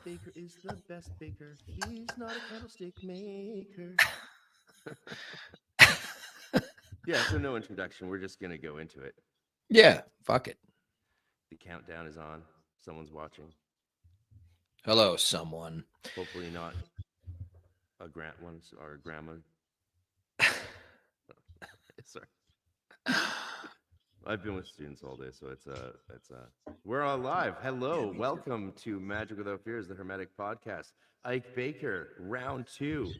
Baker is the best baker. He's not a candlestick maker. Yeah, so no introduction. We're just going to go into it. Yeah, fuck it. The countdown is on. Someone's watching. Hello, someone. Hopefully not a one or a grandma. Sorry. I've been with students all day, so we're on live. Hello, welcome to Magic Without Fears, the Hermetic Podcast. Ike Baker, round 2.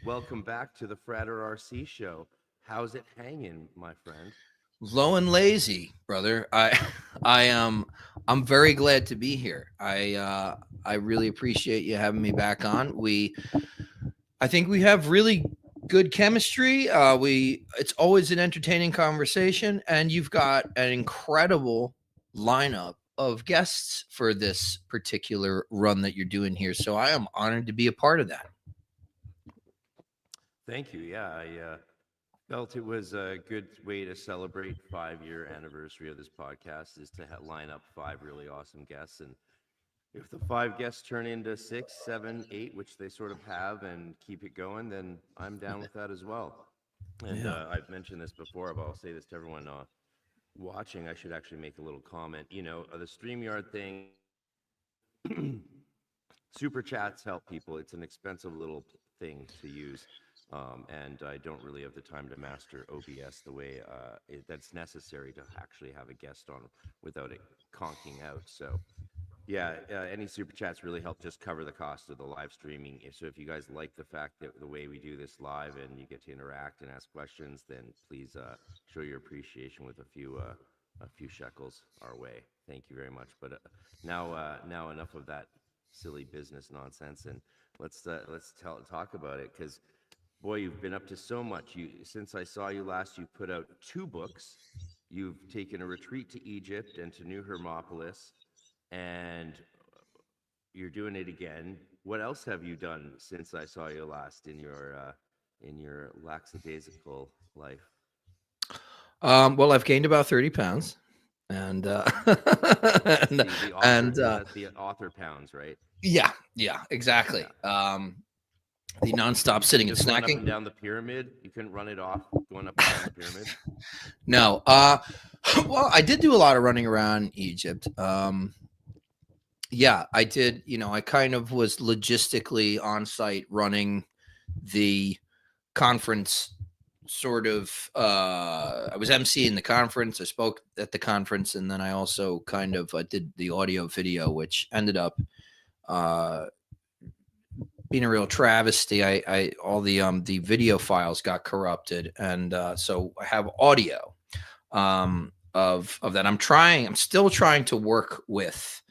Welcome back to the Frater RC show. How's it hanging, my friend? Low and lazy, brother. I'm very glad to be here. I really appreciate you having me back on. I think we have really good chemistry. It's always an entertaining conversation, and you've got an incredible lineup of guests for this particular run that you're doing here. So I am honored to be a part of that. Thank you. Yeah, I felt it was a good way to celebrate 5-year anniversary of this podcast is to line up 5 really awesome guests. And if the 5 guests turn into 6, 7, 8, which they sort of have, and keep it going, then I'm down with that as well. And I've mentioned this before, but I'll say this to everyone watching. I should actually make a little comment. You know, the StreamYard thing, super chats help people. It's an expensive little thing to use. And I don't really have the time to master OBS the way that's necessary to actually have a guest on without it conking out. So, yeah, any super chats really help just cover the cost of the live streaming. So if you guys like the fact that the way we do this live and you get to interact and ask questions, then please show your appreciation with a few shekels our way. Thank you very much. But now enough of that silly business nonsense, and let's talk about it, because boy, you've been up to so much. Since I saw you last, you put out 2 books. You've taken a retreat to Egypt and to New Hermopolis, and you're doing it again. What else have you done since I saw you last in your lackadaisical life? Well, I've gained about 30 pounds, and the author pounds, right? Yeah, exactly. Yeah. The nonstop sitting and snacking. Run up and down the pyramid. You couldn't run it off going up and down the pyramid. No. Well, I did do a lot of running around Egypt. Yeah, I did. You know, I kind of was logistically on site running the conference. Sort of. I was emceeing the conference. I spoke at the conference, and then I also kind of did the audio video, which ended up. Being a real travesty. I all the video files got corrupted, and so I have audio of that. I'm still trying to work with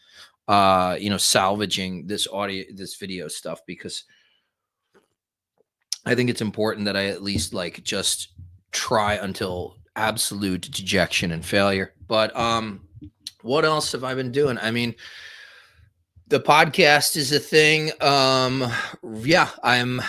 salvaging this video stuff, because I think it's important that I at least just try until absolute dejection and failure. But what else have I been doing? I mean, the podcast is a thing. Yeah, I'm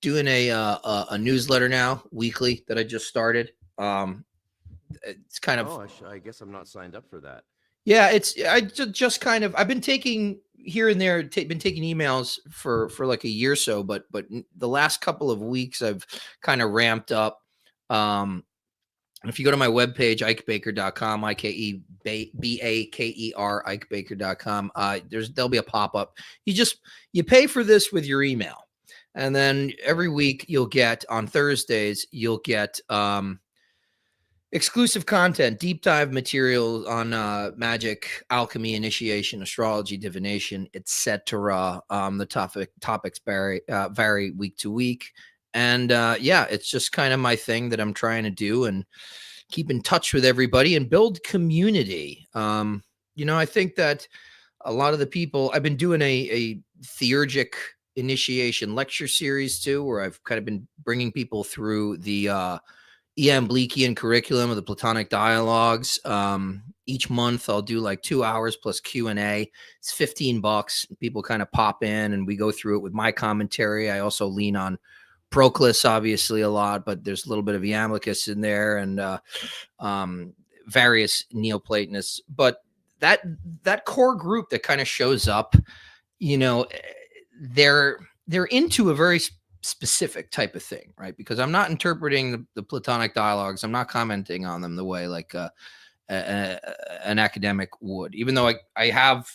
doing a newsletter now, weekly, that I just started. It's kind of. I guess I'm not signed up for that. Yeah, I just kind of. I've been taking here and there. Been taking emails for like a year or so, but the last couple of weeks I've kind of ramped up. If you go to my webpage, ikebaker.com, IKEBAKER, ikebaker.com, there'll be a pop-up. You pay for this with your email. And then every week on Thursdays, you'll get exclusive content, deep dive material on magic, alchemy, initiation, astrology, divination, etc. The topics vary week to week. And it's just kind of my thing that I'm trying to do, and keep in touch with everybody and build community. I think that a lot of the people, I've been doing a Theurgic initiation lecture series too, where I've kind of been bringing people through the E.M. Bleekian curriculum of the Platonic dialogues. Each month I'll do like 2 hours plus Q&A. It's $15. People kind of pop in and we go through it with my commentary. I also lean on Proclus, obviously, a lot, but there's a little bit of Iamblichus in there, and various Neoplatonists. But that core group that kind of shows up you know, they're into a very specific type of thing, right? Because I'm not interpreting the Platonic dialogues. I'm not commenting on them the way like an academic would, even though I have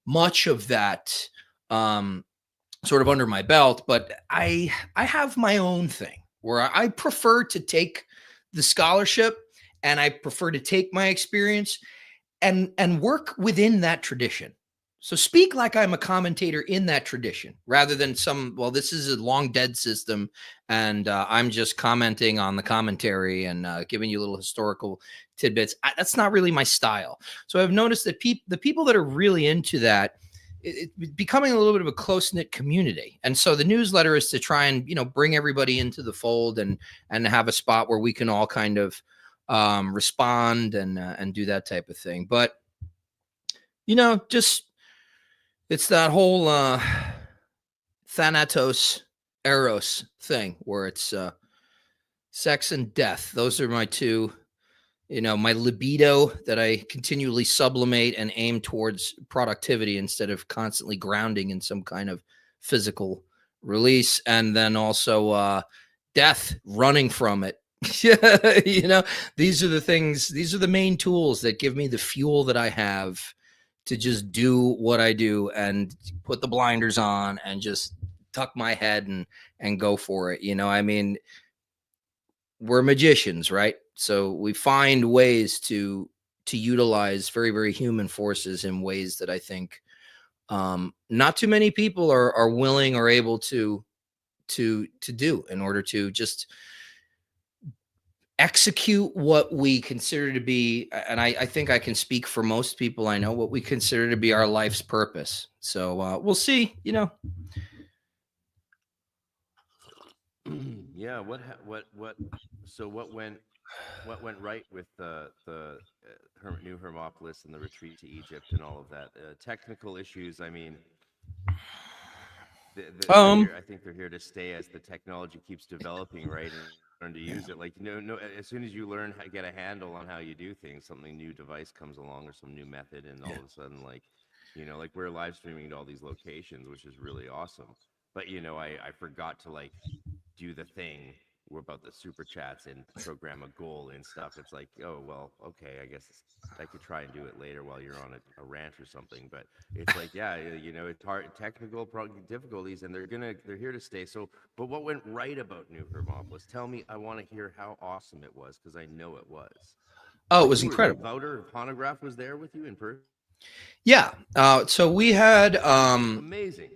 much of that sort of under my belt, but I have my own thing where I prefer to take the scholarship and I prefer to take my experience and work within that tradition. So speak like I'm a commentator in that tradition rather than well, this is a long dead system and I'm just commenting on the commentary and giving you little historical tidbits. That's not really my style. So I've noticed that the people that are really into that, it's becoming a little bit of a close-knit community. And so the newsletter is to try and, bring everybody into the fold and have a spot where we can all kind of respond and do that type of thing. But, just it's that whole Thanatos Eros thing where it's sex and death. Those are my two, my libido that I continually sublimate and aim towards productivity instead of constantly grounding in some kind of physical release. And then also death, running from it. These are the things, these are the main tools that give me the fuel that I have to just do what I do and put the blinders on and just tuck my head and go for it. I mean, we're magicians, right? So we find ways to utilize very, very human forces in ways that I think not too many people are willing or able to do in order to just execute what we consider to be, and I think I can speak for most people I know, what we consider to be our life's purpose. So we'll see, Yeah. So what went right with the new Hermopolis and the retreat to Egypt and all of that? Technical issues. I mean, they're here, I think they're here to stay as the technology keeps developing, right? And learn to use it. Like, no, as soon as you learn how to get a handle on how you do things, something new device comes along or some new method, and all of a sudden, like, like we're live streaming to all these locations, which is really awesome. But I forgot to like do the thing about the super chats and program a goal and stuff. It's like, oh well, okay, I guess I could try and do it later while you're on a ranch or something. But it's like, yeah, it's hard, technical difficulties, and they're here to stay. So, but what went right about New Hermopolis? Tell me, I want to hear how awesome it was because I know it was. Oh, it was incredible. Wouter Honograph was there with you in person. Yeah. So we had amazing.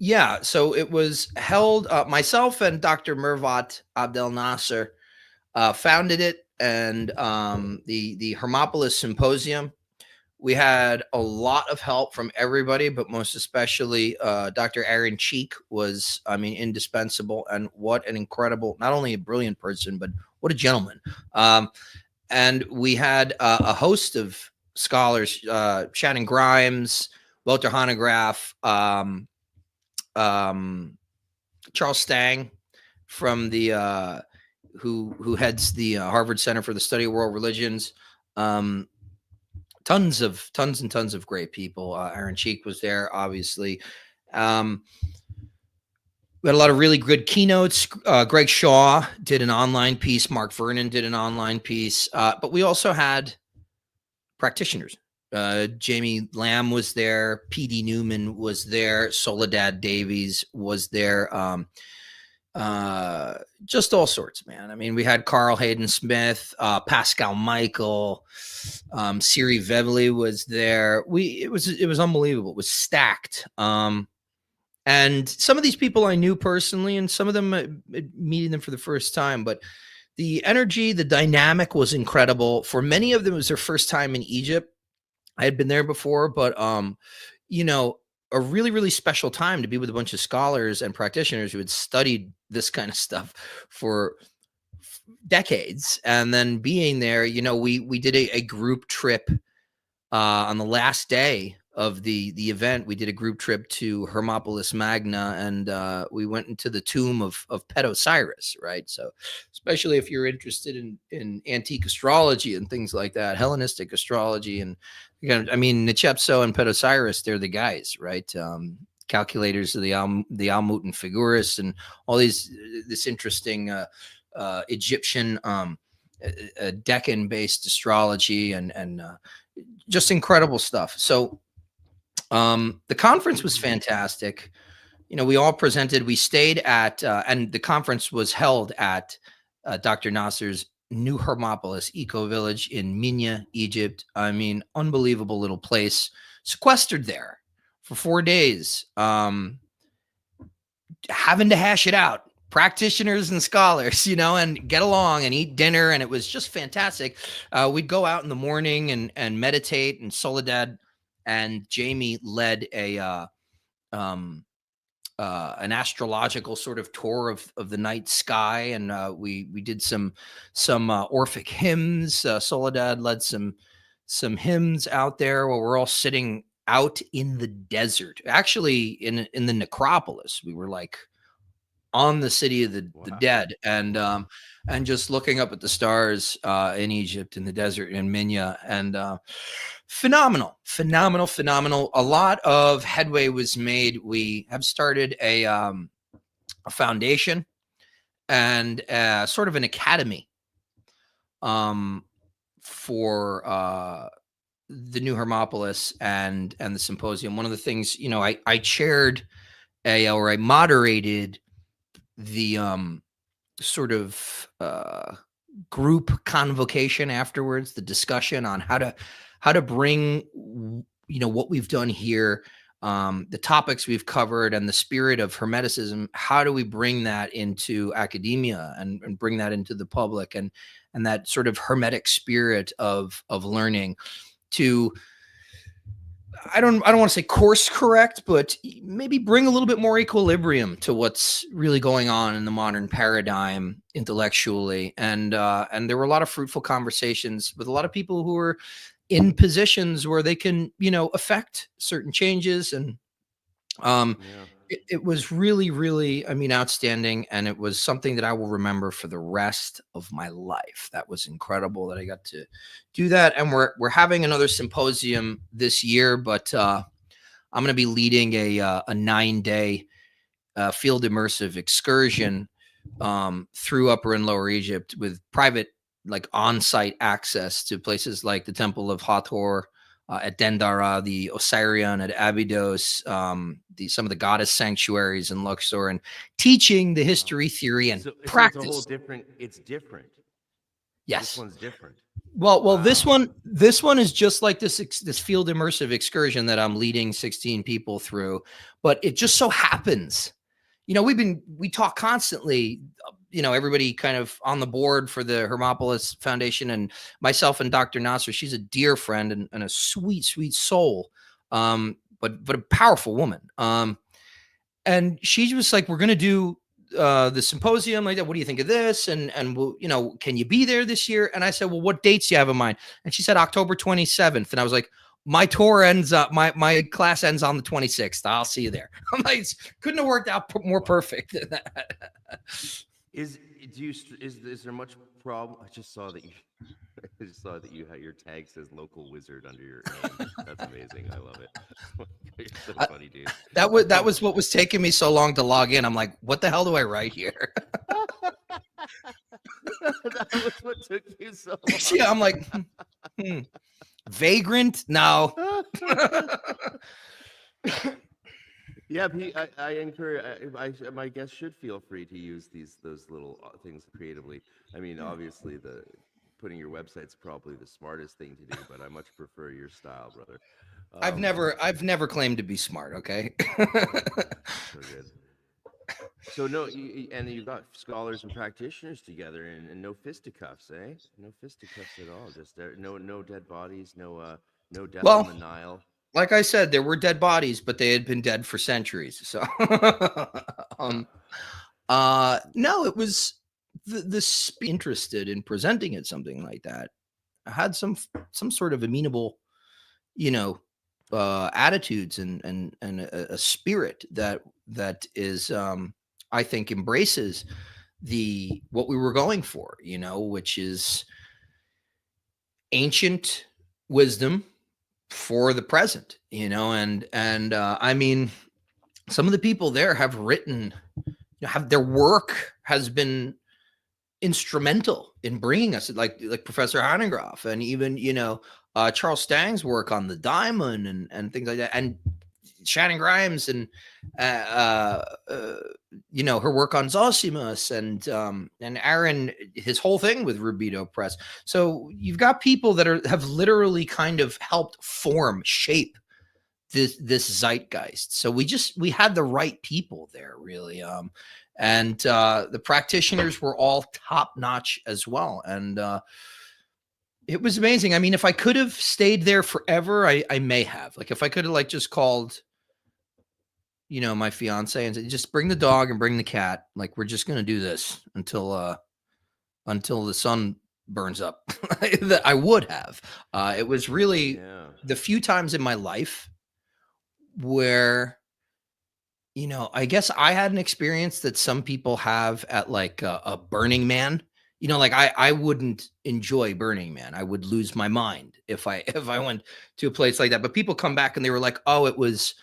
Yeah, so it was held. Myself and Dr. Mervat Abdel Nasser founded it, and the Hermopolis Symposium. We had a lot of help from everybody, but most especially Dr. Aaron Cheek was, indispensable. And what an incredible, not only a brilliant person, but what a gentleman. And we had a host of scholars, Shannon Grimes, Wouter Honograph, Charles Stang from the who heads the Harvard Center for the Study of World Religions. Tons and tons of great people. Aaron Cheek was there, obviously. We had a lot of really good keynotes. Greg Shaw did an online piece. Mark Vernon did an online piece. But we also had practitioners. Jamie Lamb was there. P.D. Newman was there. Soledad Davies was there. Just all sorts, man. I mean, we had Carl Hayden Smith, Pascal Michael, Siri Vevely was there. It was unbelievable. It was stacked. And some of these people I knew personally, and some of them meeting them for the first time, but the energy, the dynamic was incredible. For many of them, it was their first time in Egypt. I had been there before, but, a really, really special time to be with a bunch of scholars and practitioners who had studied this kind of stuff for decades. And then being there, we did a group trip on the last day the event, we did a group trip to Hermopolis Magna, and we went into the tomb of Osiris, right? So, especially if you're interested in antique astrology and things like that, Hellenistic astrology, and again, I mean, Nicepso and Osiris, they're the guys, right? Calculators of the Almut and Figuris, and all this interesting Egyptian Deccan-based astrology, and just incredible stuff. So the conference was fantastic. We all presented. We stayed at, and the conference was held at Dr. Nasser's New Hermopolis Eco Village in Minya, Egypt. I mean, unbelievable little place. Sequestered there for 4 days, having to hash it out. Practitioners and scholars, and get along and eat dinner. And it was just fantastic. We'd go out in the morning and meditate, and Soledad and Jamie led an astrological sort of tour of the night sky, and we did some Orphic hymns. Soledad led some hymns out there while we're all sitting out in the desert, actually in the necropolis. We were like on the city of the dead, and just looking up at the stars in Egypt, in the desert, in Minya, and phenomenal. A lot of headway was made. We have started a foundation and sort of an academy for the New Hermopolis and the symposium. One of the things, I chaired or I moderated the sort of group convocation afterwards, the discussion on how to bring what we've done here, the topics we've covered, and the spirit of Hermeticism. How do we bring that into academia and bring that into the public, and that sort of Hermetic spirit of learning to, I don't want to say course correct, but maybe bring a little bit more equilibrium to what's really going on in the modern paradigm intellectually. And there were a lot of fruitful conversations with a lot of people who are in positions where they can, affect certain changes. And it was really, really, outstanding. And it was something that I will remember for the rest of my life. That was incredible that I got to do that. And we're having another symposium this year, but I'm going to be leading a 9-day field immersive excursion through Upper and Lower Egypt with private, like on-site access to places like the Temple of Hathor at Dendera, the Osirian at Abydos, some of the goddess sanctuaries in Luxor, and teaching the history, theory, and practice. It's a whole different. It's different. Yes, this one's different. Well, wow. This one is just like this field immersive excursion that I'm leading 16 people through, but it just so happens, we talk constantly. Everybody kind of on the board for the Hermopolis Foundation, and myself and Dr. Nasser. She's a dear friend and a sweet, sweet soul, but a powerful woman. And she was like, "We're going to do the symposium like that. What do you think of this? And we'll, can you be there this year?" And I said, "Well, what dates do you have in mind?" And she said October 27th. And I was like, "My tour ends up, my class ends on the 26th. I'll see you there." I'm like, couldn't have worked out more perfect than that. Is there much problem? I just saw that you had your tag says local wizard under your name. That's amazing. I love it. You're so funny, dude. That was what was taking me so long to log in. I'm like, what the hell do I write here? That was what took you so long. Yeah, I'm like, vagrant? No. Yeah, I encourage. My guests should feel free to use those little things creatively. I mean, obviously, putting your website's probably the smartest thing to do, but I much prefer your style, brother. I've never claimed to be smart. Okay. So good. So and you got scholars and practitioners together, and no fisticuffs, eh? No fisticuffs at all. Just no dead bodies, no death on the Nile. Like I said, there were dead bodies, but they had been dead for centuries. So, no, it was the interested in presenting it something like that. I had some sort of amenable, attitudes and a spirit that is I think embraces what we were going for, which is ancient wisdom for the present, and I mean, some of the people there have written, have their work has been instrumental in bringing us, like Professor Hanegraaff, and even Charles Stang's work on the diamond and things like that, and Shannon Grimes and her work on Zosimus and Aaron, his whole thing with Rubido Press. So you've got people that have literally kind of helped shape this zeitgeist. So we had the right people there, really. And the practitioners were all top notch as well. And it was amazing. I mean, if I could have stayed there forever, I may have. Like, if I could have just called, my fiance and said, just bring the dog and bring the cat. Like, we're just going to do this until the sun burns up. That I would have. It was really the few times in my life where, I guess I had an experience that some people have at like a Burning Man. Like I wouldn't enjoy Burning Man. I would lose my mind if I went to a place like that. But people come back and they were like, "Oh, it was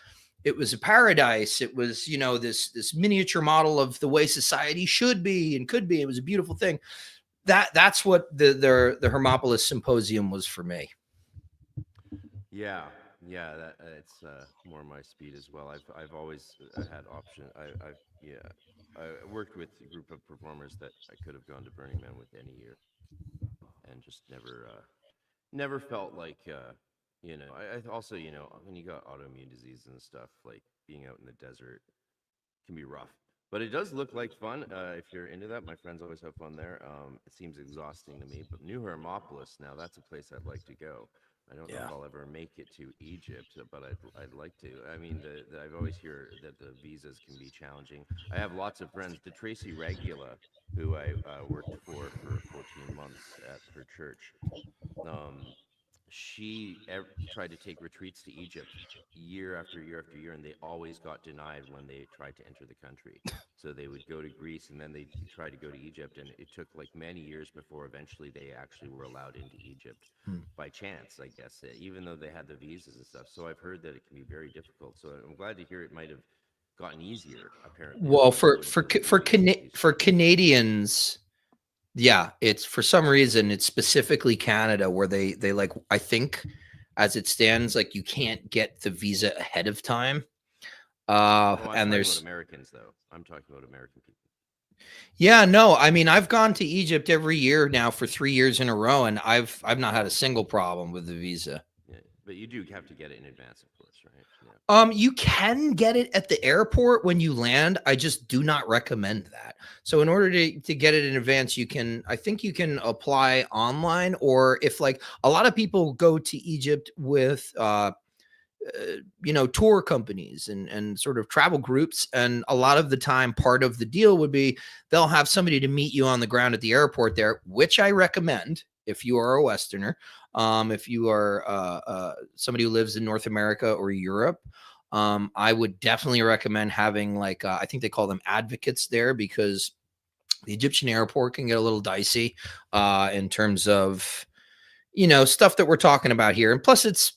a paradise. It was, this miniature model of the way society should be and could be. It was a beautiful thing." That's what the Hermopolis symposium was for me. Yeah, that it's more my speed as well. I've always had option. I worked with a group of performers that I could have gone to Burning Man with any year, and just never felt like I also when you got autoimmune disease and stuff, like being out in the desert can be rough. But it does look like fun if you're into that. My friends always have fun there. It seems exhausting to me, but New Hermopolis, now that's a place I'd like to go. I don't know if I'll ever make it to Egypt, but I'd like to. I mean, I've always hear that the visas can be challenging. I have lots of friends. The Tracy Regula, who I worked for 14 months at her church, she tried to take retreats to Egypt year after year after year, and they always got denied when they tried to enter the country. So they would go to Greece, and then they tried to go to Egypt, and it took like many years before eventually they actually were allowed into Egypt by chance, I guess, even though they had the visas and stuff. So I've heard that it can be very difficult. So I'm glad to hear it might have gotten easier, apparently. Well, for Canadians, yeah, it's for some reason it's specifically Canada where they like, I think as it stands, like you can't get the visa ahead of time. And there's Americans though. I'm talking about American people. Yeah, no, I mean, I've gone to Egypt every year now for 3 years in a row, and I've not had a single problem with the visa. Yeah, but you do have to get it in advance, of course, right? Yeah. You can get it at the airport when you land. I just do not recommend that. So in order to get it in advance, I think you can apply online, or if like a lot of people go to Egypt with tour companies and sort of travel groups. And a lot of the time, part of the deal would be they'll have somebody to meet you on the ground at the airport there, which I recommend if you are a Westerner. If you are somebody who lives in North America or Europe, I would definitely recommend having like, I think they call them advocates there, because the Egyptian airport can get a little dicey in terms of, stuff that we're talking about here. And plus it's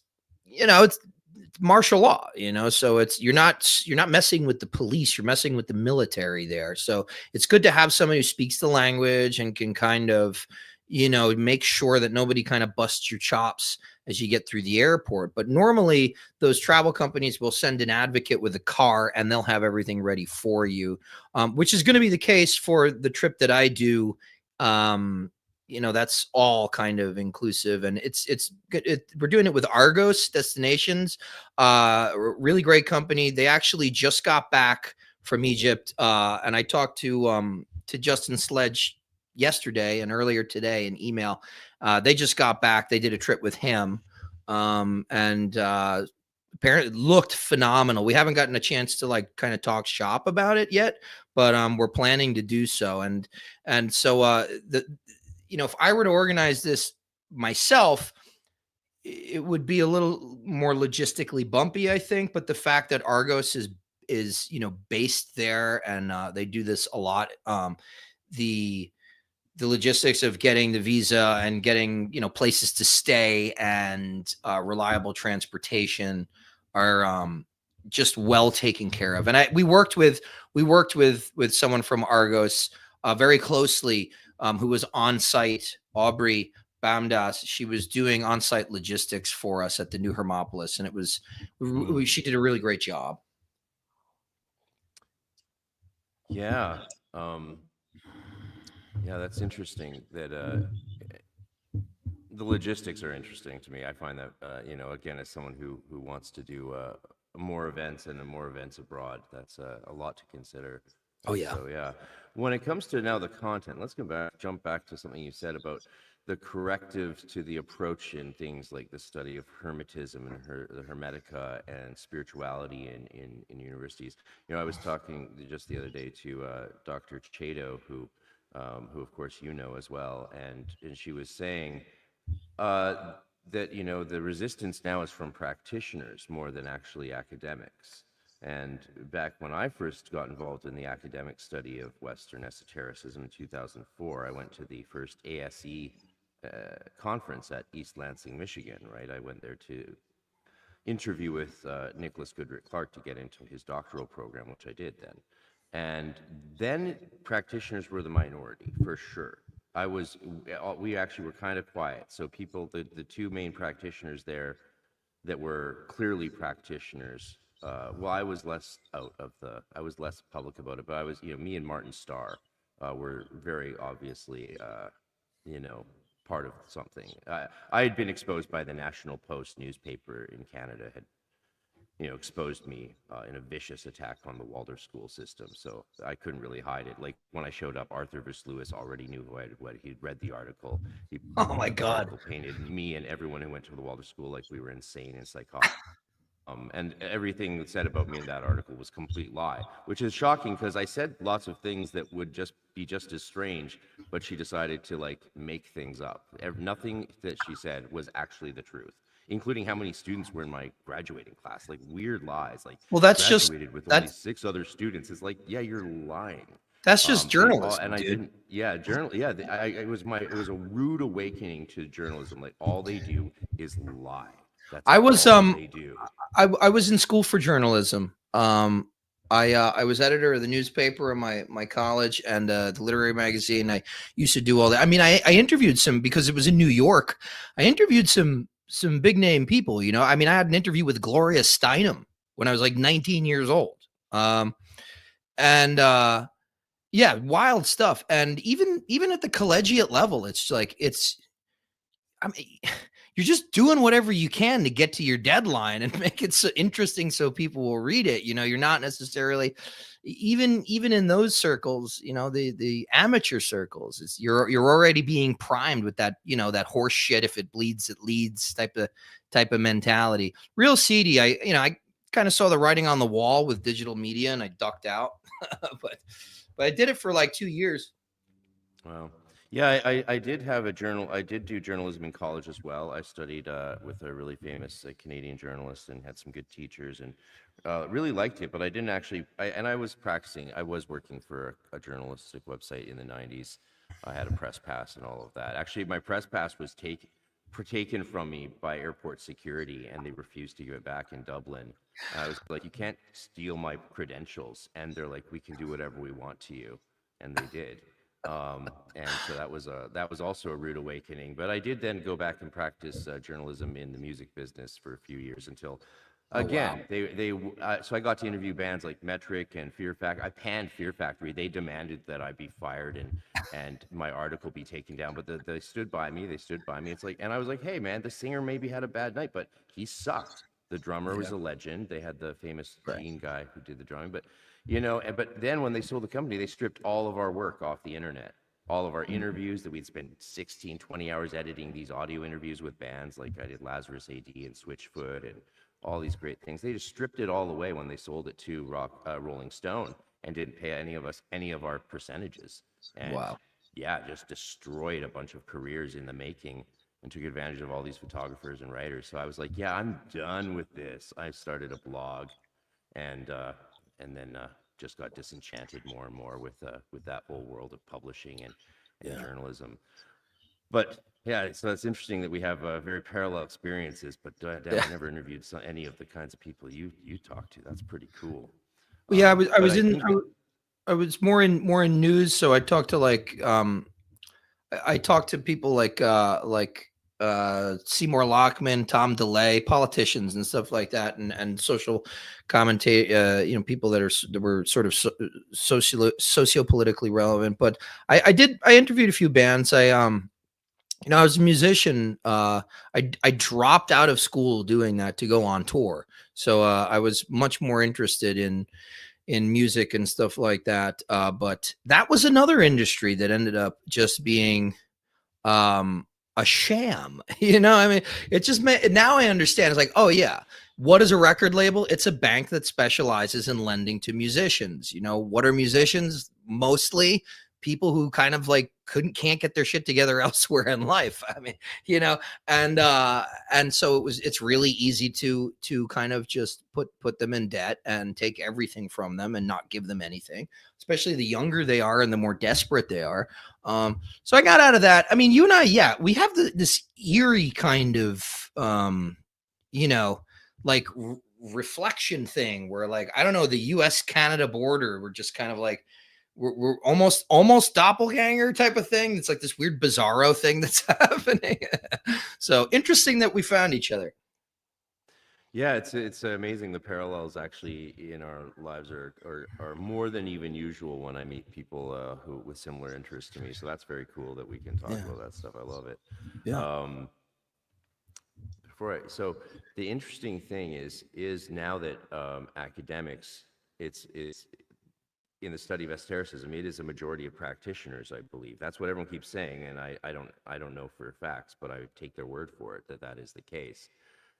martial law, so you're not messing with the police, you're messing with the military there. So it's good to have somebody who speaks the language and can kind of, make sure that nobody kind of busts your chops as you get through the airport. But normally those travel companies will send an advocate with a car and they'll have everything ready for you, which is going to be the case for the trip that I do. That's all kind of inclusive, and it's good. We're doing it with Argos Destinations, really great company. They actually just got back from Egypt, and I talked to Justin Sledge yesterday and earlier today in email. They just got back. They did a trip with him, and apparently it looked phenomenal. We haven't gotten a chance to like kind of talk shop about it yet, but we're planning to do so. And so if I were to organize this myself, it would be a little more logistically bumpy, I think. But the fact that Argos is based there, and they do this a lot. The the logistics of getting the visa and getting places to stay and reliable transportation are just well taken care of. And we worked with someone from Argos very closely, who was on site, Aubrey Bamdas. She was doing on site logistics for us at the new Hermopolis, and she did a really great job. Yeah. Yeah, that's interesting. That the logistics are interesting to me. I find that again, as someone who wants to do more events and more events abroad, that's a lot to consider. Oh yeah. So yeah, when it comes to now the content, let's jump back to something you said about the corrective to the approach in things like the study of Hermetism and the Hermetica and spirituality in universities. I was talking just the other day to Dr. Chato, who of course you know as well, and she was saying that the resistance now is from practitioners more than actually academics. And back when I first got involved in the academic study of Western esotericism in 2004, I went to the first ASE conference at East Lansing, Michigan. Right, I went there to interview with Nicholas Goodrick Clark to get into his doctoral program, which I did then. And then practitioners were the minority, for sure. We actually were kind of quiet. So the two main practitioners there that were clearly practitioners, I was less I was less public about it, but me and Martin Starr were very obviously, part of something. I had been exposed by the National Post newspaper in Canada, had exposed me in a vicious attack on the Waldorf school system. So I couldn't really hide it. Like when I showed up, Arthur Vers Lewis already knew what he'd read the article. Oh my The God. article painted me and everyone who went to the Waldorf school like we were insane and psychotic. And everything said about me in that article was complete lie, which is shocking because I said lots of things that would just be just as strange, but she decided to like make things up. Nothing that she said was actually the truth, including how many students were in my graduating class. Like weird lies, like Well, that's just graduated with only that's 6 other students. It's like, yeah, you're lying. that's just And journalism, I dude. didn't, yeah, it was a rude awakening to journalism. Like all they do is lie. That's I was all they do. I was in school for journalism. I was editor of the newspaper in my college and the literary magazine. I used to do all that. I mean, I interviewed some because it was in New York. I interviewed some big name people. I mean, I had an interview with Gloria Steinem when I was like 19 years old. And yeah, wild stuff. And even at the collegiate level, it's like I mean, you're just doing whatever you can to get to your deadline and make it so interesting so people will read it. You're not necessarily even in those circles, the amateur circles, you're already being primed with that, that horse shit. If it bleeds, it leads type of mentality. Real seedy. I kind of saw the writing on the wall with digital media and I ducked out. but I did it for like 2 years. Wow. Yeah, I did have a journal. I did do journalism in college as well. I studied with a really famous Canadian journalist and had some good teachers and really liked it. But I didn't actually. I was practicing. I was working for a journalistic website in the '90s. I had a press pass and all of that. Actually, my press pass was taken from me by airport security, and they refused to give it back in Dublin. I was like, "You can't steal my credentials," and they're like, "We can do whatever we want to you," and they did. And so that was also a rude awakening. But I did then go back and practice journalism in the music business for a few years until, Oh wow. again, so I got to interview bands like Metric and Fear Factory. I panned Fear Factory. They demanded that I be fired and my article be taken down. But they stood by me. They stood by me. It's like, and I was like, hey man, the singer maybe had a bad night, but he sucked. The drummer was Yeah. a legend. They had the famous Right. Gene guy who did the drumming, but but then when they sold the company, they stripped all of our work off the internet. All of our interviews that we'd spend 16, 20 hours editing these audio interviews with bands like I did Lazarus AD and Switchfoot and all these great things. They just stripped it all away when they sold it to Rolling Stone and didn't pay any of us any of our percentages. And Wow. yeah, just destroyed a bunch of careers in the making. and took advantage of all these photographers and writers. So I was like, yeah, I'm done with this. I started a blog, and then just got disenchanted more and more with that whole world of publishing and Yeah. journalism. But yeah, so it's interesting that we have very parallel experiences. But damn, Yeah. I never interviewed any of the kinds of people you talk to. That's pretty cool. Well, yeah, I But was I in think that I was more in news, so I talked to like I talked to people like Seymour Lockman, Tom DeLay, politicians and stuff like that, and social commentate, people that were sort of socio-politically relevant. But I interviewed a few bands. I was a musician. I dropped out of school doing that to go on tour. So I was much more interested in music and stuff like that. But that was another industry that ended up just being a sham. I mean, it just now I understand. It's like, oh yeah, what is a record label? It's a bank that specializes in lending to musicians. What are musicians? Mostly people who kind of like can't get their shit together elsewhere in life. I mean, and so it's really easy to kind of just put them in debt and take everything from them and not give them anything, especially the younger they are and the more desperate they are. So I got out of that. I mean, you and I, yeah, we have this eerie kind of, like reflection thing where, like, I don't know, the US-Canada border, we're just kind of like, we're almost doppelganger type of thing. It's like this weird bizarro thing that's happening. So interesting that we found each other. Yeah, it's amazing the parallels actually in our lives are more than even usual when I meet people who with similar interests to me. So that's very cool that we can talk about that stuff. I love it. Yeah. So the interesting thing is now that academics, it's in the study of esotericism, it is a majority of practitioners, I believe. That's what everyone keeps saying, and I don't know for facts, but I take their word for it that is the case.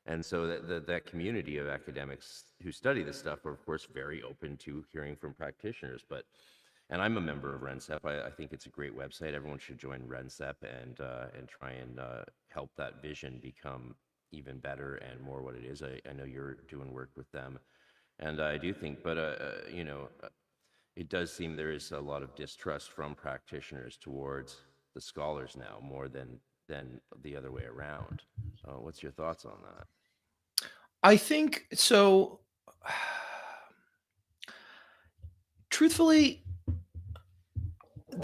And so that community of academics who study this stuff are, of course, very open to hearing from practitioners. And I'm a member of RENCEP. I think it's a great website. Everyone should join RENCEP and try and help that vision become even better and more what it is. I know you're doing work with them, and I do think, but it does seem there is a lot of distrust from practitioners towards the scholars now, more than the other way around. What's your thoughts on that? I think so. Truthfully,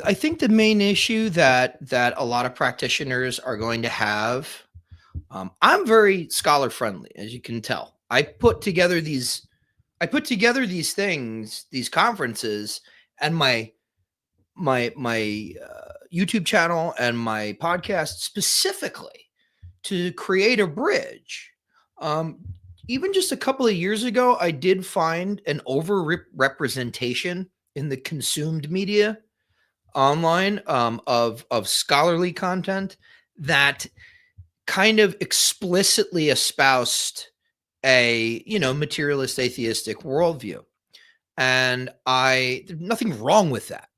I think the main issue that a lot of practitioners are going to have, I'm very scholar friendly, as you can tell. I put together these things, these conferences, and my YouTube channel and my podcast specifically to create a bridge. Even just a couple of years ago, I did find an over-representation in the consumed media online, of scholarly content that kind of explicitly espoused a materialist atheistic worldview, and there's nothing wrong with that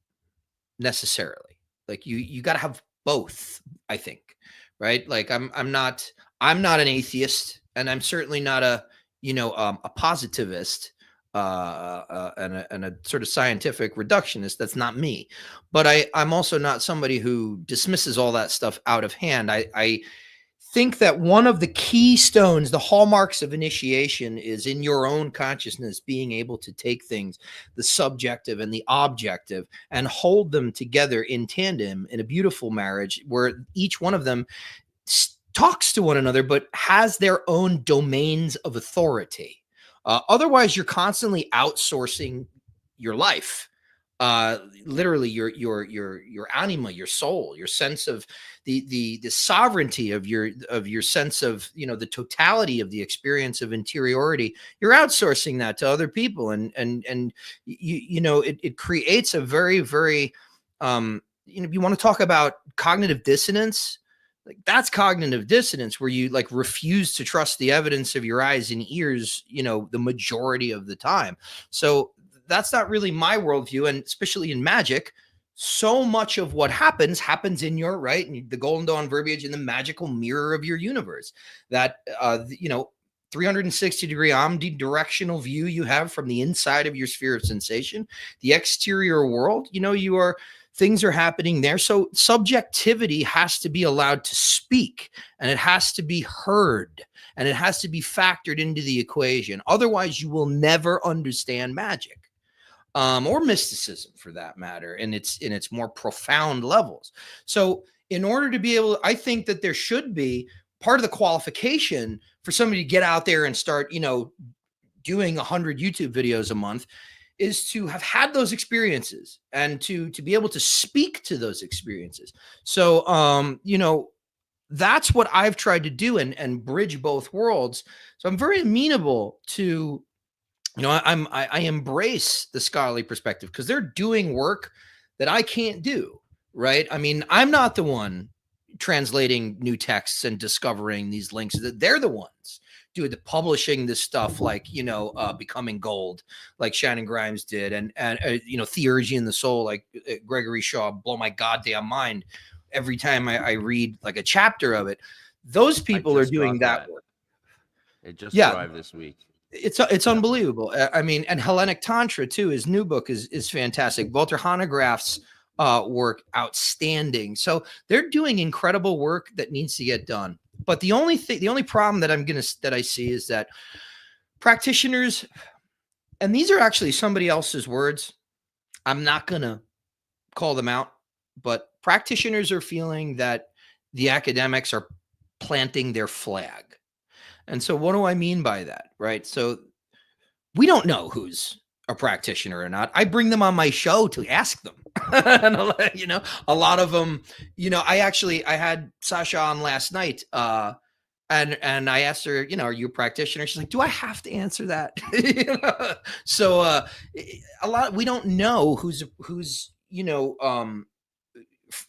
necessarily. Like you got to have both, I think, right? Like I'm not an atheist, and I'm certainly not a a positivist, and a sort of scientific reductionist. That's not me. But I'm also not somebody who dismisses all that stuff out of hand. I think that one of the keystones, the hallmarks of initiation, is in your own consciousness being able to take things, the subjective and the objective, and hold them together in tandem in a beautiful marriage where each one of them talks to one another, but has their own domains of authority. Otherwise, you're constantly outsourcing your life, literally your anima, your soul, your sense of the sovereignty of your sense of the totality of the experience of interiority. You're outsourcing that to other people, and it creates a very, very if you want to talk about cognitive dissonance, like that's cognitive dissonance, where you like refuse to trust the evidence of your eyes and ears the majority of the time. So that's not really my worldview, and especially in magic, so much of what happens in your right, and the Golden Dawn verbiage in the magical mirror of your universe. That 360-degree omnidirectional view you have from the inside of your sphere of sensation, the exterior world. Things are happening there. So subjectivity has to be allowed to speak, and it has to be heard, and it has to be factored into the equation. Otherwise, you will never understand magic. Or mysticism, for that matter, in its more profound levels. So in order to be able, I think that there should be part of the qualification for somebody to get out there and start, doing 100 YouTube videos a month, is to have had those experiences and to be able to speak to those experiences. So, that's what I've tried to do and bridge both worlds. So I'm very amenable to, I embrace the scholarly perspective because they're doing work that I can't do, right? I mean, I'm not the one translating new texts and discovering these links. They're the ones doing the publishing this stuff, like, Becoming Gold, like Shannon Grimes did, and Theurgy in the Soul, like Gregory Shaw, blow my goddamn mind every time I read like a chapter of it. Those people are doing that work. It just arrived this week. It's unbelievable. I mean, and Hellenic Tantra too. His new book is fantastic. Walter Hanegraaff's work, outstanding. So they're doing incredible work that needs to get done. But the only problem that I see is that practitioners, and these are actually somebody else's words, I'm not gonna call them out, but practitioners are feeling that the academics are planting their flag. And so what do I mean by that, right? So we don't know who's a practitioner or not. I bring them on my show to ask them. And, a lot of them, I had Sasha on last night, and I asked her, are you a practitioner? She's like, do I have to answer that? So we don't know who's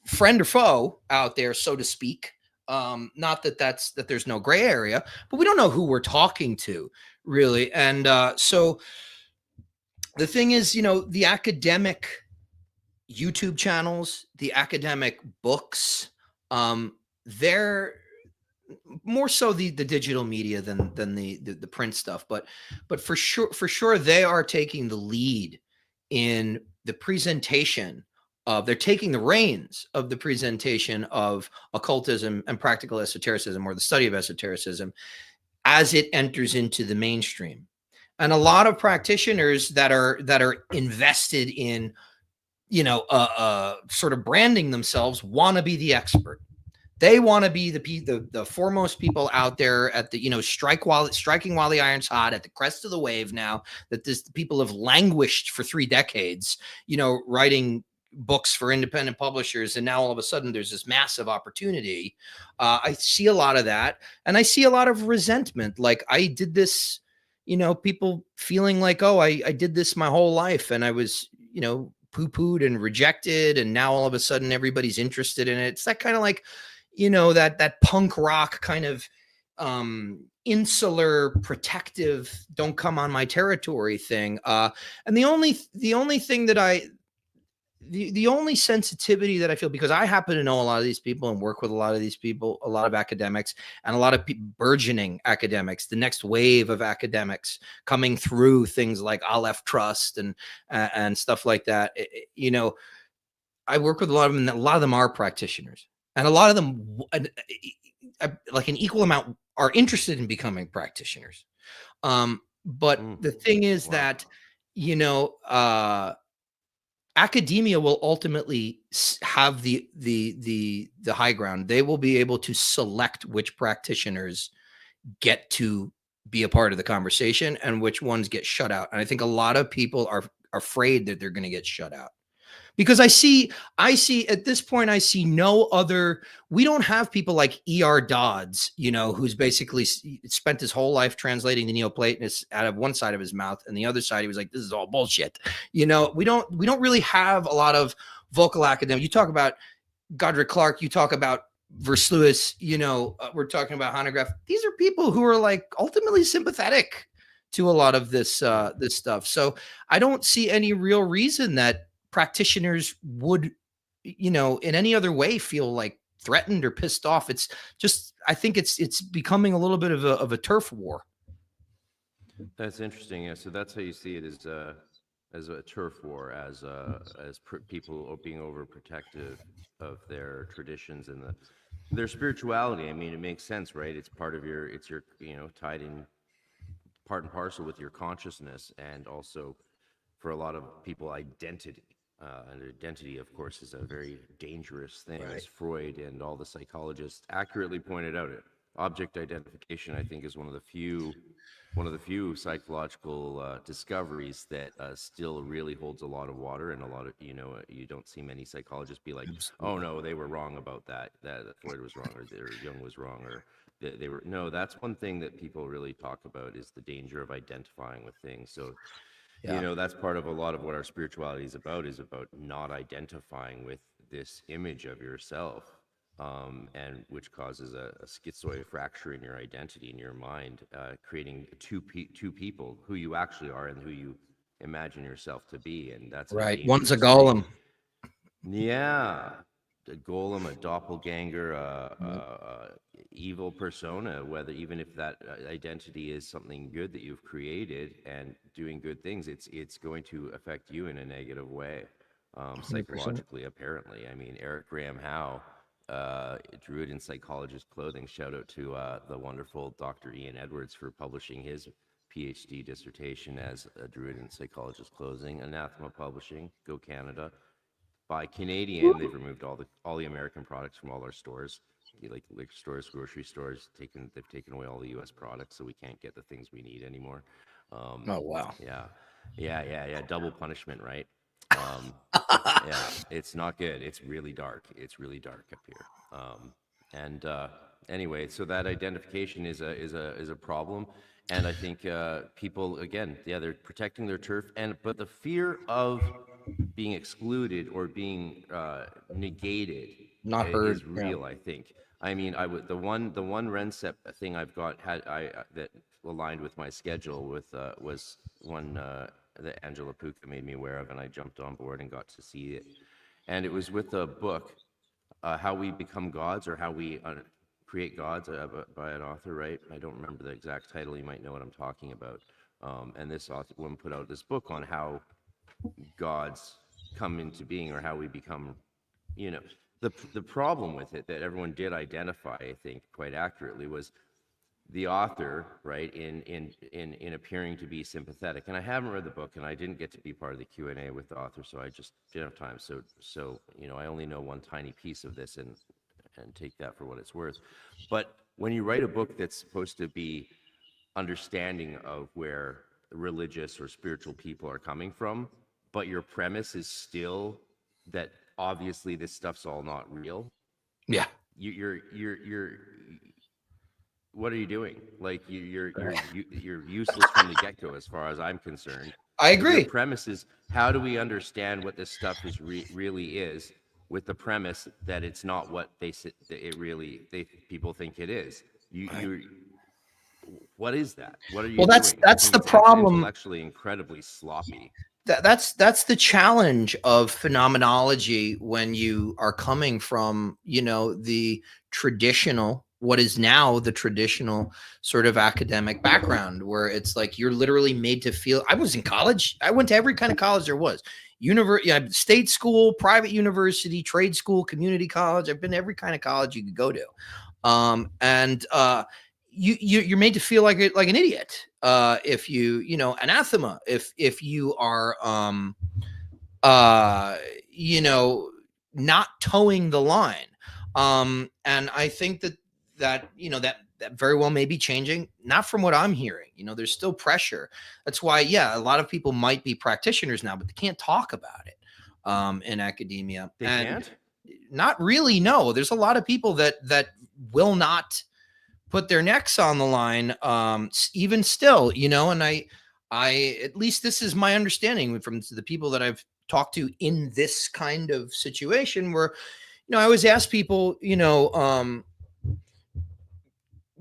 friend or foe out there, so to speak. Not that there's no gray area, but we don't know who we're talking to, really. And so the thing is, the academic YouTube channels, the academic books, they're more so the digital media than the print stuff. But for sure, they are taking the lead in the presentation. They're taking the reins of the presentation of occultism and practical esotericism, or the study of esotericism, as it enters into the mainstream. And a lot of practitioners that are invested in, sort of branding themselves, want to be the expert. They want to be the foremost people out there at the, striking while the iron's hot, at the crest of the wave. Now that people have languished for 3 decades, writing books for independent publishers, and now all of a sudden there's this massive opportunity. I see a lot of that, and I see a lot of resentment. Like, I did this, people feeling like, oh, I did this my whole life, and I was, poo-pooed and rejected, and now all of a sudden everybody's interested in it. It's that kind of like, that punk rock kind of insular, protective, don't come on my territory thing. And the only thing that the only sensitivity that I feel, because I happen to know a lot of these people and work with a lot of these people, a lot of academics, and a lot of burgeoning academics, the next wave of academics coming through, things like Aleph Trust and stuff like that. I work with a lot of them, and a lot of them are practitioners, and a lot of them, like an equal amount, are interested in becoming practitioners. But the thing is that, academia will ultimately have the high ground. They will be able to select which practitioners get to be a part of the conversation and which ones get shut out. And I think a lot of people are afraid that they're going to get shut out, because I see at this point, I see no other. We don't have people like E.R. Dodds, who's basically spent his whole life translating the Neoplatonists out of one side of his mouth, and the other side he was like, this is all bullshit. We don't really have a lot of vocal academics. You talk about Godric Clark, you talk about Versluis, we're talking about Hanegraaff. These are people who are like ultimately sympathetic to a lot of this stuff. So I don't see any real reason that practitioners would in any other way feel like threatened or pissed off. It's just, I think it's becoming a little bit of a turf war. That's interesting. Yeah, so that's how you see it, as a turf war, as people being overprotective of their traditions and their spirituality. I mean, it makes sense, right? It's part of it's your, tied in part and parcel with your consciousness, and also for a lot of people, identity. And identity, of course, is a very dangerous thing, Right. as Freud and all the psychologists accurately pointed out. It object identification, I think, is one of the few psychological discoveries that still really holds a lot of water, and a lot of, you don't see many psychologists be like, oh Absolutely. no, they were wrong about that Freud was wrong, or Jung was wrong, or they were. No, that's one thing that people really talk about, is the danger of identifying with things. So Yeah. that's part of a lot of what our spirituality is about not identifying with this image of yourself, and which causes a schizoid fracture in your identity, in your mind, creating two people, who you actually are and who you imagine yourself to be, and that's a Right. One's a dangerous thing. golem. Yeah, a golem, a doppelganger, evil persona. Whether, even if that identity is something good that you've created and doing good things, it's going to affect you in a negative way, 100%. psychologically. Apparently, I mean, Eric Graham Howe, Druid in Psychologist Clothing. Shout out to the wonderful Dr. Ian Edwards for publishing his PhD dissertation as a Druid in Psychologist Clothing. Anathema Publishing, go Canada. By Canadian, they've removed all the American products from all our stores. Like liquor stores, grocery stores, they've taken away all the U.S. products, so we can't get the things we need anymore. Oh, wow. Yeah. Double punishment, right? Yeah, it's not good. It's really dark. It's really dark up here. And anyway, so that identification is a problem, and I think people, again, yeah, they're protecting their turf, but the fear of being excluded or being negated Not heard. is real. I think. I mean, the one Rencep thing I've got that aligned with my schedule was one that Angela Puka made me aware of, and I jumped on board and got to see it. And it was with a book, How We Become Gods, or How We Create Gods, by an author, right? I don't remember the exact title. You might know what I'm talking about. And this woman put out this book on how gods come into being, or how we become, the problem with it that everyone did identify, I think, quite accurately, was the author, right, in appearing to be sympathetic. And I haven't read the book, and I didn't get to be part of the Q&A with the author, so I just didn't have time. So I only know one tiny piece of this, and take that for what it's worth. But when you write a book that's supposed to be understanding of where religious or spiritual people are coming from, but your premise is still that obviously this stuff's all not real, Yeah. you're what are you doing? Like, you're useless from the get-go, as far as I'm concerned. I If your agree. premise is, how do we understand what this stuff is really is, with the premise that it's not what people think it is, what is that? What are you Well, doing? that's the It's problem. intellectually incredibly sloppy. That's the challenge of phenomenology when you are coming from, the traditional, what is now the traditional sort of academic background, where it's like you're literally made to feel. I was in college. I went to every kind of college there was. State school, private university, trade school, community college. I've been to every kind of college you could go to. And you're made to feel like an idiot if anathema if you are not towing the line. And I think that that very well may be changing, not from what I'm hearing. There's still pressure. That's why, yeah, a lot of people might be practitioners now, but they can't talk about it in academia. They and can't? Not really. No, there's a lot of people that will not put their necks on the line, even still, and I at least this is my understanding from the people that I've talked to in this kind of situation, where I always ask people,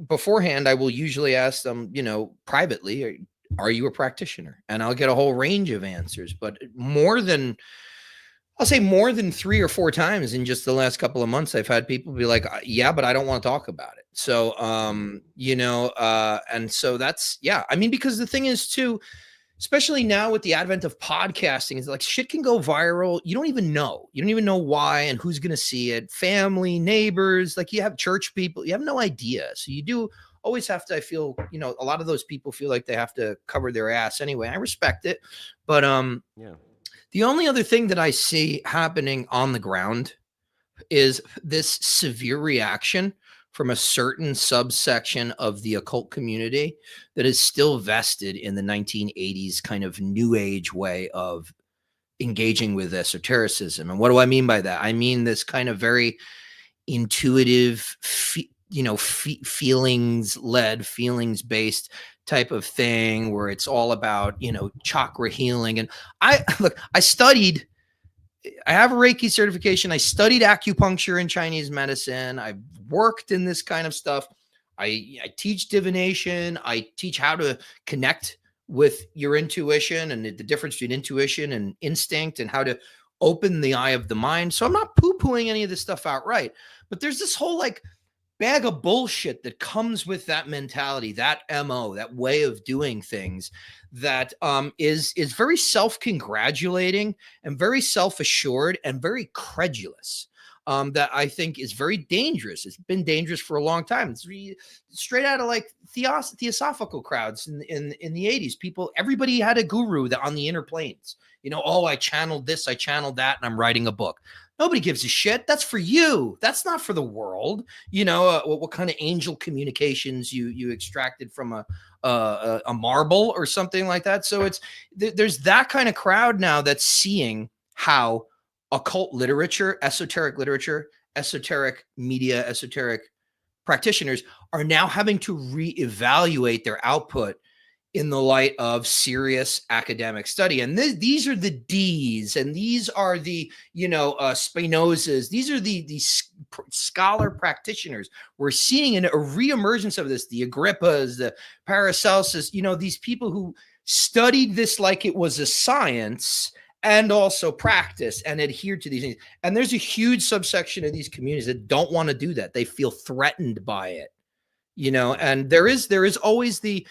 beforehand. I will usually ask them, privately, are you a practitioner? And I'll get a whole range of answers, but more than I'll say more than 3 or 4 times in just the last couple of months, I've had people be like, yeah, but I don't want to talk about it. So, and so that's, yeah. I mean, because the thing is too, especially now with the advent of podcasting, is like shit can go viral. You don't even know. You don't even know why and who's going to see it. Family, neighbors, like you have church people, you have no idea. So you do always have to, I feel, a lot of those people feel like they have to cover their ass anyway. I respect it. But Yeah. the only other thing that I see happening on the ground is this severe reaction from a certain subsection of the occult community that is still vested in the 1980s kind of new age way of engaging with esotericism. And what do I mean by that? I mean this kind of very intuitive, feelings led, feelings based type of thing where it's all about, chakra healing. And I have a Reiki certification. I studied acupuncture and Chinese medicine. I've worked in this kind of stuff. I teach divination. I teach how to connect with your intuition and the difference between intuition and instinct and how to open the eye of the mind. So I'm not poo-pooing any of this stuff outright, but there's this whole like bag of bullshit that comes with that mentality, that MO, that way of doing things that is very self-congratulating and very self-assured and very credulous. That I think is very dangerous. It's been dangerous for a long time. It's straight out of like theosophical crowds in the 80s. Everybody had a guru that on the inner planes. Oh, I channeled this, I channeled that, and I'm writing a book. Nobody gives a shit. That's for you. That's not for the world. What kind of angel communications you extracted from a marble or something like that. So there's that kind of crowd now that's seeing how occult literature, esoteric media, esoteric practitioners are now having to reevaluate their output in the light of serious academic study. And these are the D's, and these are the, Spinozas. These are the scholar practitioners. We're seeing a reemergence of this, the Agrippas, the Paracelsus, these people who studied this like it was a science and also practice and adhere to these things. And there's a huge subsection of these communities that don't want to do that. They feel threatened by it. And there is always the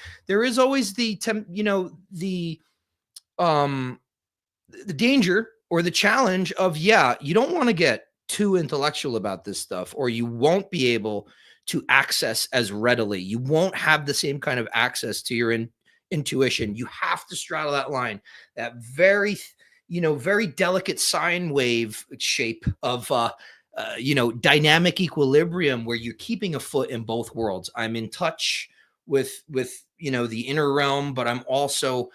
danger or the challenge of, you don't want to get too intellectual about this stuff, or you won't be able to access as readily. You won't have the same kind of access to your intuition. You have to straddle that line, that very, very delicate sine wave shape of, dynamic equilibrium where you're keeping a foot in both worlds. I'm in touch with the inner realm, but I'm also,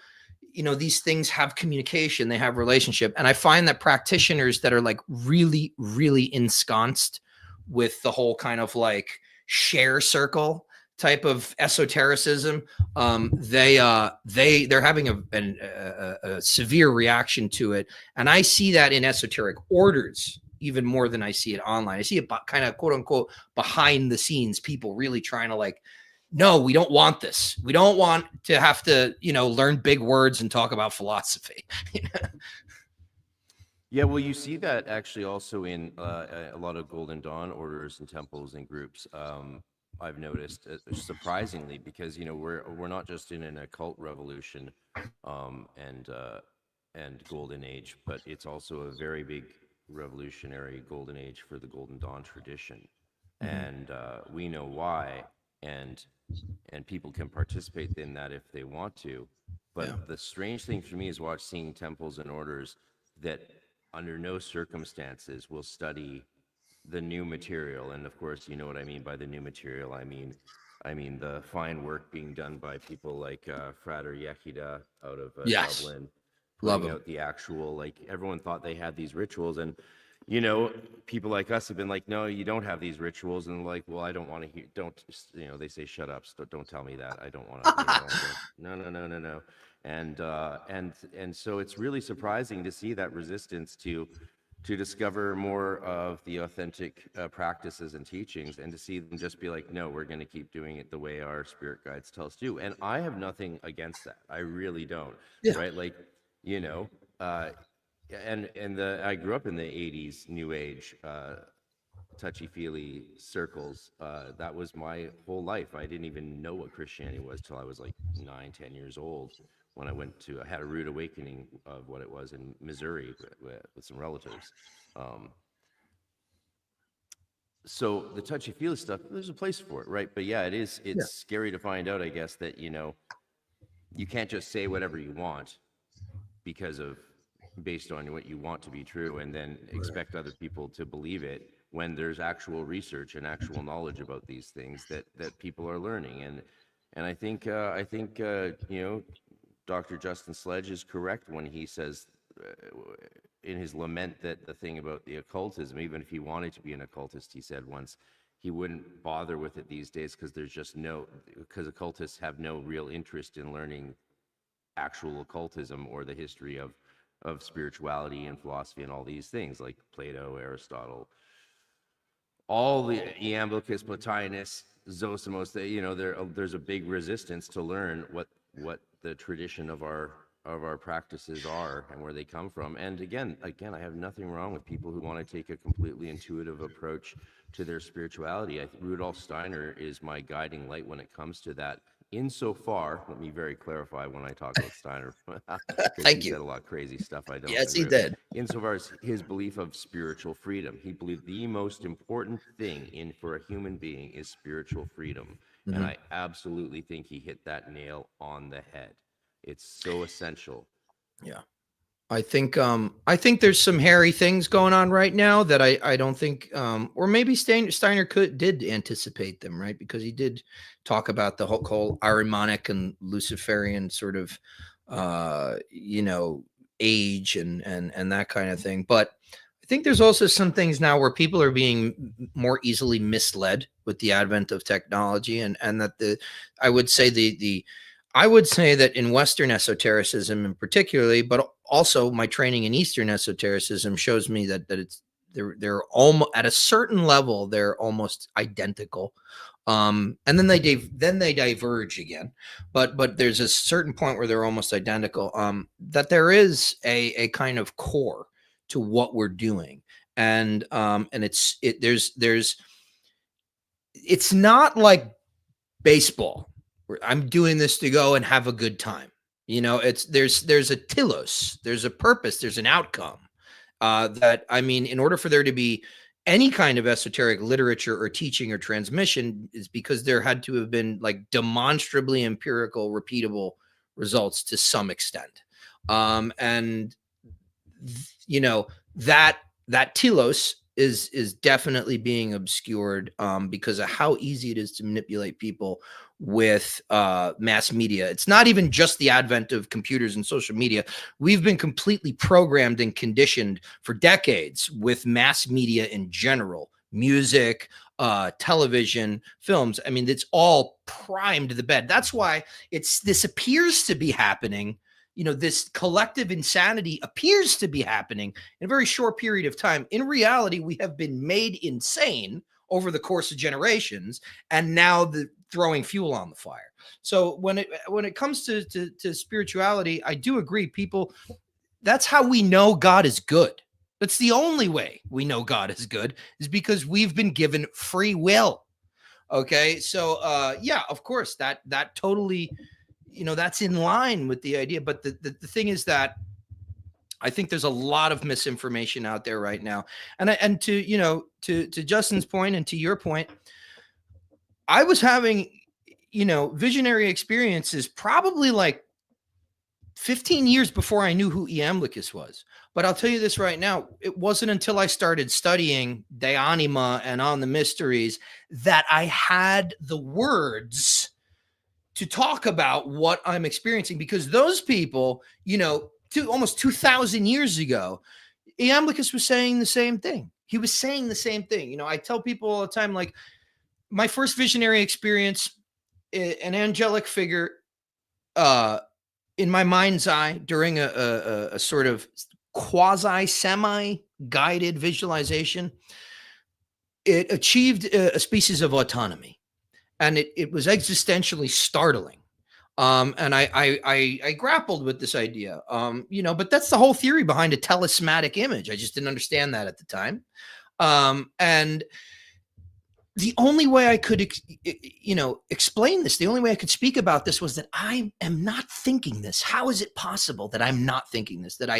these things have communication, they have relationship. And I find that practitioners that are like really, really ensconced with the whole kind of like share circle type of esotericism, they're having a severe reaction to it. And I see that in esoteric orders even more than I see it online. I see it kind of quote unquote behind the scenes, people really trying to like, no, we don't want this. We don't want to have to, learn big words and talk about philosophy. Yeah, well, you see that actually also in a lot of Golden Dawn orders and temples and groups. I've noticed, surprisingly, because we're not just in an occult revolution and golden age, but it's also a very big revolutionary golden age for the Golden Dawn tradition, and we know why, and people can participate in that if they want to. But the strange thing for me is seeing temples and orders that under no circumstances will study the new material. And of course, you know what I mean by the new material. I mean the fine work being done by people like Frater Yechida out of Dublin, putting out the actual, like, everyone thought they had these rituals, and people like us have been like, no, you don't have these rituals, and like, well, I don't want to hear, they say, shut up, don't tell me that, I don't want to, no. And so it's really surprising to see that resistance to discover more of the authentic practices and teachings, and to see them just be like, no, we're going to keep doing it the way our spirit guides tell us to do. And I have nothing against that. I really don't. Right? Like, I grew up in the 80s New Age touchy-feely circles. That was my whole life. I didn't even know what Christianity was till I was like 9, 10 years old, when I had a rude awakening of what it was in Missouri with some relatives. So the touchy-feely stuff, there's a place for it, right? But yeah, it's Yeah. scary to find out, I guess, that you can't just say whatever you want because of based on what you want to be true, and then expect other people to believe it when there's actual research and actual knowledge about these things that people are learning. And I think Dr. Justin Sledge is correct when he says in his lament that the thing about the occultism, even if he wanted to be an occultist, he said once, he wouldn't bother with it these days because occultists have no real interest in learning actual occultism or the history of spirituality and philosophy and all these things like Plato, Aristotle, all the Iamblichus, Plotinus, Zosimus. There's a big resistance to learn what the tradition of our practices are and where they come from. And again, I have nothing wrong with people who want to take a completely intuitive approach to their spirituality. I think Rudolf Steiner is my guiding light when it comes to that. Insofar, let me very clarify when I talk about Steiner, because he Thank you. said a lot of crazy stuff I don't Yes, he agree with. did. Insofar as his belief of spiritual freedom, he believed the most important thing for a human being is spiritual freedom. And I absolutely think he hit that nail on the head. It's so essential. Yeah. I think there's some hairy things going on right now that I don't think or maybe Steiner did anticipate them, right? Because he did talk about the whole Ahrimanic and Luciferian sort of age and that kind of thing. But I think there's also some things now where people are being more easily misled with the advent of technology, and that I would say that in Western esotericism in particularly, but also my training in Eastern esotericism shows me that they're almost at a certain level, they're almost identical. And then they diverge again, but there's a certain point where they're almost identical. That there is a kind of core to what we're doing, and it's not like baseball. I'm doing this to go and have a good time. There's a telos, there's a purpose, there's an outcome. In order for there to be any kind of esoteric literature or teaching or transmission, is because there had to have been like demonstrably empirical, repeatable results to some extent. And that telos is definitely being obscured because of how easy it is to manipulate people with mass media. It's not even just the advent of computers and social media. We've been completely programmed and conditioned for decades with mass media in general, music, television, films. I mean, it's all primed the bed. That's why this appears to be happening. This collective insanity appears to be happening in a very short period of time. In reality, we have been made insane over the course of generations, and now throwing fuel on the fire. So when it comes to spirituality, I do agree, people. That's how we know God is good. That's the only way we know God is good, is because we've been given free will. Okay, so yeah, of course, that totally. That's in line with the idea. But the thing is that I think there's a lot of misinformation out there right now. And to Justin's point and to your point, I was having, visionary experiences probably like 15 years before I knew who Iamblichus was. But I'll tell you this right now, it wasn't until I started studying De Anima and On the Mysteries that I had the words to talk about what I'm experiencing, because those people, almost 2,000 years ago, Iamblichus was saying the same thing. He was saying the same thing. I tell people all the time, like, my first visionary experience, an angelic figure in my mind's eye during a sort of quasi semi-guided visualization, it achieved a species of autonomy. And it was existentially startling. And I grappled with this idea, but that's the whole theory behind a talismanic image. I just didn't understand that at the time. And the only way I could, explain this, the only way I could speak about this was that I am not thinking this. How is it possible that I'm not thinking this? That I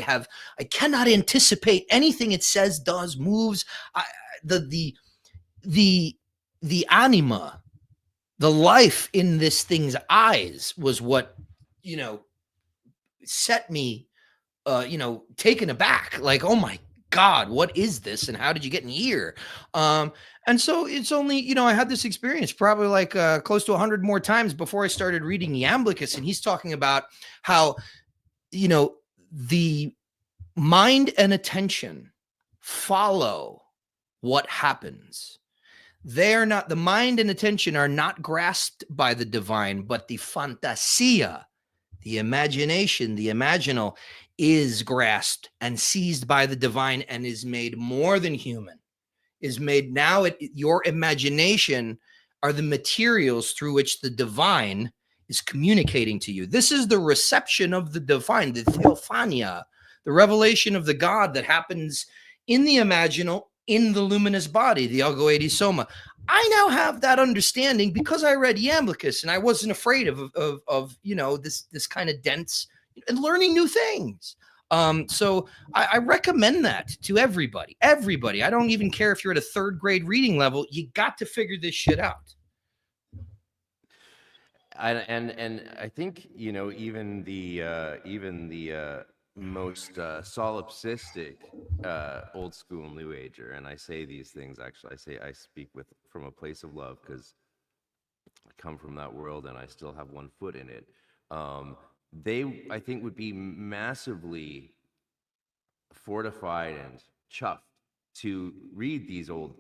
cannot anticipate anything it says, does, moves. The anima, the life in this thing's eyes was what, set me, taken aback. Like, oh my God, what is this? And how did you get in here? And so it's only, I had this experience probably like close to 100 more times before I started reading Iamblichus. And he's talking about how, the mind and attention follow what happens. They're not, the mind and attention are not grasped by the divine, but the fantasia, the imagination, the imaginal is grasped and seized by the divine and is made more than human, is made now. Your imagination are the materials through which the divine is communicating to you. This is the reception of the divine, the theophania, the revelation of the God that happens in the imaginal, in the luminous body, the algoides soma. I now have that understanding because I read Iamblichus and I wasn't afraid of this kind of dense and learning new things. So I recommend that to everybody. Everybody. I don't even care if you're at a 3rd grade reading level. You got to figure this shit out. And I think even the most solipsistic old school New Ager, and I say these things actually. I speak from a place of love because I come from that world and I still have one foot in it. They, I think, would be massively fortified and chuffed to read these old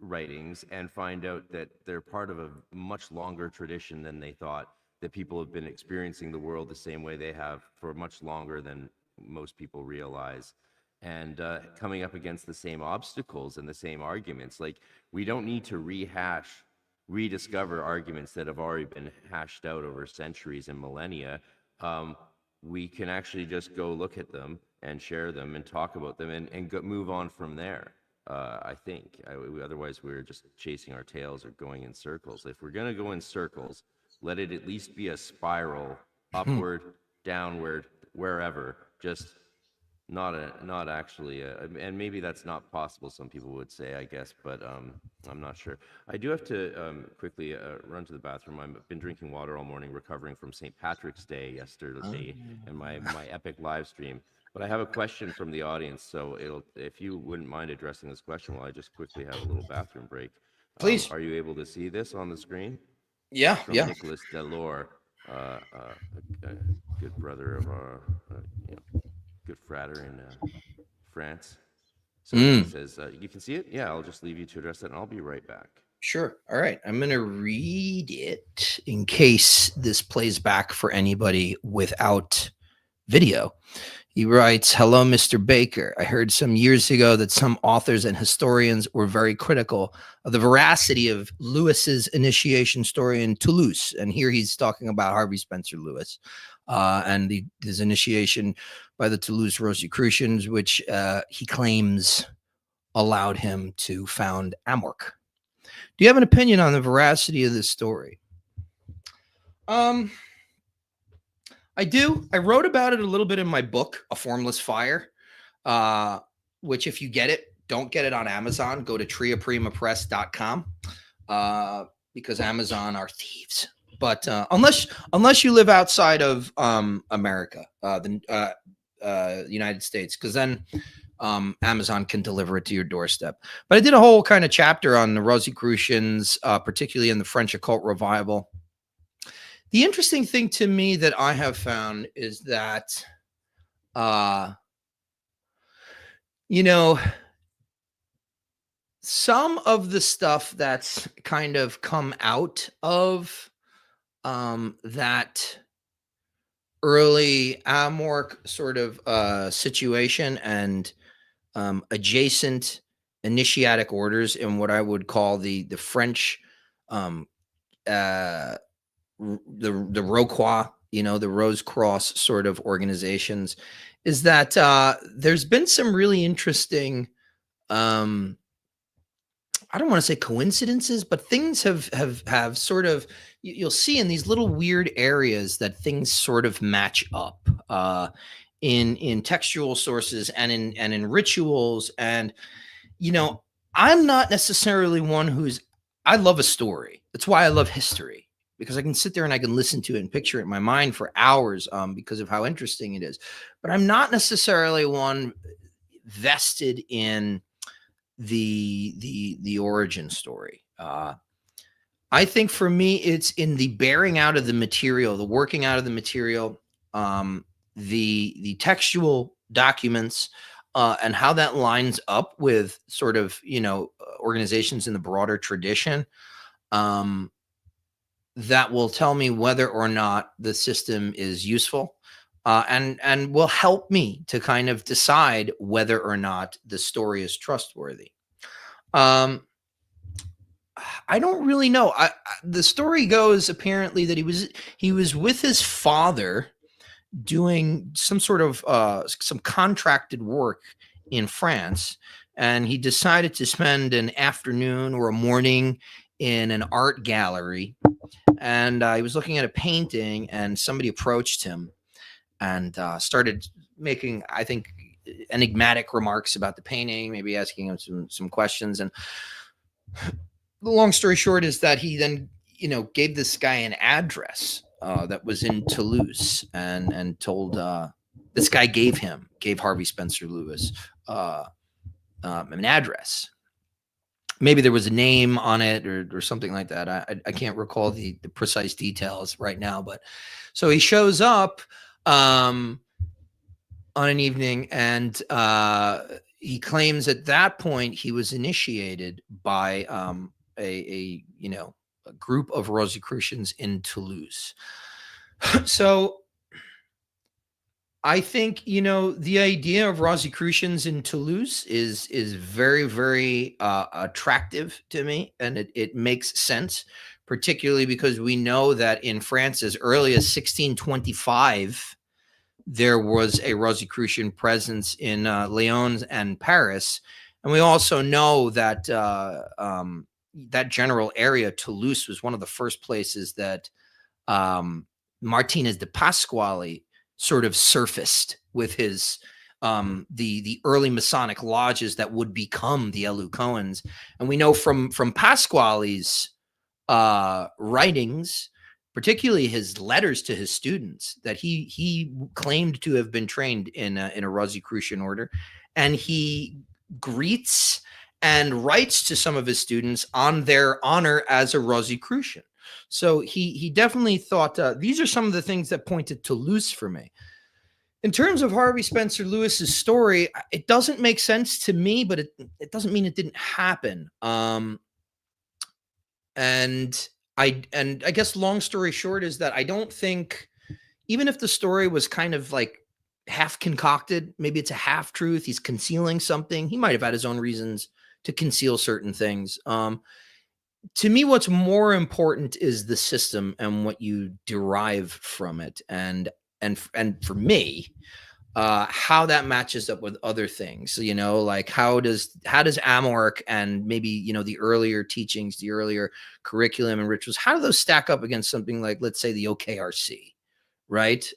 writings and find out that they're part of a much longer tradition than they thought, that people have been experiencing the world the same way they have for much longer than most people realize, and coming up against the same obstacles and the same arguments. Like, we don't need to rediscover arguments that have already been hashed out over centuries and millennia. We can actually just go look at them and share them and talk about them and move on from there. I think. Otherwise, we're just chasing our tails or going in circles. If we're going to go in circles, let it at least be a spiral, upward, downward, wherever. Just not actually. And maybe that's not possible, some people would say, I guess, but I'm not sure. I do have to quickly run to the bathroom. I've been drinking water all morning, recovering from St. Patrick's Day yesterday and my epic live stream. But I have a question from the audience, so if you wouldn't mind addressing this question while I just quickly have a little bathroom break. Please. Are you able to see this on the screen? Yeah, from Nicholas Delors, a good brother of our, good Frater in France. So he says, you can see it? Yeah, I'll just leave you to address that, and I'll be right back. Sure. All right. I'm going to read it in case this plays back for anybody without video. He writes, "Hello, Mr. Baker. I heard some years ago that some authors and historians were very critical of the veracity of Lewis's initiation story in Toulouse." And here he's talking about Harvey Spencer Lewis and his initiation by the Toulouse Rosicrucians, which he claims allowed him to found AMORC. Do you have an opinion on the veracity of this story? I do. I wrote about it a little bit in my book, A Formless Fire, which if you get it, don't get it on Amazon. Go to triaprimapress.com because Amazon are thieves. But unless you live outside of America, the United States, because then Amazon can deliver it to your doorstep. But I did a whole kind of chapter on the Rosicrucians, particularly in the French occult revival. The interesting thing to me that I have found is that, some of the stuff that's kind of come out of that early AMORC sort of situation and adjacent initiatic orders in what I would call the French the Rocroi the Rose Cross sort of organizations, is that there's been some really interesting, I don't want to say coincidences, but things have sort of, you'll see in these little weird areas that things sort of match up in textual sources and in rituals. And I'm not necessarily one I love a story. That's why I love history, because I can sit there and I can listen to it and picture it in my mind for hours because of how interesting it is. But I'm not necessarily one vested in the origin story. I think for me, it's in the bearing out of the material, the working out of the material, the textual documents, and how that lines up with sort of organizations in the broader tradition. That will tell me whether or not the system is useful, and will help me to kind of decide whether or not the story is trustworthy. I don't really know. The story goes apparently that he was with his father doing some sort of some contracted work in France, and he decided to spend an afternoon or a morning in an art gallery, and he was looking at a painting, and somebody approached him and started making, I think, enigmatic remarks about the painting, maybe asking him some questions. And the long story short is that he then gave this guy an address that was in Toulouse, and told this guy gave Harvey Spencer Lewis an address. Maybe there was a name on it or something like that. I can't recall the precise details right now, but so he shows up on an evening, and he claims at that point he was initiated by a group of Rosicrucians in Toulouse. So I think the idea of Rosicrucians in Toulouse is very, very attractive to me, and it makes sense, particularly because we know that in France, as early as 1625, there was a Rosicrucian presence in Lyon and Paris, and we also know that that general area, Toulouse, was one of the first places that Martinez de Pasquale sort of surfaced with his the early Masonic lodges that would become the Elucoans. And we know from Pasquale's writings, particularly his letters to his students, that he claimed to have been trained in a Rosicrucian order, and he greets and writes to some of his students on their honor as a Rosicrucian. So he definitely thought these are some of the things that pointed to Toulouse for me. In terms of Harvey Spencer Lewis's story, it doesn't make sense to me, but it doesn't mean it didn't happen. And I guess long story short is that I don't think, even if the story was kind of like half concocted, maybe it's a half truth, he's concealing something. He might have had his own reasons to conceal certain things. To me, what's more important is the system and what you derive from it, and for me, how that matches up with other things. Like how does AMORC and maybe the earlier teachings, the earlier curriculum and rituals, how do those stack up against something like, let's say, the OKRC, right?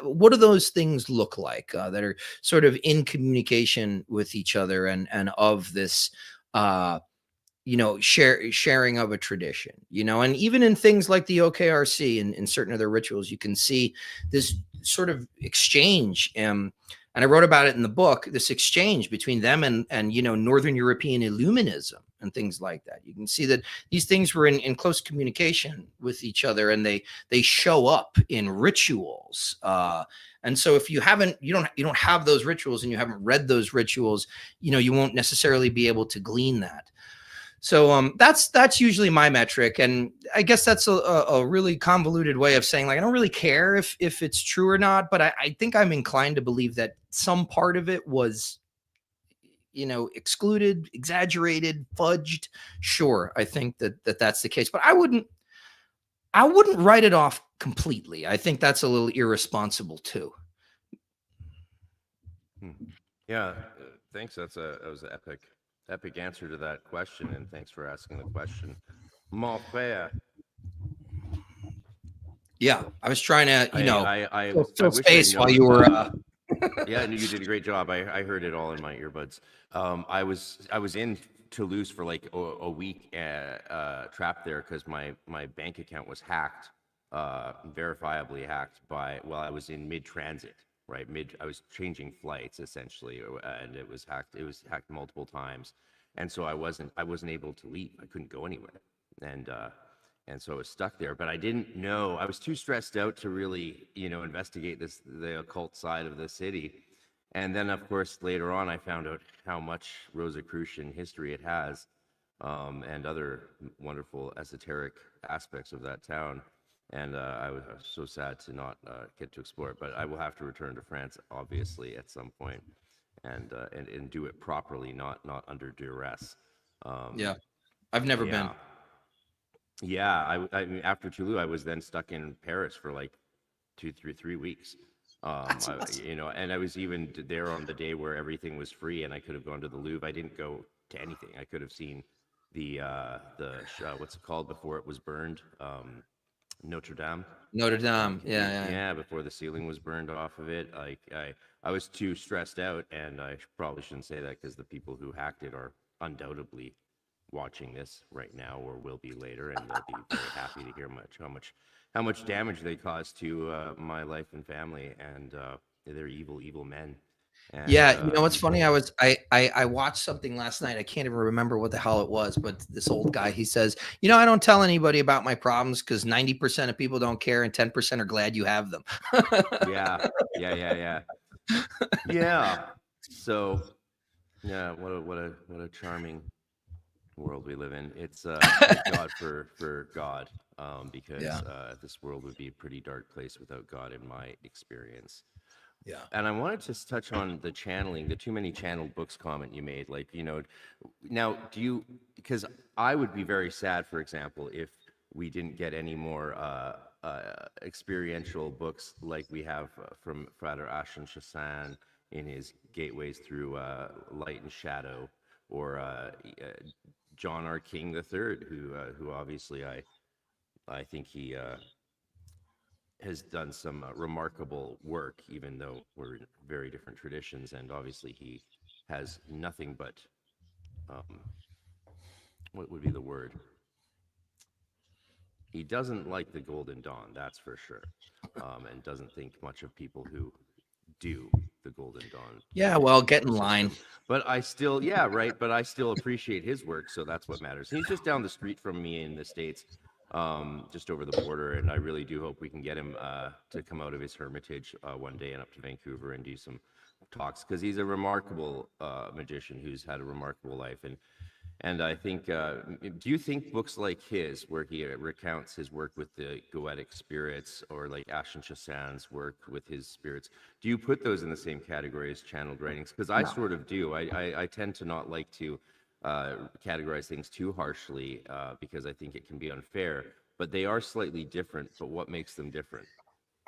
What do those things look like that are sort of in communication with each other and of this sharing of a tradition, and even in things like the OKRC and in certain other rituals, you can see this sort of exchange. And I wrote about it in the book, this exchange between them and Northern European Illuminism and things like that. You can see that these things were in close communication with each other, and they show up in rituals. And so if you don't have those rituals and you haven't read those rituals, you won't necessarily be able to glean that. So that's usually my metric, and I guess that's a really convoluted way of saying, like, I don't really care if it's true or not, but I think I'm inclined to believe that some part of it was, excluded, exaggerated, fudged. Sure, I think that's the case, but I I wouldn't write it off completely. I think that's a little irresponsible too. Yeah, thanks. That was an epic answer to that question, and thanks for asking the question, mon frère. Yeah, I was trying to, I fill wish I'd space while known. you were. Yeah, and you did a great job. I heard it all in my earbuds. I was in Toulouse for like a week, trapped there because my bank account was hacked, verifiably hacked by while I was in mid transit. Right, I was changing flights essentially, and it was hacked. It was hacked multiple times, and so I wasn't able to leave. I couldn't go anywhere, and so I was stuck there. But I didn't know. I was too stressed out to really, investigate the occult side of the city. And then, of course, later on, I found out how much Rosicrucian history it has, and other wonderful esoteric aspects of that town. And I was so sad to not get to explore it. But I will have to return to France, obviously, at some point, and do it properly, not under duress. Yeah, I've never been. Yeah, I mean, after Toulouse, I was then stuck in Paris for like 3 weeks. That's awesome. And I was even there on the day where everything was free, and I could have gone to the Louvre. I didn't go to anything. I could have seen the what's it called before it was burned, Notre Dame. Notre Dame. Yeah. Yeah, before the ceiling was burned off of it. Like I was too stressed out, and I probably shouldn't say that because the people who hacked it are undoubtedly watching this right now or will be later, and they'll be very happy to hear how much damage they caused to my life and family, and they're evil men. And, Yeah, you know what's funny? I watched something last night. I can't even remember what the hell it was, but this old guy, he says, I don't tell anybody about my problems because 90% of people don't care and 10% are glad you have them. yeah. So yeah, what a charming world we live in. It's thank God for God, because this world would be a pretty dark place without God, in my experience. Yeah. And I wanted to touch on the channeling, the too many channeled books comment you made. Like, now because I would be very sad, for example, if we didn't get any more experiential books like we have from Frater Chassan in his Gateways Through Light and Shadow, or John R. King III, who obviously I think he has done some remarkable work, even though we're in very different traditions, and obviously he has nothing but what would be the word? He doesn't like the Golden Dawn, that's for sure, and doesn't think much of people who do the Golden Dawn. Yeah, well, get in line. But I still, but I still appreciate his work, so that's what matters. He's just down the street from me in the States, just over the border, and I really do hope we can get him to come out of his hermitage one day and up to Vancouver and do some talks, because he's a remarkable magician who's had a remarkable life. And I think, do you think books like his, where he recounts his work with the goetic spirits, or like Ashen Chassan's work with his spirits, do you put those in the same category as channeled writings? Because I sort of do. I tend to not like to categorize things too harshly, because I think it can be unfair. But they are slightly different. But what makes them different?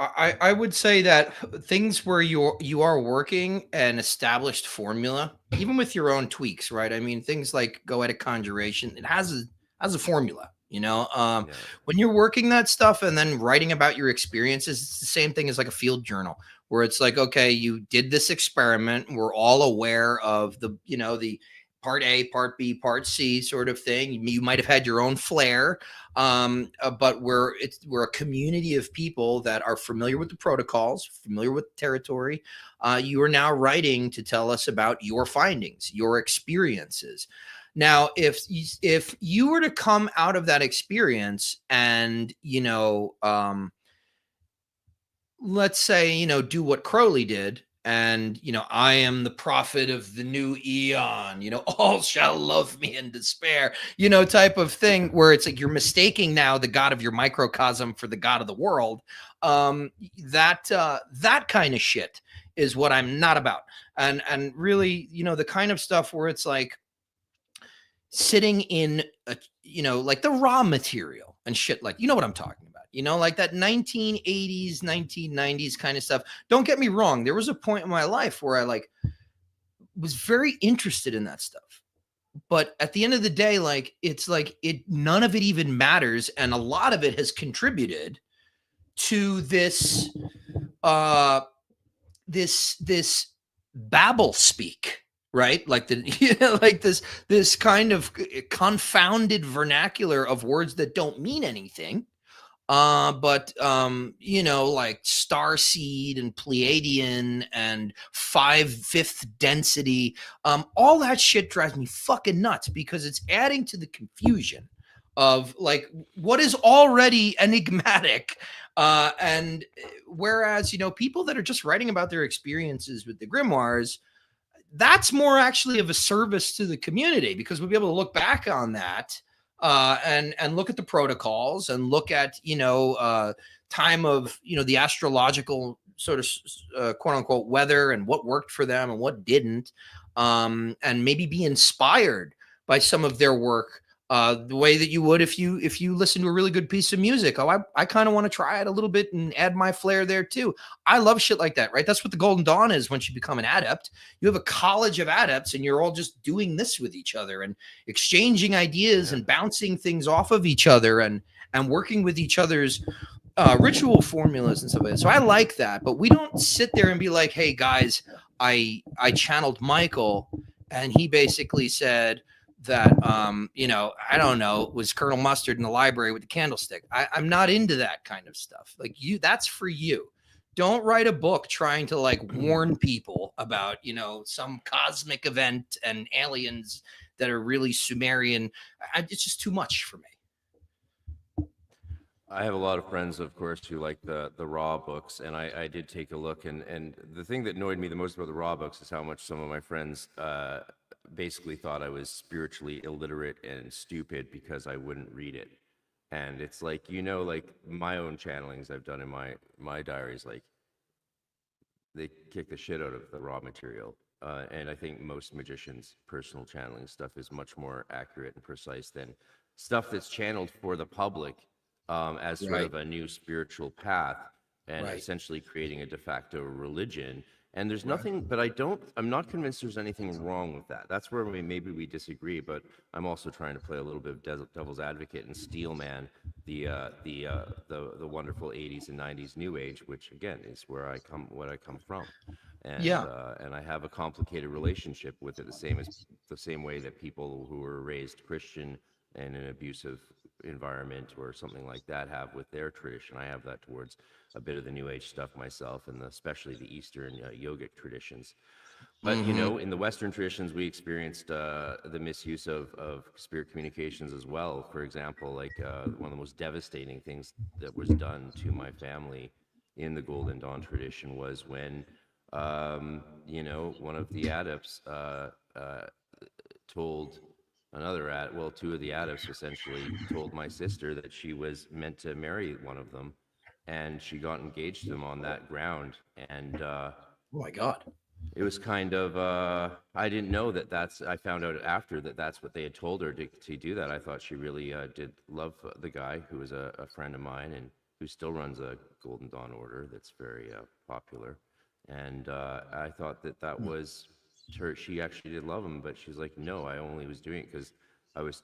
I would say that things where you are working an established formula, even with your own tweaks, right? I mean, things like goetic conjuration, it has a formula, when you're working that stuff and then writing about your experiences, it's the same thing as like a field journal, where it's like, okay, you did this experiment. We're all aware of the part A, part B, part C sort of thing. You might have had your own flair, but we're a community of people that are familiar with the protocols, familiar with the territory. You are now writing to tell us about your findings, your experiences. Now, if you were to come out of that experience and, let's say, do what Crowley did, and, I am the prophet of the new eon, all shall love me in despair, type of thing, where it's like you're mistaking now the God of your microcosm for the God of the world. That kind of shit is what I'm not about. And really, the kind of stuff where it's like sitting in like the raw material and shit, like, what I'm talking about. you know, like that 1980s, 1990s kind of stuff. Don't get me wrong. There was a point in my life where I like was very interested in that stuff. But at the end of the day, like it's like none of it even matters. And a lot of it has contributed to this this babble speak, right? Like like this kind of confounded vernacular of words that don't mean anything. But you know, like star seed and Pleiadian and 5/5 density, all that shit drives me fucking nuts because it's adding to the confusion of like what is already enigmatic. And whereas, you know, people that are just writing about their experiences with the grimoires, that's more actually of a service to the community because we'll be able to look back on that and look at the protocols and look at, you know, time of, you know, the astrological sort of quote unquote weather and what worked for them and what didn't, and maybe be inspired by some of their work, the way that you would if you listen to a really good piece of music. Oh, I kind of want to try it a little bit and add my flair there too. I love shit like that, right? That's what the Golden Dawn is. Once you become an adept, you have a college of adepts and you're all just doing this with each other and exchanging ideas and bouncing things off of each other and working with each other's ritual formulas and stuff like that. So I like that, but we don't sit there and be like, hey guys, I channeled Michael and he basically said that you know, I don't know, was Colonel Mustard in the library with the candlestick. I'm not into that kind of stuff. Like you, that's for you. Don't write a book trying to like warn people about, you know, some cosmic event and aliens that are really Sumerian. It's just too much for me. I have a lot of friends, of course, who like the raw books, and I did take a look, and the thing that annoyed me the most about the raw books is how much some of my friends basically thought I was spiritually illiterate and stupid because I wouldn't read it. And it's like, you know, like my own channelings I've done in my diaries, like they kick the shit out of the raw material. And I think most magicians' personal channeling stuff is much more accurate and precise than stuff that's channeled for the public as sort of a new spiritual path and essentially creating a de facto religion. And there's nothing, but I'm not convinced there's anything wrong with that. That's where maybe we disagree, but I'm also trying to play a little bit of devil's advocate and steelman the wonderful 80s and 90s New Age, which again is what I come from. And, and I have a complicated relationship with it, the same way that people who were raised Christian in an abusive environment or something like that have with their tradition. I have that towards a bit of the New Age stuff myself, and especially the Eastern yogic traditions. But you know, in the Western traditions, we experienced the misuse of spirit communications as well. For example, like one of the most devastating things that was done to my family in the Golden Dawn tradition was when you know, one of the adepts told two of the adepts essentially told my sister that she was meant to marry one of them, and she got engaged to them on that ground. And oh my God. It was kind of I didn't know I found out after that's what they had told her to do that. I thought she really did love the guy who was a friend of mine and who still runs a Golden Dawn order that's very popular. And I thought that was her. She actually did love him, but she was like, no, I only was doing it because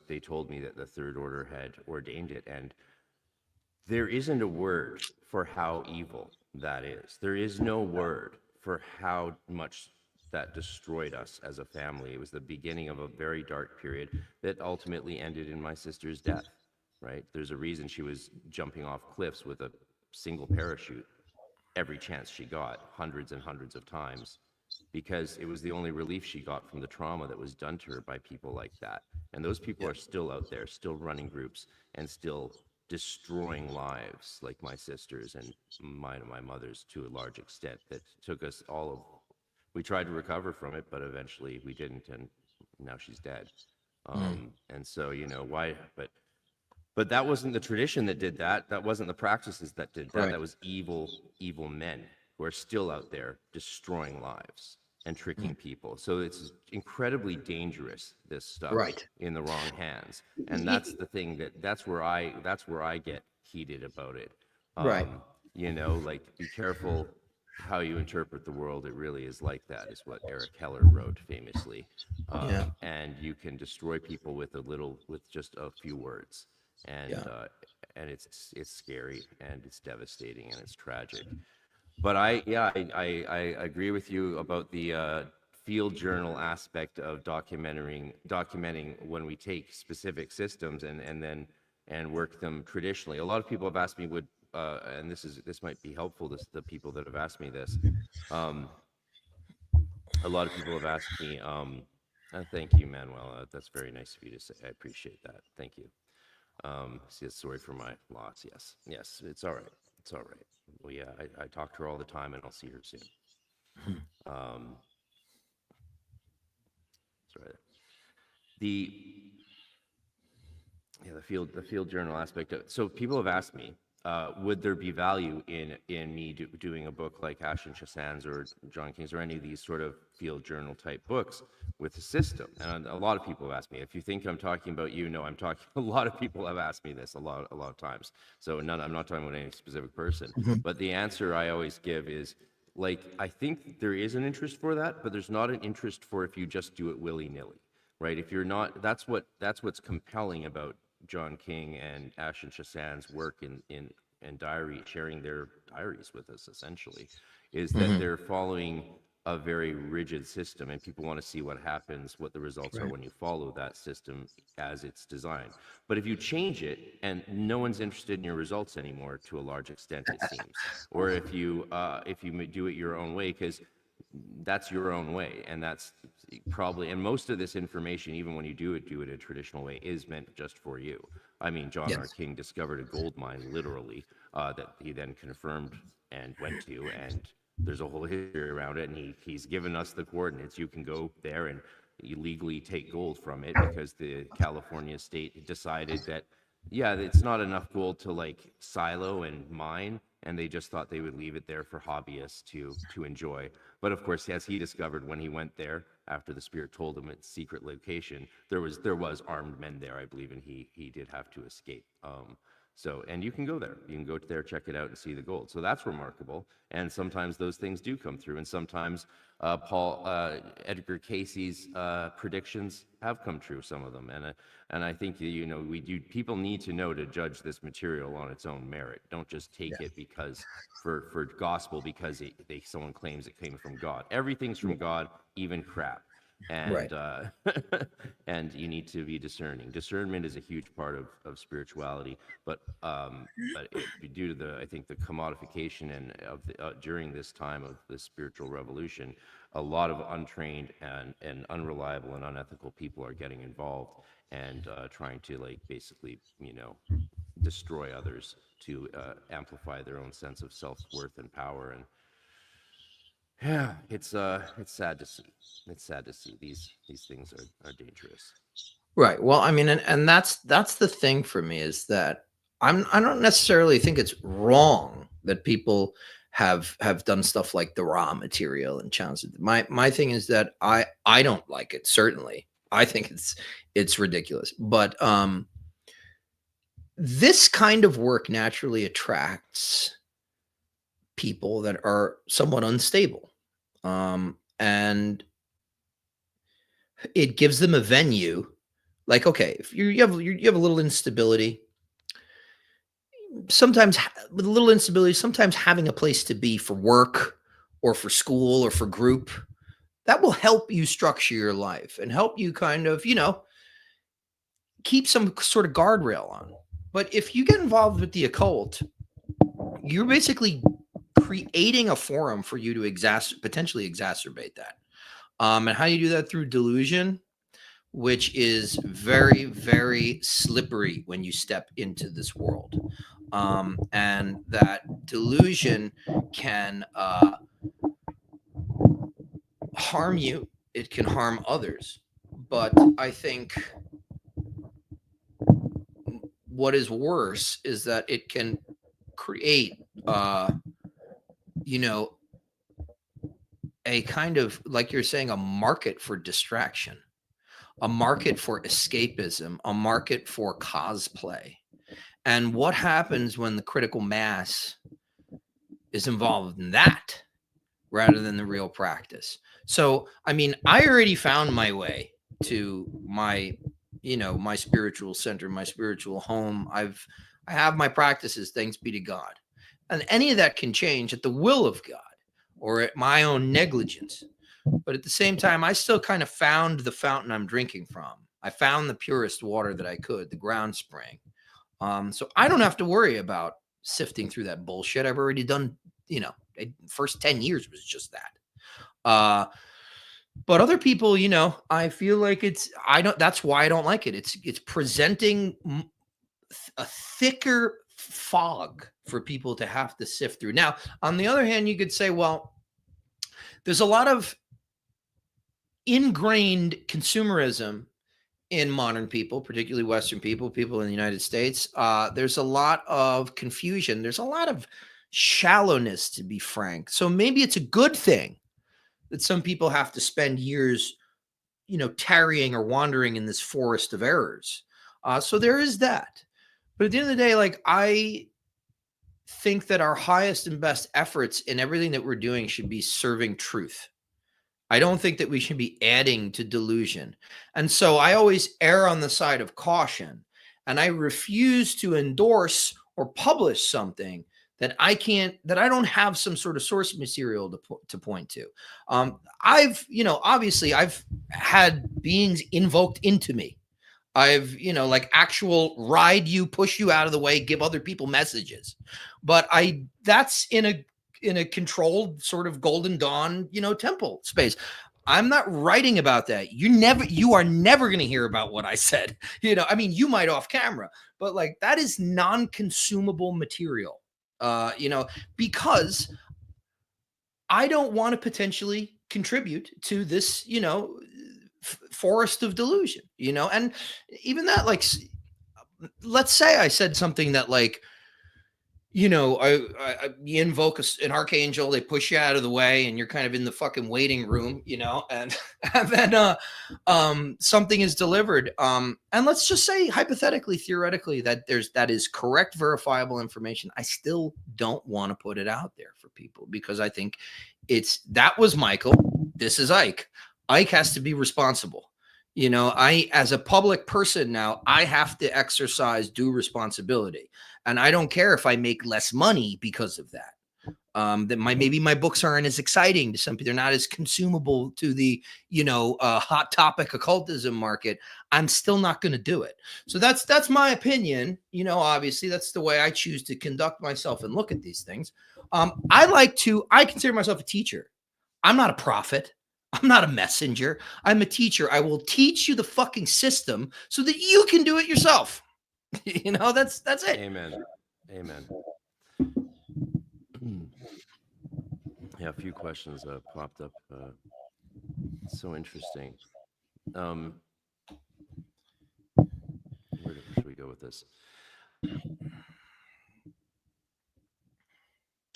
they told me that the Third Order had ordained it. And there isn't a word for how evil that is. There is no word for how much that destroyed us as a family. It was the beginning of a very dark period that ultimately ended in my sister's death, right? There's a reason she was jumping off cliffs with a single parachute every chance she got, hundreds and hundreds of times, because it was the only relief she got from the trauma that was done to her by people like that. And those people are still out there, still running groups, and still destroying lives, like my sister's and mine and my mother's to a large extent. That took us we tried to recover from it, but eventually we didn't, and now she's dead. And so, you know, why, but that wasn't the tradition that did that. That wasn't the practices that did that. That was evil men who are still out there destroying lives and tricking people. So it's incredibly dangerous, this stuff, in the wrong hands. And that's the thing that's where I get heated about it. Right. You know, like, be careful how you interpret the world. It really is like that, is what Eric Heller wrote famously. Yeah. And you can destroy people with just a few words. Yeah. And it's scary, and it's devastating, and it's tragic. But I agree with you about the field journal aspect of documenting when we take specific systems and work them traditionally. A lot of people have asked me, and this might be helpful to the people that have asked me this. Um, a lot of people have asked me. Thank you, Manuel. That's very nice of you to say. I appreciate that. Thank you. Sorry for my loss. Yes, it's all right. It's all right. Well, yeah, I talk to her all the time, and I'll see her soon. Um, sorry. The the field journal aspect of it. So people have asked me, would there be value in me doing a book like Ashen Chassan's or John King's or any of these sort of field journal type books with a system? And a lot of people have asked me. If you think I'm talking about you, no, I'm talking. A lot of people have asked me this a lot of times. So I'm not talking about any specific person. Mhm. But the answer I always give is, like, I think there is an interest for that, but there's not an interest for if you just do it willy-nilly, right? If you're not, that's what's compelling about John King and Ashen Chassan's work in diary, sharing their diaries with us, essentially, is that Mhm. they're following a very rigid system, and people want to see what happens, what the results are Right. when you follow that system as it's designed. But if you change it, and no one's interested in your results anymore, to a large extent, it seems, or if you do it your own way, because that's your own way, and that's probably, and most of this information, even when you do it a traditional way, is meant just for you. I mean, John R. Yes. King discovered a gold mine, literally, that he then confirmed and went to, and there's a whole history around it, and he's given us the coordinates. You can go there and illegally take gold from it, because the California state decided that, yeah, it's not enough gold to, like, silo and mine, and they just thought they would leave it there for hobbyists to enjoy. But of course, as he discovered when he went there, after the spirit told him its secret location, there was armed men there, I believe, and he did have to escape. So, and you can go there. You can go there, check it out, and see the gold. So that's remarkable. And sometimes those things do come through, and sometimes Edgar Casey's predictions have come true. Some of them, and I think, you know, people need to know to judge this material on its own merit. Don't just take it because for gospel because someone claims it came from God. Everything's from God, even crap. Right. And and you need to be discerning. Discernment is a huge part of spirituality, but due to I think the commodification and during this time of the spiritual revolution, a lot of untrained and unreliable and unethical people are getting involved and trying to, like, basically, you know, destroy others to amplify their own sense of self-worth and power. And yeah, it's sad to see. It's sad to see these things are dangerous. Right. Well, I mean, and that's the thing for me, is that I don't necessarily think it's wrong that people have done stuff like the raw material and challenged it. My thing is that I don't like it. Certainly, I think it's ridiculous. But this kind of work naturally attracts people that are somewhat unstable, and it gives them a venue. Like, okay, if you have a little instability, sometimes with a little instability, sometimes having a place to be for work or for school or for group, that will help you structure your life and help you kind of, keep some sort of guardrail on. But if you get involved with the occult, you're basically creating a forum for you to potentially exacerbate that. And how you do that? Through delusion, which is very, very slippery when you step into this world. And that delusion can harm you, it can harm others. But I think what is worse is that it can create, you know, a kind of, like you're saying, a market for distraction, a market for escapism, a market for cosplay. And what happens when the critical mass is involved in that rather than the real practice? So, I mean, I already found my way to my, my spiritual center, my spiritual home. I have my practices, thanks be to God. And any of that can change at the will of God or at my own negligence. But at the same time, I still kind of found the fountain I'm drinking from. I found the purest water that I could, the ground spring. So I don't have to worry about sifting through that bullshit. I've already done, first 10 years was just that. But other people, I feel like that's why I don't like it. It's presenting a thicker fog for people to have to sift through. Now, on the other hand, you could say, well, there's a lot of ingrained consumerism in modern people, particularly Western people in the United States. There's a lot of confusion. There's a lot of shallowness, to be frank. So maybe it's a good thing that some people have to spend years, tarrying or wandering in this forest of errors. So there is that. But at the end of the day, like, I think that our highest and best efforts in everything that we're doing should be serving truth. I don't think that we should be adding to delusion. And so I always err on the side of caution, and I refuse to endorse or publish something that I don't have some sort of source material to point to. Obviously I've had beings invoked into me. I've, like actual ride you, push you out of the way, give other people messages. But that's in a controlled sort of Golden Dawn, temple space. I'm not writing about that. You are never going to hear about what I said. I mean, you might off camera, but like that is non-consumable material, because I don't want to potentially contribute to this, forest of delusion, and even that, like, let's say I said something that, like, you invoke an archangel, they push you out of the way, and you're kind of in the fucking waiting room, and, and then something is delivered. And let's just say hypothetically, theoretically, that is correct, verifiable information. I still don't want to put it out there for people because I think that was Michael. This is Ike. Ike has to be responsible. I, as a public person now, I have to exercise due responsibility. And I don't care if I make less money because of that. Maybe my books aren't as exciting to some people. They're not as consumable to the, hot topic occultism market. I'm still not going to do it. So that's my opinion. Obviously that's the way I choose to conduct myself and look at these things. I consider myself a teacher. I'm not a prophet. I'm not a messenger. I'm a teacher. I will teach you the fucking system so that you can do it yourself. That's it. Amen. Yeah, a few questions popped up. So interesting. Where should we go with this?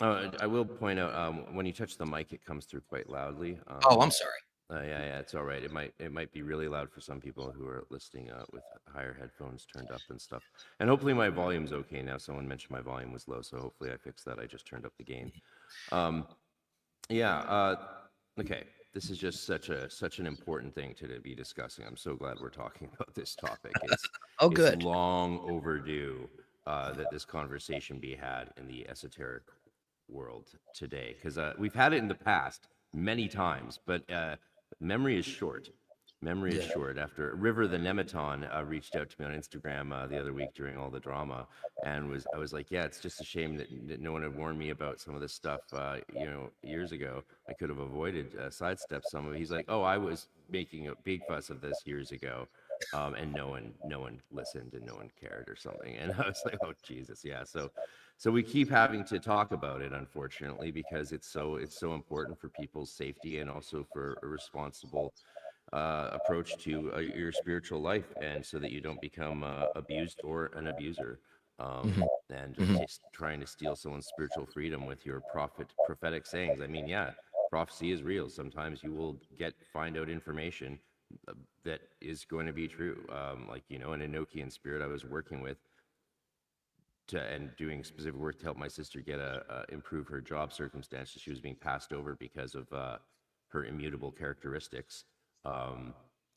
I will point out, when you touch the mic, it comes through quite loudly. I'm sorry. Yeah, it's all right. It might be really loud for some people who are listening with higher headphones turned up and stuff. And hopefully my volume's okay now. Someone mentioned my volume was low, so hopefully I fixed that. I just turned up the gain. Okay. This is just such an important thing to be discussing. I'm so glad we're talking about this topic. Good. It's long overdue that this conversation be had in the esoteric world today, because we've had it in the past many times, but memory is short. After River the Nematon reached out to me on Instagram the other week during all the drama, and I was like, yeah, it's just a shame that no one had warned me about some of this stuff years ago. I could have avoided sidestepped some of it. He's like, oh, I was making a big fuss of this years ago, and no one listened and no one cared or something. And I was like, oh Jesus, yeah. So we keep having to talk about it, unfortunately, because it's so important for people's safety and also for a responsible approach to your spiritual life, and so that you don't become abused or an abuser, and just trying to steal someone's spiritual freedom with your prophetic sayings. I mean, yeah, prophecy is real. Sometimes you will find out information that is going to be true. Like, an Enochian spirit I was working with and doing specific work to help my sister get improve her job circumstances. She was being passed over because of her immutable characteristics.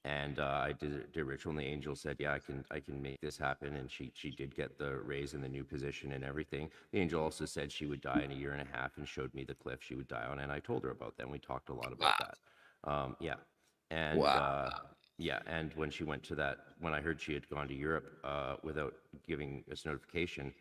And I did a ritual, and the angel said, "Yeah, I can make this happen." And she did get the raise in the new position and everything. The angel also said she would die in a year and a half, and showed me the cliff she would die on, and I told her about that. And we talked a lot about that. Yeah, and Wow. yeah, and when she went to that, when I heard she had gone to Europe without giving us notification,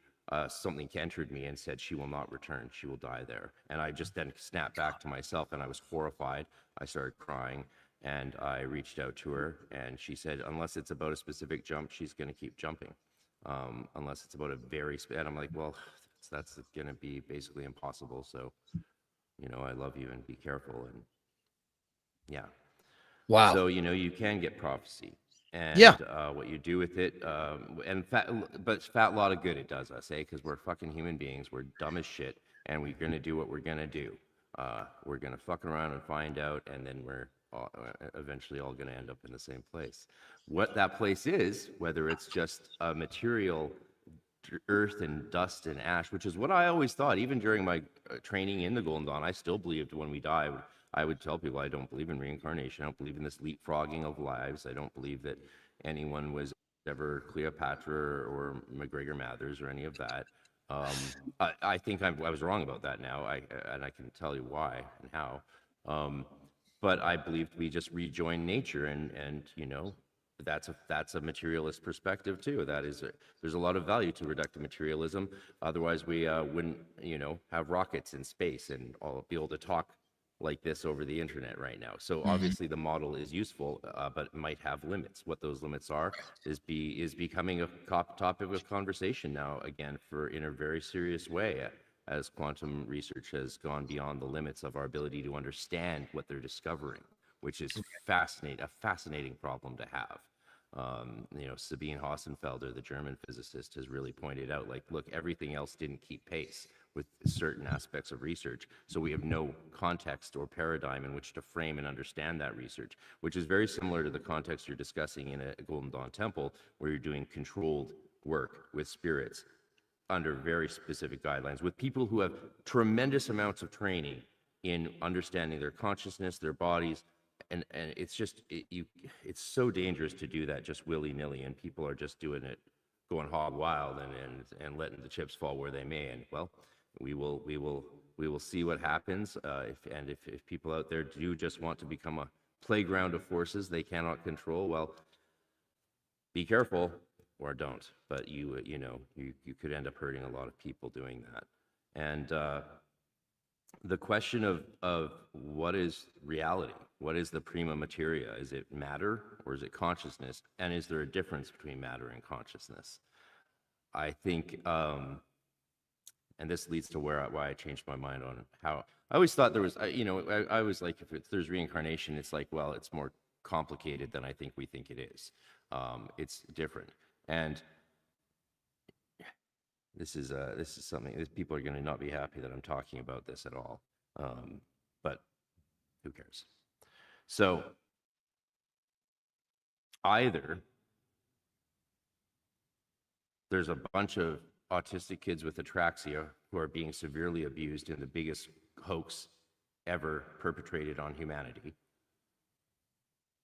something entered me and said she will not return. She will die there. And I just then snapped back to myself, and I was horrified. I started crying. And I reached out to her, and she said, unless it's about a specific jump, she's going to keep jumping. Unless it's about a very, and I'm like, well, that's going to be basically impossible. So, I love you, and be careful. And yeah. Wow. So, you can get prophecy. And Yeah. what you do with it, but fat lot of good it does us, because we're fucking human beings. We're dumb as shit, and we're going to do what we're going to do. We're going to fuck around and find out, and then we're eventually all going to end up in the same place. What that place is, whether it's just a material earth and dust and ash, which is what I always thought, even during my training in the Golden Dawn, I still believed when we die, I would tell people I don't believe in reincarnation. I don't believe in this leapfrogging of lives. I don't believe that anyone was ever Cleopatra or McGregor Mathers or any of that. I think I was wrong about that now, and I can tell you why and how. But I believed we just rejoin nature, and that's a materialist perspective too. There's a lot of value to reductive materialism. Otherwise, we wouldn't have rockets in space and all be able to talk like this over the internet right now. So obviously the model is useful, but it might have limits. What those limits are is becoming a topic of conversation now again in a very serious way, as quantum research has gone beyond the limits of our ability to understand what they're discovering, which is a fascinating problem to have. Sabine Hossenfelder, the German physicist, has really pointed out, like, look, everything else didn't keep pace with certain aspects of research. So we have no context or paradigm in which to frame and understand that research, which is very similar to the context you're discussing in a Golden Dawn temple, where you're doing controlled work with spirits under very specific guidelines, with people who have tremendous amounts of training in understanding their consciousness, their bodies, and it's just it's so dangerous to do that just willy-nilly, and people are just doing it, going hog wild and letting the chips fall where they may. And well, we will see what happens if people out there do just want to become a playground of forces they cannot control. Well, be careful, or don't. But you could end up hurting a lot of people doing that. And the question of what is reality? What is the prima materia? Is it matter or is it consciousness? And is there a difference between matter and consciousness? I think, and this leads to why I changed my mind on how I always thought there was, I was like, if there's reincarnation, it's like, well, it's more complicated than I think we think it is. It's different. And this is something that people are going to not be happy that I'm talking about this at all. But who cares? So either there's a bunch of autistic kids with atraxia who are being severely abused in the biggest hoax ever perpetrated on humanity,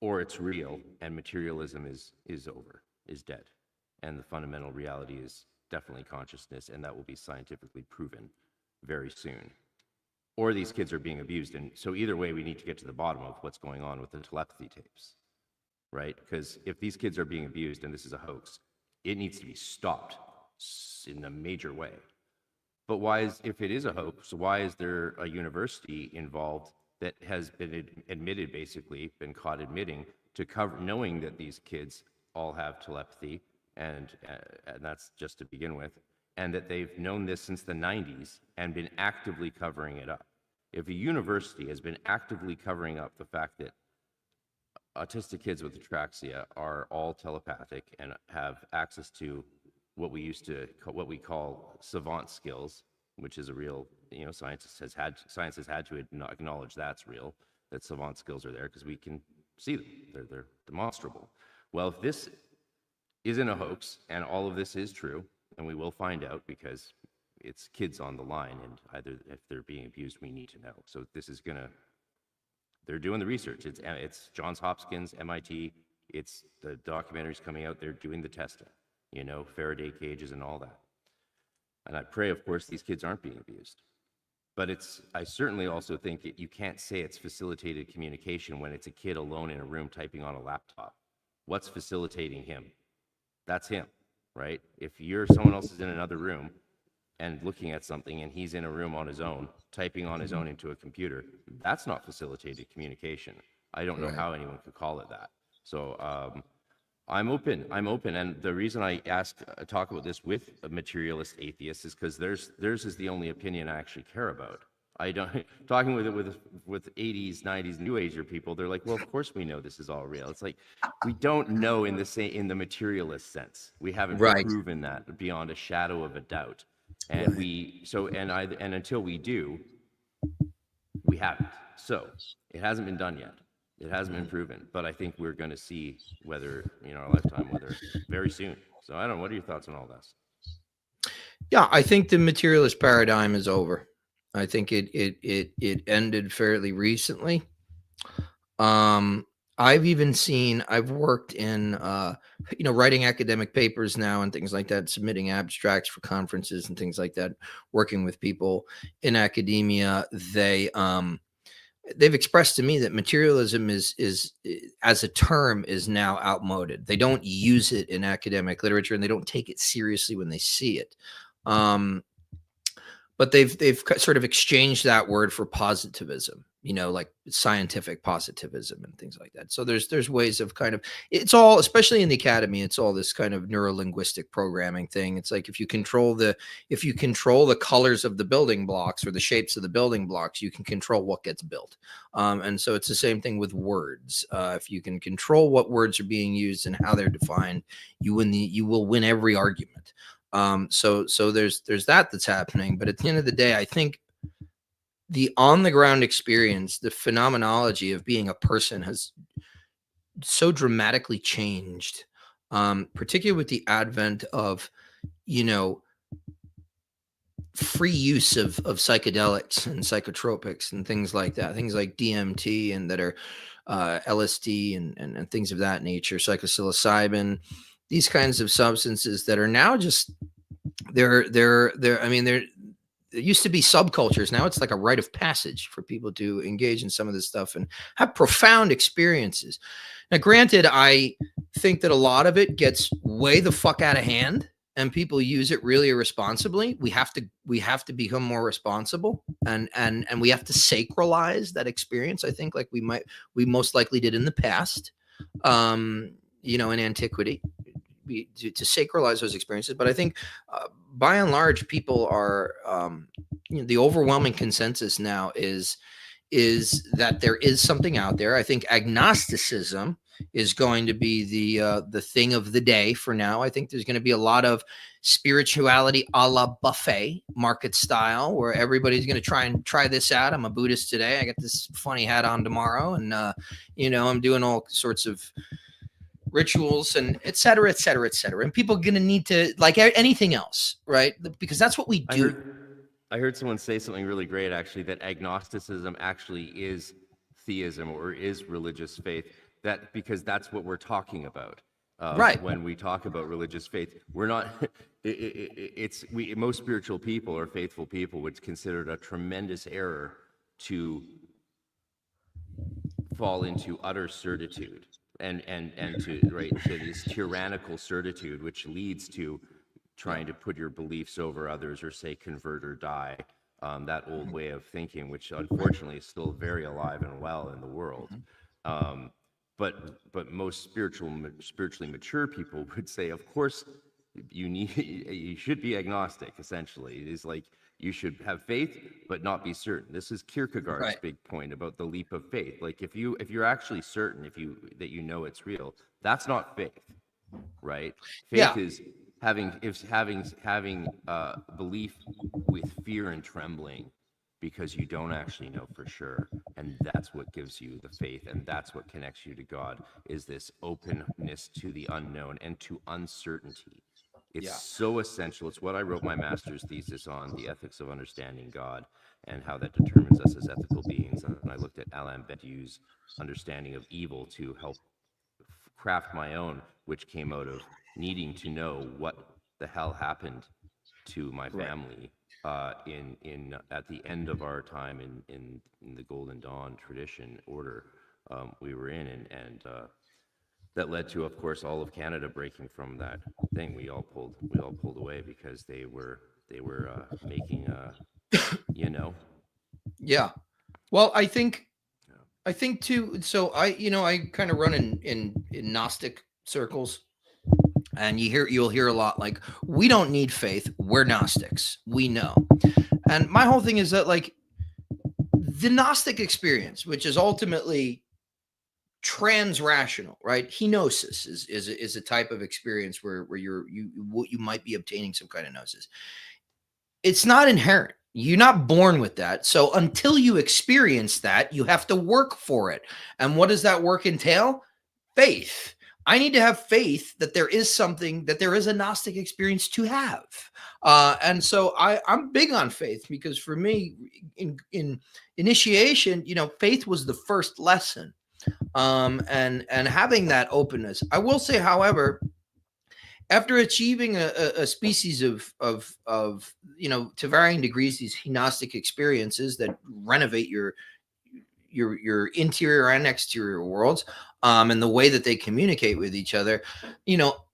or it's real and materialism is over, is dead, and the fundamental reality is definitely consciousness, and that will be scientifically proven very soon. Or these kids are being abused, and so either way, we need to get to the bottom of what's going on with the telepathy tapes, right? Because if these kids are being abused and this is a hoax, it needs to be stopped in a major way. But if it is a hoax, why is there a university involved that has been admitted, basically been caught admitting to cover, knowing that these kids all have telepathy, and that's just to begin with, and that they've known this since the 90s and been actively covering it up? If a university has been actively covering up the fact that autistic kids with atraxia are all telepathic and have access to what we call savant skills, which is a real, science has had to acknowledge that's real, that savant skills are there because we can see them. They're demonstrable. Well, if this isn't a hoax and all of this is true, and we will find out because it's kids on the line, and either if they're being abused, we need to know. So this is gonna, they're doing the research. It's Johns Hopkins, MIT. It's the documentaries coming out. They're doing the testing, you know, Faraday cages and all that. And I pray, of course, these kids aren't being abused. But I certainly also think you can't say it's facilitated communication when it's a kid alone in a room typing on a laptop. What's facilitating him? That's him, right? If someone else is in another room and looking at something and he's in a room on his own, typing on his own into a computer, that's not facilitated communication. I don't know how anyone could call it that. So I'm open, and the reason I talk about this with a materialist atheist is because theirs is the only opinion I actually care about. I don't talking with 80s, 90s, New Ager people. They're like, well, of course we know this is all real. It's like we don't know in the materialist sense. We haven't proven that beyond a shadow of a doubt, and and until we do, we haven't. So it hasn't been done yet. It hasn't been proven, but I think we're going to see whether in our lifetime, whether very soon. So I don't know. What are your thoughts on all this? Yeah, I think the materialist paradigm is over. I think it ended fairly recently. I've worked in writing academic papers now and things like that, submitting abstracts for conferences and things like that, working with people in academia. They've expressed to me that materialism is as a term is now outmoded. They don't use it in academic literature and they don't take it seriously when they see it. But they've sort of exchanged that word for positivism, like scientific positivism and things like that. So there's ways of kind of, it's all, especially in the academy, it's all this kind of neurolinguistic programming thing. It's like if you control the colors of the building blocks or the shapes of the building blocks, you can control what gets built. And so it's the same thing with words. If you can control what words are being used and how they're defined, you will win every argument. So there's that's happening. But at the end of the day, I think the on the ground experience, the phenomenology of being a person has so dramatically changed, particularly with the advent of, free use of psychedelics and psychotropics and things like that, things like DMT and that are LSD and things of that nature, psychopsilocybin, these kinds of substances that are now just there used to be subcultures. Now it's like a rite of passage for people to engage in some of this stuff and have profound experiences. Now, granted, I think that a lot of it gets way the fuck out of hand and people use it really irresponsibly. We have to become more responsible and we have to sacralize that experience. I think like we most likely did in the past, in antiquity. To sacralize those experiences. But I think by and large, people are, the overwhelming consensus now is that there is something out there. I think agnosticism is going to be the thing of the day for now. I think there's going to be a lot of spirituality a la buffet market style where everybody's going to try this out. I'm a Buddhist today. I got this funny hat on tomorrow. And, I'm doing all sorts of rituals and et cetera, et cetera, et cetera. And people are going to need to, like anything else, right? Because that's what we do. I heard someone say something really great, actually, that agnosticism actually is theism or is religious faith. Because that's what we're talking about. Right. When we talk about religious faith, we're not, most spiritual people or faithful people would consider it a tremendous error to fall into utter certitude. And to this tyrannical certitude, which leads to trying to put your beliefs over others or say convert or die, that old way of thinking, which unfortunately is still very alive and well in the world. But most spiritually mature people would say, of course, you should be agnostic. Essentially, it is like you should have faith but not be certain. This is Kierkegaard's big point about the leap of faith. Like if you're actually certain that you know it's real, that's not faith, right? Faith is having belief with fear and trembling because you don't actually know for sure, and that's what gives you the faith, and that's what connects you to God, is this openness to the unknown and to uncertainty It's so essential. It's what I wrote my master's thesis on, the ethics of understanding God and how that determines us as ethical beings. And I looked at Alain Badiou's understanding of evil to help craft my own, which came out of needing to know what the hell happened to my family in at the end of our time in the Golden Dawn tradition order we were in, and that led to, of course, all of Canada breaking from that thing. We all pulled away because they were making you know. Yeah. Well, I think too. So I kind of run in Gnostic circles, and you'll hear a lot like, we don't need faith. We're Gnostics. We know. And my whole thing is that, like, the Gnostic experience, which is ultimately trans-rational, right? Henosis is a type of experience where you might be obtaining some kind of gnosis. It's not inherent. You're not born with that. So until you experience that, you have to work for it. And what does that work entail? Faith. I need to have faith that there is something, that there is a Gnostic experience to have. And so I'm big on faith, because for me, in initiation, faith was the first lesson. And having that openness. I will say, however, after achieving a species of to varying degrees, these Gnostic experiences that renovate your interior and exterior worlds, and the way that they communicate with each other,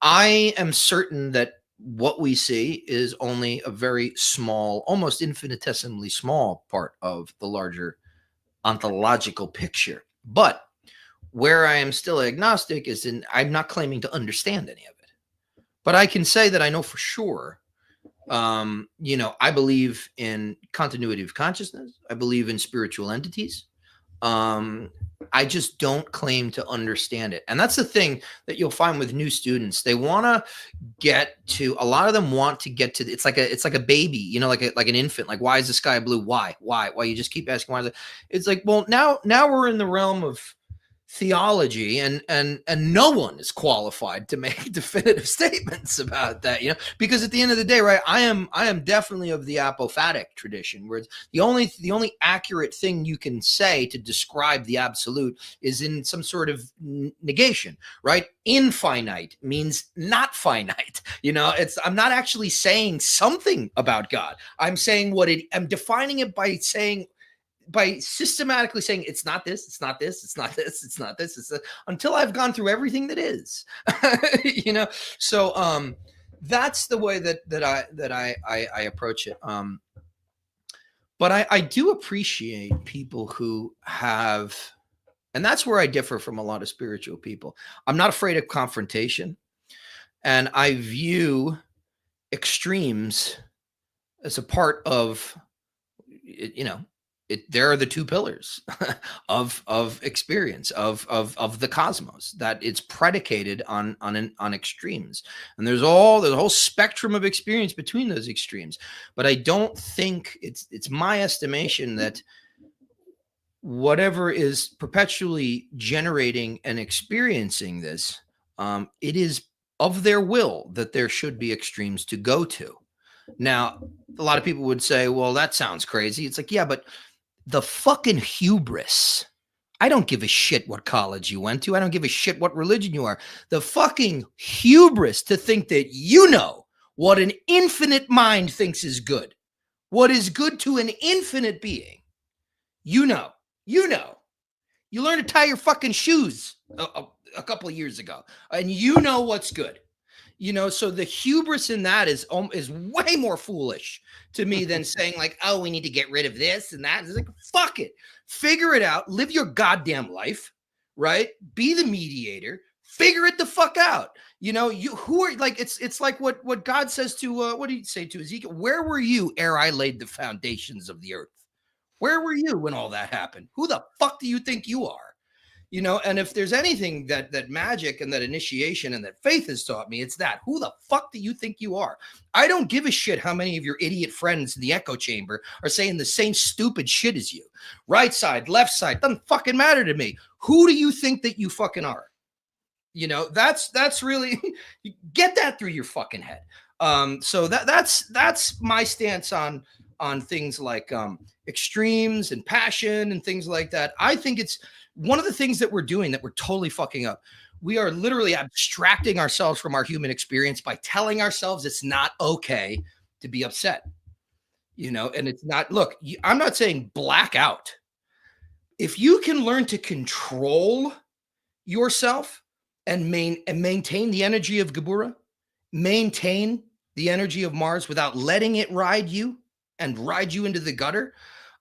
I am certain that what we see is only a very small, almost infinitesimally small part of the larger ontological picture. But where I am still agnostic is I'm not claiming to understand any of it. But I can say that I know for sure, I believe in continuity of consciousness. I believe in spiritual entities. I just don't claim to understand it. And that's the thing that you'll find with new students. They want to get to, a lot of them want to get to, it's like a baby, like an infant. Like, why is the sky blue? Why? You just keep asking why is it? It's like, well, now we're in the realm of theology, and no one is qualified to make definitive statements about that, because at the end of the day, right, I am definitely of the apophatic tradition, where the only accurate thing you can say to describe the absolute is in some sort of negation, right? Infinite means not finite. I'm not actually saying something about God. I'm saying I'm defining it by systematically saying it's not this, it's not this, it's not this, it's not this, until I've gone through everything that is. So that's the way that I approach it. But I do appreciate people who have, and that's where I differ from a lot of spiritual people. I'm not afraid of confrontation, and I view extremes as a part of there are the two pillars of experience of the cosmos, that it's predicated on extremes, and there's a whole spectrum of experience between those extremes. But I don't think it's my estimation that whatever is perpetually generating and experiencing this, it is of their will that there should be extremes to go to. Now, a lot of people would say, well, that sounds crazy. It's like, yeah, but the fucking hubris. I don't give a shit what college you went to. I don't give a shit what religion you are. The fucking hubris to think that what an infinite mind thinks is good. What is good to an infinite being. You learned to tie your fucking shoes a couple of years ago, and what's good. So the hubris in that is way more foolish to me than saying like, oh, we need to get rid of this and that. It's like, fuck it. Figure it out. Live your goddamn life, right? Be the mediator. Figure it the fuck out. Who are like, it's like what God says to, what did he say to Ezekiel? Where were you ere I laid the foundations of the earth? Where were you when all that happened? Who the fuck do you think you are? And if there's anything that magic and that initiation and that faith has taught me, it's that. Who the fuck do you think you are? I don't give a shit how many of your idiot friends in the echo chamber are saying the same stupid shit as you. Right side, left side, doesn't fucking matter to me. Who do you think that you fucking are? That's really, get that through your fucking head. So that's my stance on things like extremes and passion and things like that. I think it's one of the things that we're doing that we're totally fucking up. We are literally abstracting ourselves from our human experience by telling ourselves it's not okay to be upset, and it's not. Look, I'm not saying black out. If you can learn to control yourself and maintain the energy of Gebura, maintain the energy of Mars without letting it ride you and ride you into the gutter.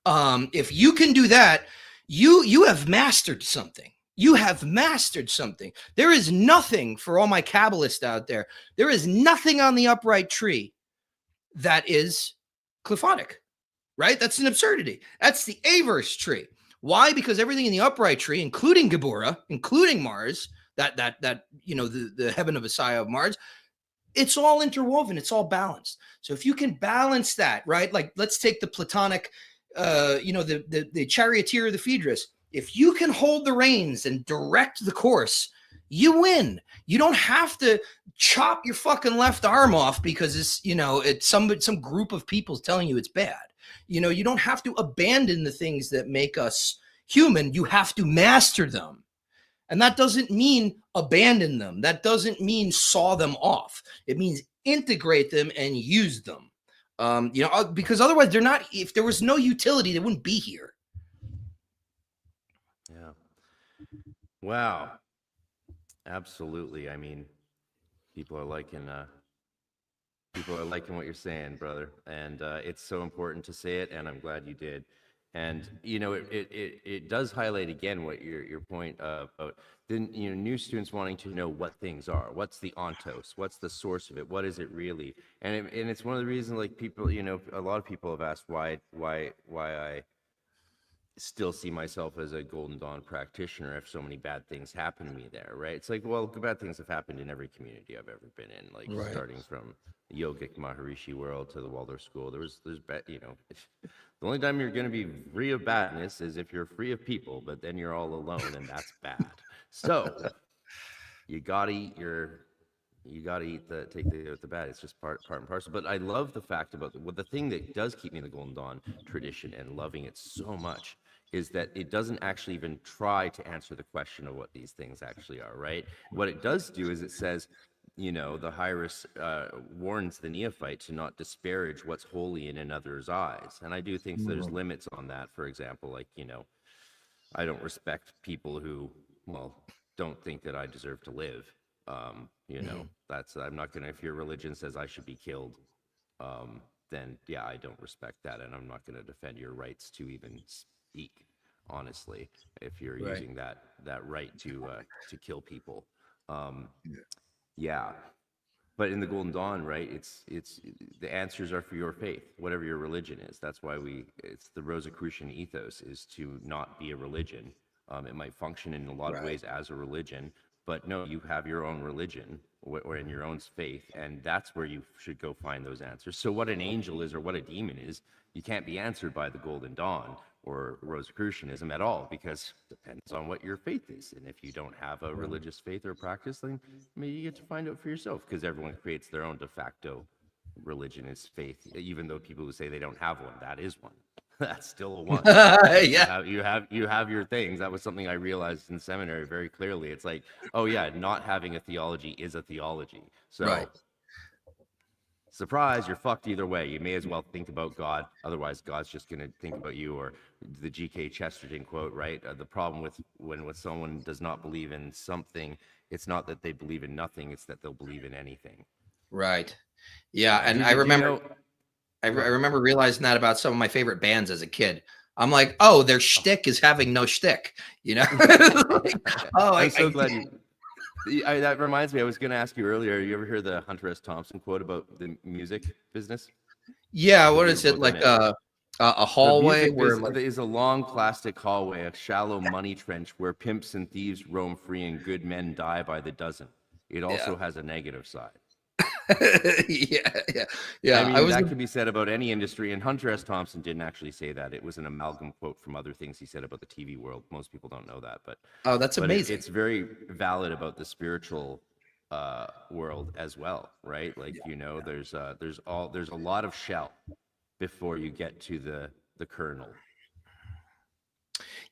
If you can do that, you have mastered something. You have mastered something. There is nothing, for all my Kabbalists out there, there is nothing on the upright tree that is Qliphonic, right? That's an absurdity. That's the Averse tree. Why? Because everything in the upright tree, including Gebura, including Mars, that the heaven of Messiah of Mars, it's all interwoven. It's all balanced. So if you can balance that, right? Like, let's take the Platonic, the charioteer of the Phaedrus. If you can hold the reins and direct the course, you win. You don't have to chop your fucking left arm off because it's some group of people telling you it's bad. You don't have to abandon the things that make us human. You have to master them. And that doesn't mean abandon them. That doesn't mean saw them off. It means integrate them and use them. Because otherwise they're not, if there was no utility, they wouldn't be here. Yeah. Wow. Absolutely. I mean, people are liking what you're saying, brother. And it's so important to say it, and I'm glad you did. And it does highlight again what your point about new students wanting to know what things are. What's the ontos? What's the source of it? What is it really? And it's one of the reasons, like, people, a lot of people have asked why I still see myself as a Golden Dawn practitioner if so many bad things happen to me there, right? It's like, well, bad things have happened in every community I've ever been in, like, right, starting from the yogic Maharishi world to the Waldorf school. There's bad, the only time you're going to be free of badness is if you're free of people, but then you're all alone, and that's bad. So you gotta eat take the bad. It's just part and parcel. But I love the fact about the thing that does keep me in the Golden Dawn tradition and loving it so much is that it doesn't actually even try to answer the question of what these things actually are, right? What it does do is it says, the Hieros warns the neophyte to not disparage what's holy in another's eyes. And I do think there's limits on that. For example, like, I don't respect people who, don't think that I deserve to live. That's, I'm not going to, if your religion says I should be killed, then yeah, I don't respect that. And I'm not going to defend your rights to even speak, honestly, if you're using that right to kill people. Yeah. But in the Golden Dawn, right, it's the answers are for your faith, whatever your religion is. That's why it's the Rosicrucian ethos is to not be a religion. It might function in a lot of ways as a religion, but no, you have your own religion or in your own faith, and that's where you should go find those answers. So what an angel is or what a demon is, you can't be answered by the Golden Dawn or Rosicrucianism at all, because it depends on what your faith is. And if you don't have a religious faith or practice, then maybe you get to find out for yourself, because everyone creates their own de facto religion as faith, even though people who say they don't have one, that is one. That's still a one. Yeah. You have your things. That was something I realized in seminary very clearly. It's like, oh yeah, not having a theology is a theology. So surprise, you're fucked either way. You may as well think about God. Otherwise, God's just going to think about you. Or the G.K. Chesterton quote, right? The problem with when someone does not believe in something, it's not that they believe in nothing, it's that they'll believe in anything. Right. Yeah. And I remember realizing that about some of my favorite bands as a kid. I'm like, oh, their shtick is having no shtick, like, I'm so glad that reminds me, I was going to ask you earlier, you ever hear the Hunter S. Thompson quote about the music business? Yeah, what is it, like a hallway where is a long plastic hallway, a shallow money trench where pimps and thieves roam free and good men die by the dozen. It also has a negative side. yeah. I mean, that could be said about any industry, and Hunter S. Thompson didn't actually say that. It was an amalgam quote from other things he said about the TV world. Most people don't know that, but that's amazing. It's very valid about the spiritual world as well, right? Like, you know, there's a lot of shell before you get to the kernel.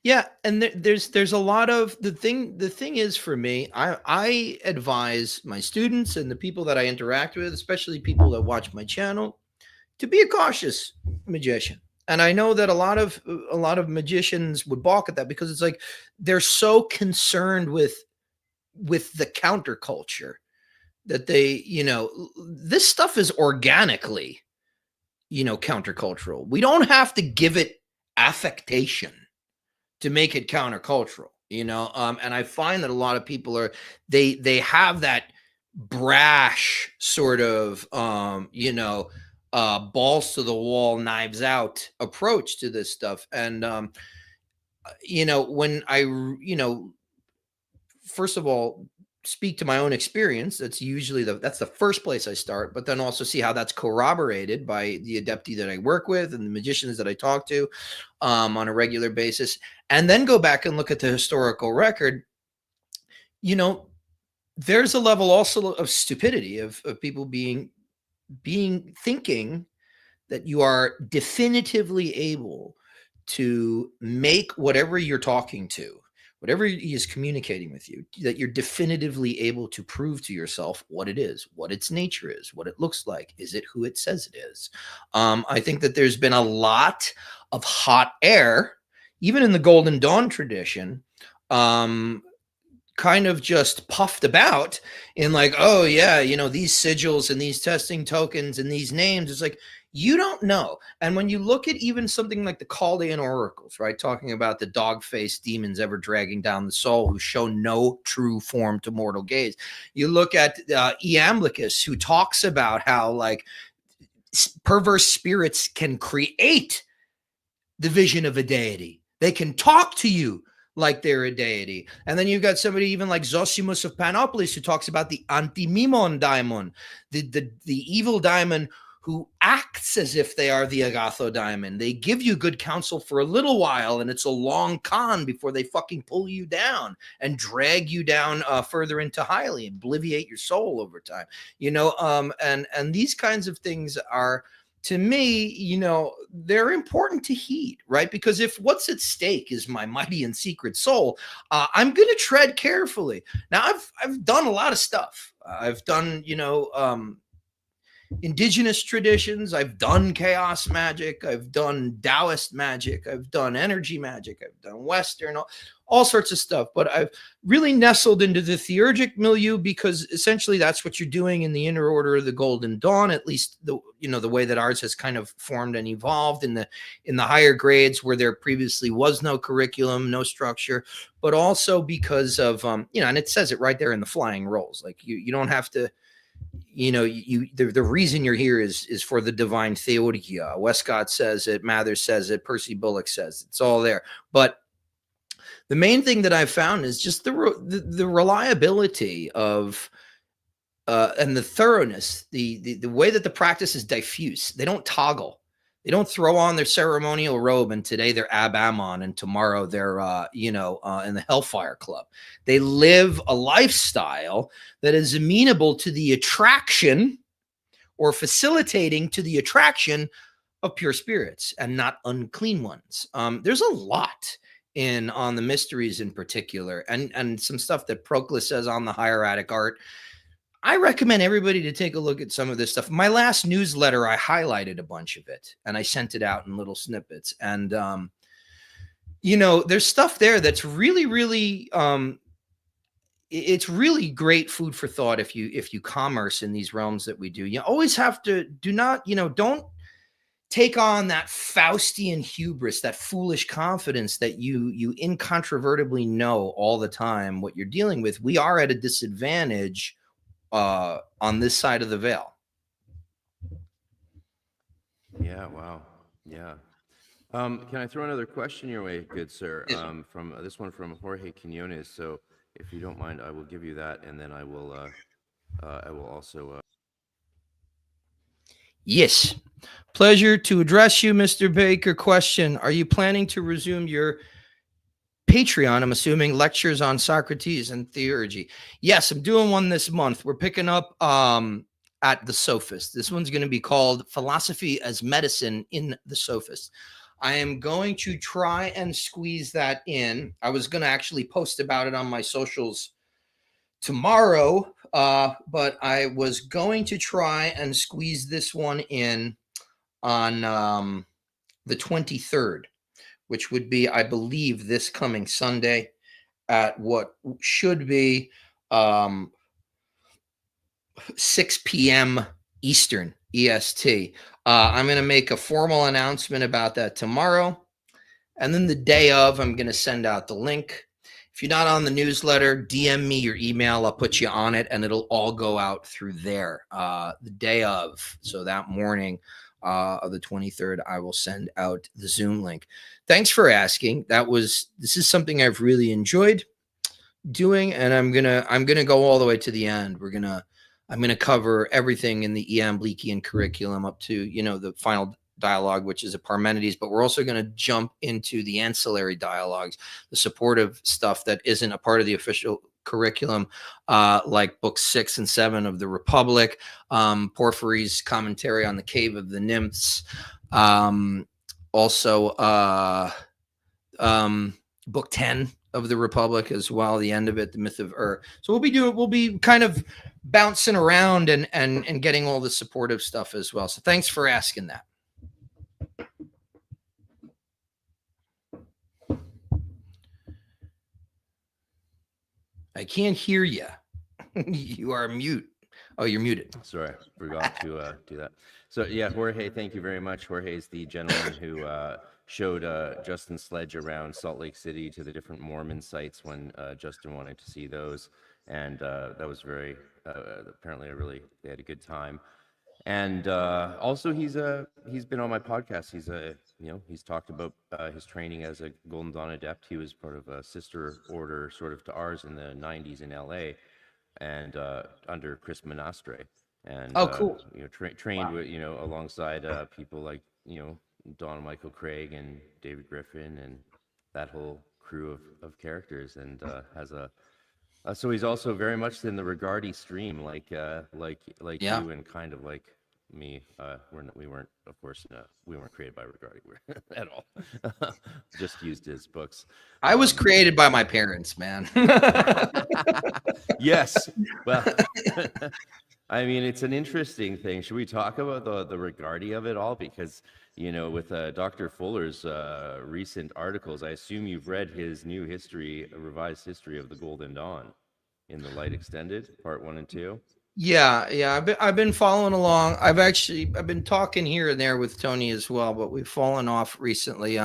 Yeah, and there's a lot of the thing is, for me, I advise my students and the people that I interact with, especially people that watch my channel, to be a cautious magician. And I know that a lot of magicians would balk at that, because it's like they're so concerned with the counterculture that they, this stuff is organically, countercultural. We don't have to give it affectation to make it countercultural, and I find that a lot of people they have that brash sort of, balls to the wall, knives out approach to this stuff. And when I first of all speak to my own experience, that's usually that's the first place I start, but then also see how that's corroborated by the adepti that I work with and the magicians that I talk to on a regular basis, and then go back and look at the historical record. There's a level also of stupidity of people thinking that you are definitively able to make whatever you're talking to, whatever he is communicating with you, that you're definitively able to prove to yourself what it is, what its nature is, what it looks like. Is it who it says it is? I think that there's been a lot of hot air, even in the Golden Dawn tradition, kind of just puffed about in like, oh yeah, these sigils and these testing tokens and these names. It's like, you don't know. And when you look at even something like the Chaldean oracles, right, talking about the dog-faced demons ever dragging down the soul, who show no true form to mortal gaze. You look at Iamblichus, who talks about how like perverse spirits can create the vision of a deity. They can talk to you like they're a deity. And then you've got somebody even like Zosimus of Panopolis, who talks about the antimimon daimon, the evil daimon who acts as if they are the agatho daimon. They give you good counsel for a little while, and it's a long con before they fucking pull you down and drag you down further into Hylia, obliviate your soul over time. And these kinds of things are, to me, they're important to heed, right? Because if what's at stake is my mighty and secret soul, I'm going to tread carefully. Now, I've done a lot of stuff. I've done, indigenous traditions. I've done chaos magic. I've done Taoist magic. I've done energy magic. I've done Western, all sorts of stuff. But I've really nestled into the Theurgic milieu, because essentially that's what you're doing in the inner order of the Golden Dawn, at least the way that ours has kind of formed and evolved in the higher grades, where there previously was no curriculum, no structure, but also because of and it says it right there in the flying rolls. Like you don't have to. The reason you're here is for the divine Theurgy. Westcott says it, Mathers says it, Percy Bullock says it. It's all there. But the main thing that I've found is just the reliability of and the thoroughness, the way that the practice is diffuse. They don't toggle. They don't throw on their ceremonial robe and today they're Ab Ammon and tomorrow they're, in the Hellfire Club. They live a lifestyle that is amenable to the attraction or facilitating to the attraction of pure spirits and not unclean ones. There's a lot on the mysteries in particular, and some stuff that Proclus says on the hieratic art. I recommend everybody to take a look at some of this stuff. My last newsletter, I highlighted a bunch of it and I sent it out in little snippets. And, there's stuff there that's really, really, it's really great food for thought if you commerce in these realms that we do. You always have to don't take on that Faustian hubris, that foolish confidence that you incontrovertibly know all the time what you're dealing with. We are at a disadvantage on this side of the veil. Yeah. Wow. Yeah. Can I throw another question your way, good sir? Yes. From this one from Jorge Quinones. So if you don't mind, I will give you that, and then I will also. Yes. Pleasure to address you, Mr. Baker. Question: are you planning to resume your Patreon, I'm assuming, lectures on Socrates and Theurgy. Yes, I'm doing one this month. We're picking up at the Sophist. This one's going to be called Philosophy as Medicine in the Sophist. I am going to try and squeeze that in. I was going to actually post about it on my socials tomorrow, but I was going to try and squeeze this one in on the 23rd, which would be, I believe, this coming Sunday at what should be 6 p.m. Eastern, EST. I'm going to make a formal announcement about that tomorrow. And then the day of, I'm going to send out the link. If you're not on the newsletter, DM me your email. I'll put you on it, and it'll all go out through there. The day of, so that morning of the 23rd, I will send out the Zoom link. Thanks for asking. This is something I've really enjoyed doing, and I'm gonna go all the way to the end. I'm gonna cover everything in the Iamblichian curriculum up to the final dialogue, which is a Parmenides, but we're also going to jump into the ancillary dialogues, the supportive stuff that isn't a part of the official curriculum, like books 6 and 7 of the Republic, Porphyry's commentary on the Cave of the Nymphs, also book 10 of the Republic as well, the end of it, the Myth of Ur. So we'll be kind of bouncing around and getting all the supportive stuff as well. So thanks for asking that. I can't hear you. You are mute. Oh, you're muted. Sorry, forgot to do that. So yeah, Jorge, thank you very much. Jorge is the gentleman who showed Justin Sledge around Salt Lake City to the different Mormon sites when Justin wanted to see those, and that was very apparently they had a good time. And also he's been on my podcast. He's talked about his training as a Golden Dawn Adept. He was part of a sister order sort of to ours in the 90s in LA, and under Chris Monastre. And cool. Trained Wow. with alongside people like Don Michael Craig and David Griffin and that whole crew of characters, and has a so he's also very much in the Regardi stream, like Yeah. you, and kind of like me. We weren't, of course, we weren't created by Regardi at all. Just used his books. I was created by my parents, man. Yes. Well, I mean, it's an interesting thing. Should we talk about the Regardi of it all? Because with Dr. Fuller's recent articles, I assume you've read his new revised history of the Golden Dawn in the Light Extended, part 1 and 2. Yeah. I've been following along. I've been talking here and there with Tony as well, but we've fallen off recently.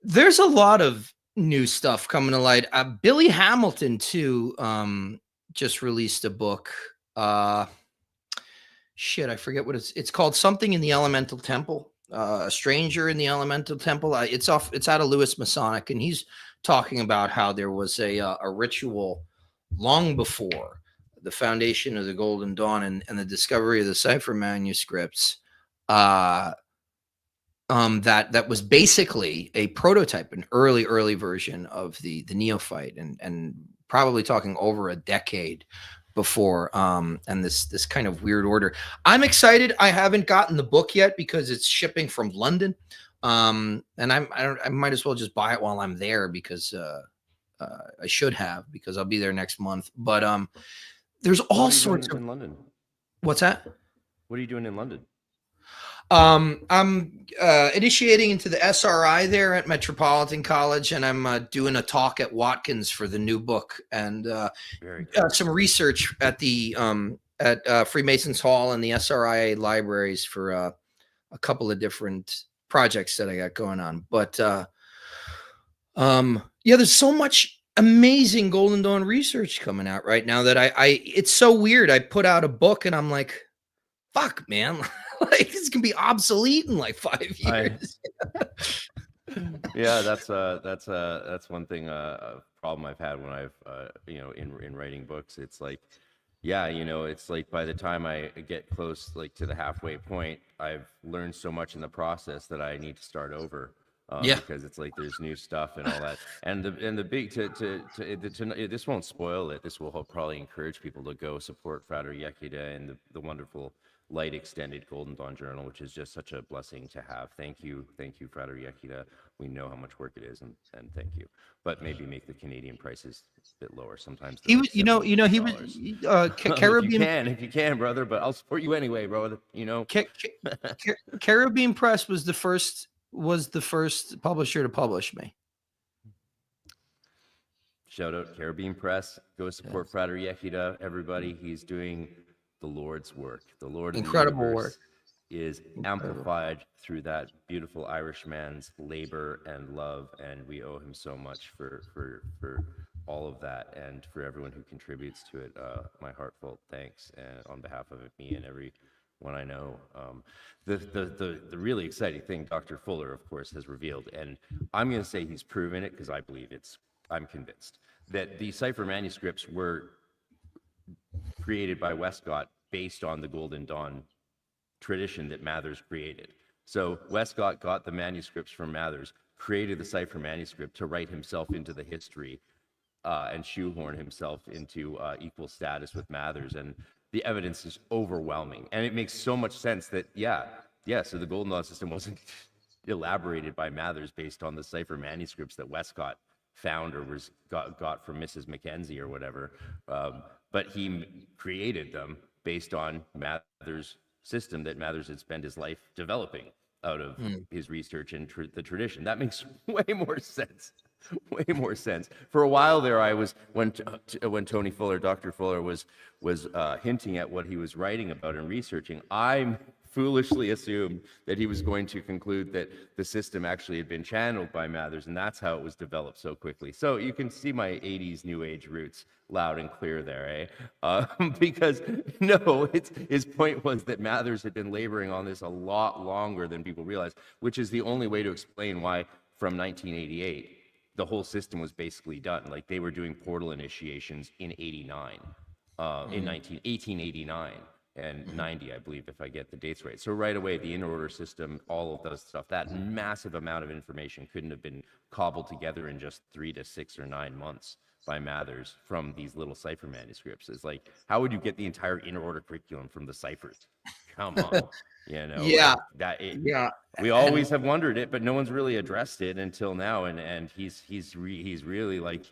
There's a lot of new stuff coming to light. Billy Hamilton too just released a book. I forget what it's called. Something in the Elemental Temple. A Stranger in the Elemental Temple. It's out of Lewis Masonic, and he's talking about how there was a ritual long before the foundation of the Golden Dawn and the discovery of the Cipher manuscripts. That was basically a prototype, an early version of the neophyte, and probably talking over a decade before, and this kind of weird order. I'm excited. I haven't gotten the book yet because it's shipping from London, and I might as well just buy it while I'm there because I should have, because I'll be there next month. But there's all sorts of in London. What's that? What are you doing in London? I'm initiating into the SRI there at Metropolitan College, and I'm doing a talk at Watkins for the new book, and some research at the at Freemasons Hall and the SRIA libraries for a couple of different projects that I got going on. But there's so much amazing Golden Dawn research coming out right now that it's so weird. I put out a book and I'm like, fuck, man. Like, this can be obsolete in like 5 years. Yeah, that's one thing, a problem I've had when I've in writing books. It's like, it's like by the time I get close like to the halfway point, I've learned so much in the process that I need to start over. Yeah. because it's like there's new stuff and all that. And the big this won't spoil it. This will probably encourage people to go support Frater Yekida and the wonderful Light Extended Golden Dawn Journal, which is just such a blessing to have. Thank you, Frater Yekida. We know how much work it is, and thank you. But maybe make the Canadian prices a bit lower. Sometimes He they're was, like he was $70. Caribbean. If you can, brother. But I'll support you anyway, brother. Caribbean Press was the first publisher to publish me. Shout out Caribbean Press. Go support Frater Yekida, everybody. He's doing the Lord's work. The Lord of the universe is amplified through that beautiful Irishman's labor and love, and we owe him so much for all of that, and for everyone who contributes to it. My heartfelt thanks on behalf of me and everyone I know. The really exciting thing Dr. Fuller, of course, has revealed, and I'm going to say he's proven it because I'm convinced that the Cipher manuscripts were created by Westcott based on the Golden Dawn tradition that Mathers created. So Westcott got the manuscripts from Mathers, created the Cipher manuscript to write himself into the history and shoehorn himself into equal status with Mathers. And the evidence is overwhelming. And it makes so much sense that, so the Golden Dawn system wasn't elaborated by Mathers based on the Cipher manuscripts that Westcott found or got from Mrs. Mackenzie or whatever. But he created them based on Mathers' system that Mathers had spent his life developing out of his research and the tradition. That makes way more sense. Way more sense. For a while there, I was when Tony Fuller, Dr. Fuller, was hinting at what he was writing about and researching. I foolishly assumed that he was going to conclude that the system actually had been channeled by Mathers, and that's how it was developed so quickly. So you can see my 80s New Age roots loud and clear there, because no, his point was that Mathers had been laboring on this a lot longer than people realize, which is the only way to explain why from 1988 the whole system was basically done. Like they were doing portal initiations in 89, in 1889 and 90, I believe, if I get the dates right. So right away, the inner order system, all of those stuff, that massive amount of information couldn't have been cobbled together in just 3 to 6 or 9 months by Mathers from these little Cipher manuscripts. It's like, how would you get the entire inner order curriculum from the ciphers? Come on. We always have wondered it, but no one's really addressed it until now. And he's really like,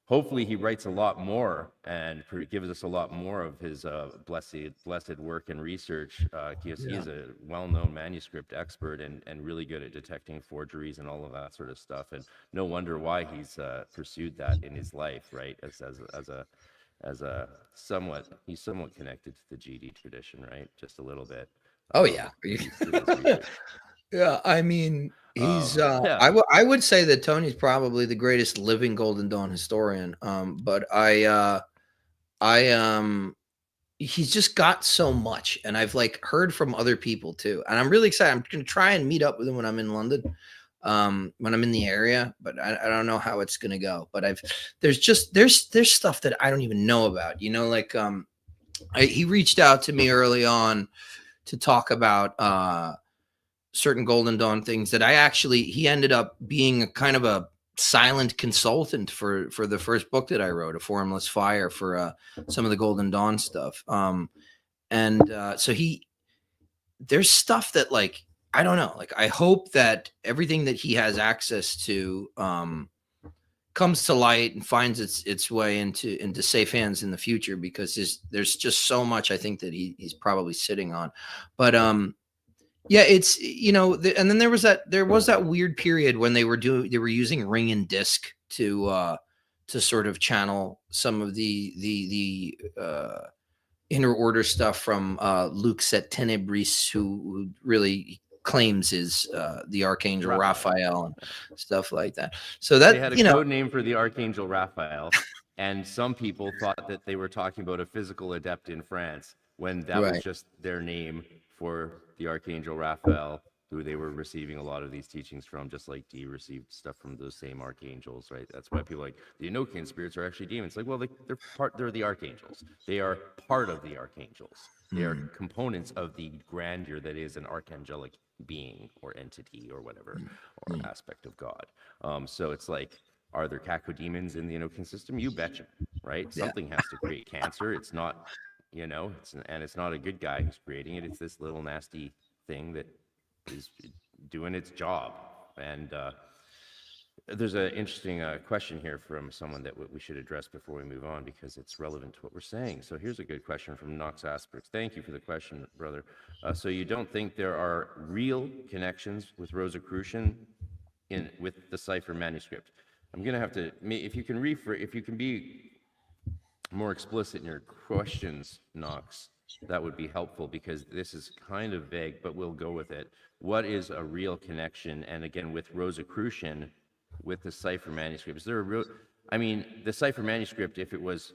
hopefully he writes a lot more and gives us a lot more of his blessed work and research. He's a well-known manuscript expert and really good at detecting forgeries and all of that sort of stuff. And no wonder why he's pursued that in his life, right? He's somewhat connected to the GD tradition, right? Just a little bit. Oh yeah. Yeah, I mean, he's I would say that Tony's probably the greatest living Golden Dawn historian. But he's just got so much, and I've like heard from other people too. And I'm really excited. I'm gonna try and meet up with him when I'm in London, when I'm in the area, but I don't know how it's gonna go. But there's stuff that I don't even know about, like he reached out to me early on to talk about certain Golden Dawn things that he ended up being a kind of a silent consultant for the first book that I wrote, A Formless Fire, for some of the Golden Dawn stuff. So there's stuff that, like, I don't know, like, I hope that everything that he has access to comes to light and finds its way into safe hands in the future, because there's just so much I think that he's probably sitting on. But yeah, it's and then there was that weird period when they were using ring and disc to sort of channel some of the inner order stuff from Lux et Tenebris, who really claims is the Archangel Raphael and stuff like that. So that they had a code name for the Archangel Raphael, and some people thought that they were talking about a physical adept in France when that was just their name for the Archangel Raphael who they were receiving a lot of these teachings from, just like Dee received stuff from those same archangels, right? That's why people are like, the Enochian spirits are actually demons. Like, well, they're the archangels. They are part of the archangels. They are components of the grandeur that is an archangelic being or entity or whatever, or aspect of God. So it's like, are there cacodemons in the Enochian system? You betcha, right? Yeah. Something has to create cancer. It's not, it's not a good guy who's creating it. It's this little nasty thing that is doing its job. And there's an interesting question here from someone that we should address before we move on, because it's relevant to what we're saying. So here's a good question from Knox Aspergs. Thank you for the question, brother. So you don't think there are real connections with Rosicrucian with the Cipher manuscript? I'm gonna have to, if you can be more explicit in your questions, Knox, that would be helpful, because this is kind of vague, but we'll go with it. What is a real connection? And again, with Rosicrucian, with the Cipher manuscript, is there a real, the Cipher manuscript, if it was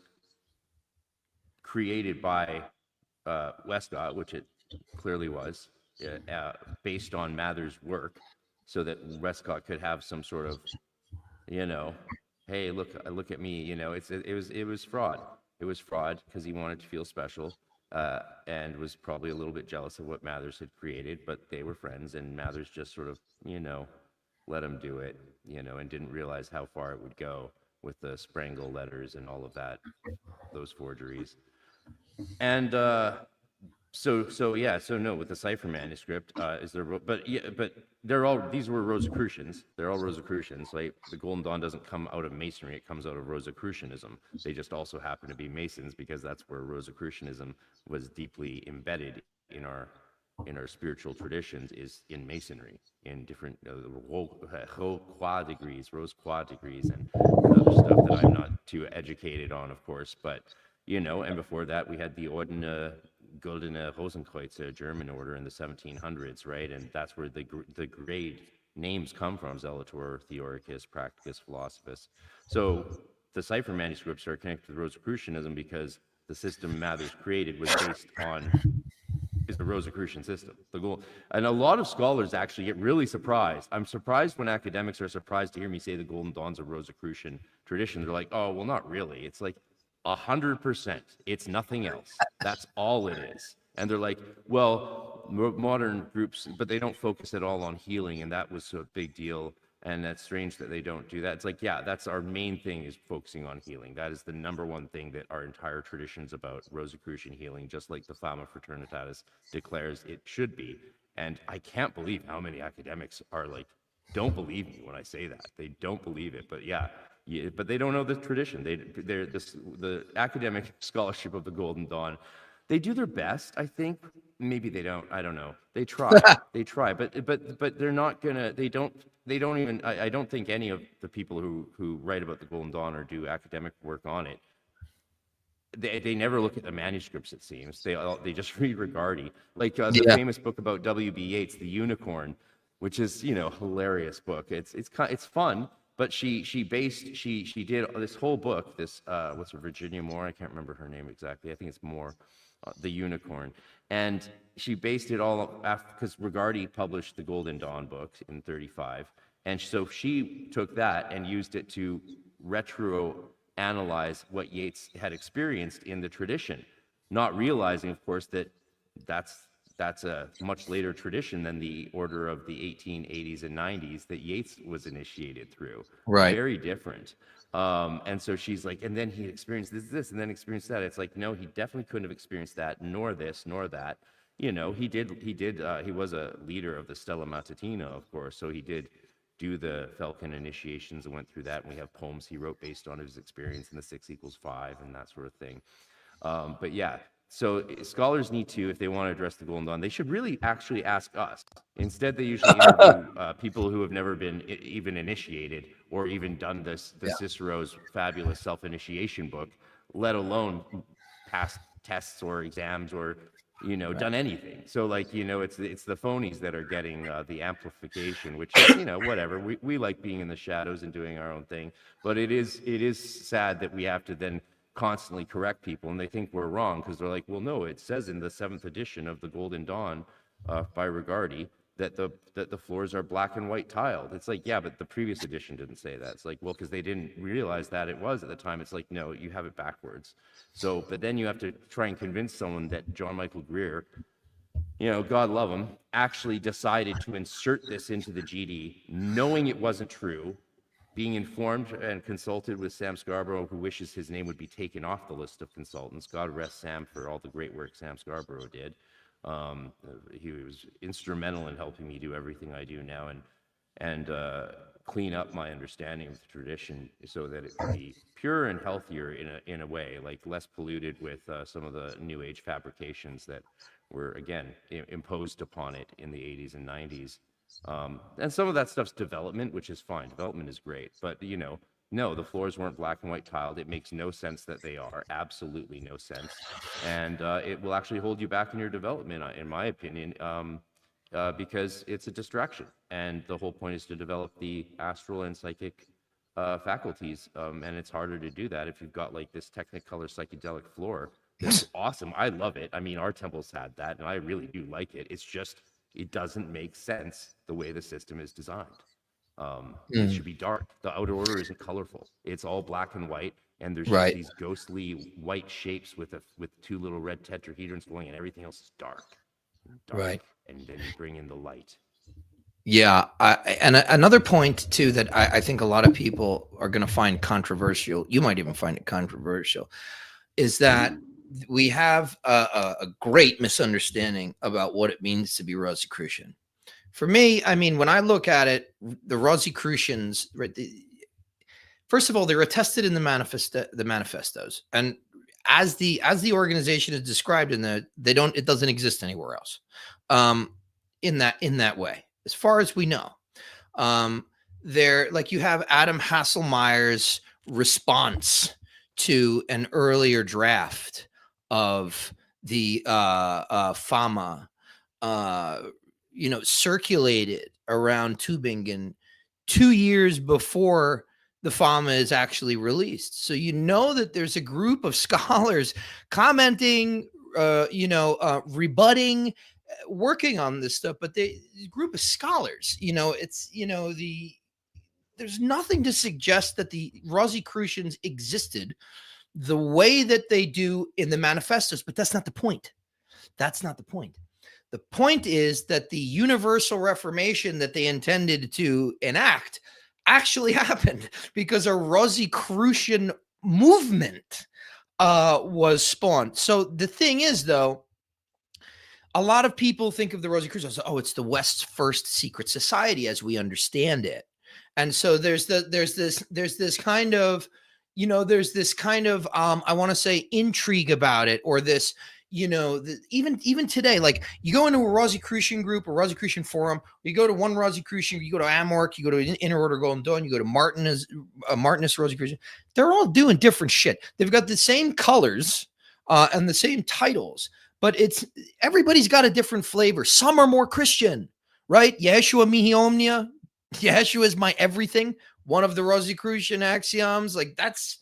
created by Westcott, which it clearly was, based on Mather's work, so that Westcott could have some sort of, hey, look at me, it was fraud. It was fraud because he wanted to feel special, and was probably a little bit jealous of what Mathers had created, but they were friends, and Mathers just sort of, let him do it, and didn't realize how far it would go with the Sprengel letters and all of that, those forgeries. And so no, with the Cipher manuscript, is there? But these were Rosicrucians. They're all Rosicrucians. Like, the Golden Dawn doesn't come out of Masonry; it comes out of Rosicrucianism. They just also happen to be Masons, because that's where Rosicrucianism was deeply embedded in our spiritual traditions, is in Masonry, in different Rose Croix degrees, and other stuff that I'm not too educated on, of course. But and before that, we had the Orden Goldene Rosenkreuz, German order in the 1700s, right? And that's where the grade names come from: Zelator, Theurgicus, Practicus, Philosophus. So the Cipher manuscripts are connected to Rosicrucianism because the system Mathers created was based on the Rosicrucian system. And a lot of scholars actually get really surprised. I'm surprised when academics are surprised to hear me say the Golden Dawn's a Rosicrucian tradition. They're like, oh, well, not really. It's like 100%. It's nothing else. That's all it is. And they're like, well, modern groups, but they don't focus at all on healing, and that was a big deal. And that's strange that they don't do that. It's like, yeah, that's our main thing, is focusing on healing. That is the number one thing that our entire tradition's about: Rosicrucian healing, just like the Fama Fraternitatis declares it should be. And I can't believe how many academics are like, don't believe me when I say that. They don't believe it. But yeah, but they don't know the tradition. The academic scholarship of the Golden Dawn, they do their best, I think. Maybe they don't. I don't know. They try. They try. But they're not gonna. They don't even. I don't think any of the people who write about the Golden Dawn or do academic work on it, they never look at the manuscripts. It seems they just read Regardie, like the famous book about W.B. Yeats, The Unicorn, which is hilarious book. It's fun. But she did this whole book, this what's her, Virginia Moore, I can't remember her name exactly. I think it's Moore, The Unicorn. And she based it all after, because Regardie published the Golden Dawn book in 1935. And so she took that and used it to retro-analyze what Yeats had experienced in the tradition, not realizing, of course, that that's a much later tradition than the order of the 1880s and 90s that Yeats was initiated through. Right. Very different. And so she's like, and then he experienced this, and then experienced that. It's like, no, he definitely couldn't have experienced that, nor this, nor that. He was a leader of the Stella Matutina, of course, so he did do the Falcon initiations and went through that. And we have poems he wrote based on his experience in the 6=5 and that sort of thing. But yeah, so scholars need to, if they want to address the Golden Dawn, they should really actually ask us. Instead, they usually interview people who have never been even initiated or even done the Cicero's fabulous self-initiation book, let alone passed tests or exams or done anything. So like, it's the phonies that are getting the amplification, which is, whatever. We like being in the shadows and doing our own thing, but it is sad that we have to then constantly correct people, and they think we're wrong because they're like, well, no, it says in the 7th edition of the Golden Dawn by Regardie that the floors are black and white tiled. It's like, yeah, but the previous edition didn't say that. It's like, well, because they didn't realize that it was at the time. It's like, no, you have it backwards. So, but then you have to try and convince someone that John Michael Greer, you know, God love him, actually decided to insert this into the GD, knowing it wasn't true, being informed and consulted with Sam Scarborough, who wishes his name would be taken off the list of consultants. God rest Sam for all the great work Sam Scarborough did. He was instrumental in helping me do everything I do now, and clean up my understanding of the tradition so that it can be pure and healthier in a way, like less polluted with some of the New Age fabrications that were, again, imposed upon it in the 80s and 90s. And some of that stuff's development, which is fine. Development is great, but you know, no, the floors weren't black and white tiled. It makes no sense that they are. Absolutely no sense. And it will actually hold you back in your development, in my opinion, because it's a distraction. And the whole point is to develop the astral and psychic faculties. And it's harder to do that if you've got like this Technicolor psychedelic floor. It's awesome. I love it. I mean, our temple's had that, and I really do like it. It's just, it doesn't make sense the way the system is designed. It should be dark. The outer order isn't colorful. It's all black and white, and there's just these ghostly white shapes with two little red tetrahedrons glowing, and everything else is dark. Right. And then you bring in the light. Yeah, and another point too that I think a lot of people are going to find controversial. You might even find it controversial, is that we have a great misunderstanding about what it means to be Rosicrucian. For me, I mean, when I look at it, the Rosicrucians, right? First of all, they're attested in the manifestos, and as the organization is described in the, it doesn't exist anywhere else. In that way, as far as we know, there, like, you have Adam Hasselmeyer's response to an earlier draft of the Fama, circulated around Tübingen 2 years before the Fama is actually released. So you know that there's a group of scholars commenting, rebutting, working on this stuff, but the group of scholars, there's nothing to suggest that the Rosicrucians existed the way that they do in the manifestos, but that's not the point. That's not the point. The point is that the universal reformation that they intended to enact actually happened because a Rosicrucian movement was spawned. So the thing is, though, a lot of people think of the Rosicrucians, oh, it's the West's first secret society as we understand it. And so there's this kind of, I want to say, intrigue about it, or this, even today, like, you go into a Rosicrucian group, a Rosicrucian forum, you go to one Rosicrucian, you go to AMORC, you go to Inner Order Golden Dawn, you go to Martinus Rosicrucian, they're all doing different shit. They've got the same colors and the same titles, but everybody's got a different flavor. Some are more Christian, right? Yeshua mihi omnia. Yeshua is my everything. One of the Rosicrucian axioms, like, that's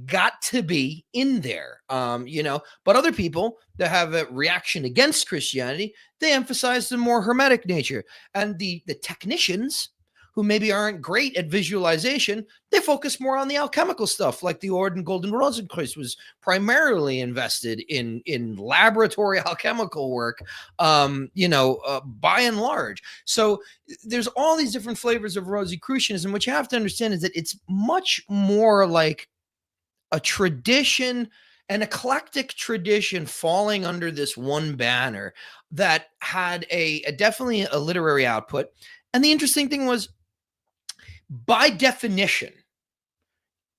got to be in there, but other people that have a reaction against Christianity, they emphasize the more hermetic nature. And the technicians, who maybe aren't great at visualization, they focus more on the alchemical stuff, like the Orden Golden Rosenkreuz was primarily invested in laboratory alchemical work, by and large. So there's all these different flavors of Rosicrucianism. What you have to understand is that it's much more like a tradition, an eclectic tradition falling under this one banner that had definitely a literary output. And the interesting thing was, by definition,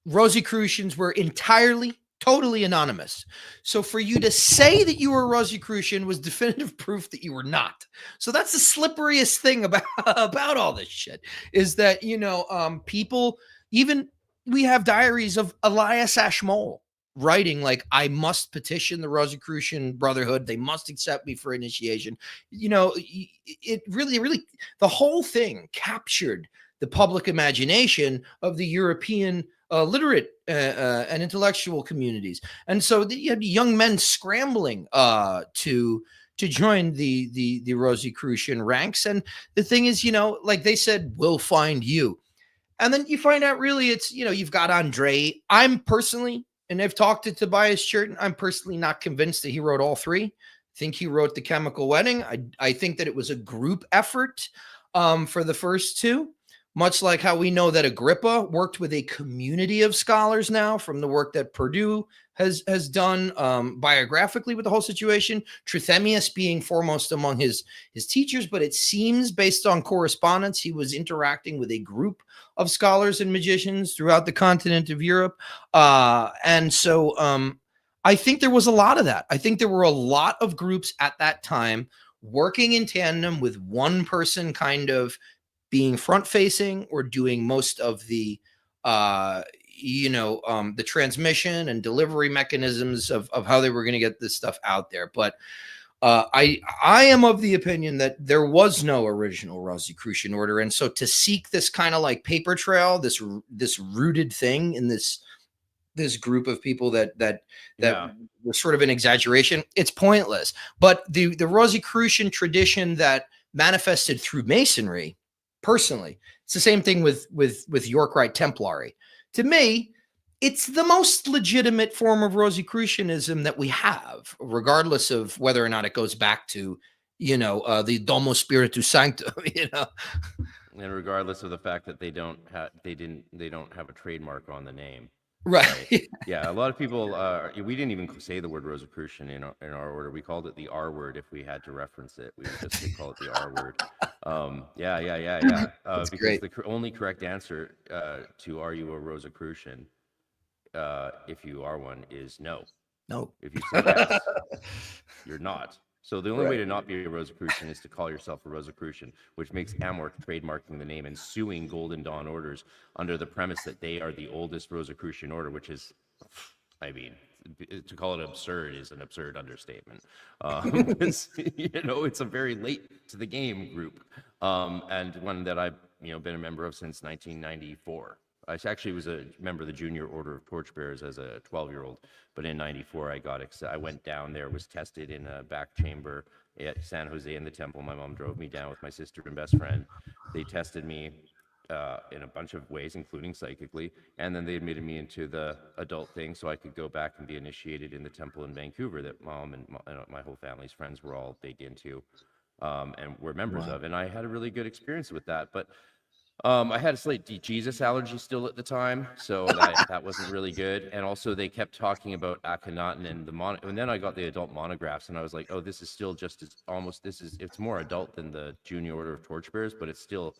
Rosicrucians were entirely, totally anonymous. So for you to say that you were a Rosicrucian was definitive proof that you were not. So that's the slipperiest thing about all this shit, is that, people, even, we have diaries of Elias Ashmole writing, like, I must petition the Rosicrucian Brotherhood. They must accept me for initiation. It really, the whole thing captured the public imagination of the European literate and intellectual communities. And so you had young men scrambling to to join the Rosicrucian ranks. And the thing is, like they said, we'll find you. And then you find out really it's, you've got Andre. I'm personally, and I've talked to Tobias Churton, I'm personally not convinced that he wrote all three. I think he wrote The Chemical Wedding. I think that it was a group effort for the first two, much like how we know that Agrippa worked with a community of scholars now from the work that Purdue has done biographically with the whole situation. Trithemius being foremost among his teachers, but it seems based on correspondence, he was interacting with a group of scholars and magicians throughout the continent of Europe. And so I think there was a lot of that. I think there were a lot of groups at that time working in tandem with one person kind of being front facing or doing most of the the transmission and delivery mechanisms of how they were going to get this stuff out there. But I am of the opinion that there was no original Rosicrucian order. And so to seek this kind of like paper trail, this rooted thing in this group of people that were sort of an exaggeration, it's pointless. But the Rosicrucian tradition that manifested through Masonry, personally, it's the same thing with York Rite Templary. To me, it's the most legitimate form of Rosicrucianism that we have, regardless of whether or not it goes back to, the Domo Spiritus Sanctum, and regardless of the fact that they don't have a trademark on the name. Right. Yeah, a lot of people, we didn't even say the word Rosicrucian in our order. We called it the R word if we had to reference it. We just call it the R word. Because great. the only correct answer to are you a Rosicrucian, if you are one, is no. No. If you say yes, you're not. So the only way to not be a Rosicrucian is to call yourself a Rosicrucian, which makes AMORC trademarking the name and suing Golden Dawn orders under the premise that they are the oldest Rosicrucian order, which is, to call it absurd is an absurd understatement. It's a very late to the game group, and one that I've been a member of since 1994. I actually was a member of the Junior Order of Torchbearers as a 12-year-old, but in '94 I went down there, was tested in a back chamber at San Jose in the temple. My mom drove me down with my sister and best friend. They tested me in a bunch of ways, including psychically, and then they admitted me into the adult thing so I could go back and be initiated in the temple in Vancouver that Mom and my whole family's friends were all big into and were members of, and I had a really good experience with that. But I had a slight Jesus allergy still at the time, so that wasn't really good. And also they kept talking about Akhenaten and then I got the adult monographs, and I was like, oh, this is still just it's more adult than the Junior Order of Torchbearers, but it's still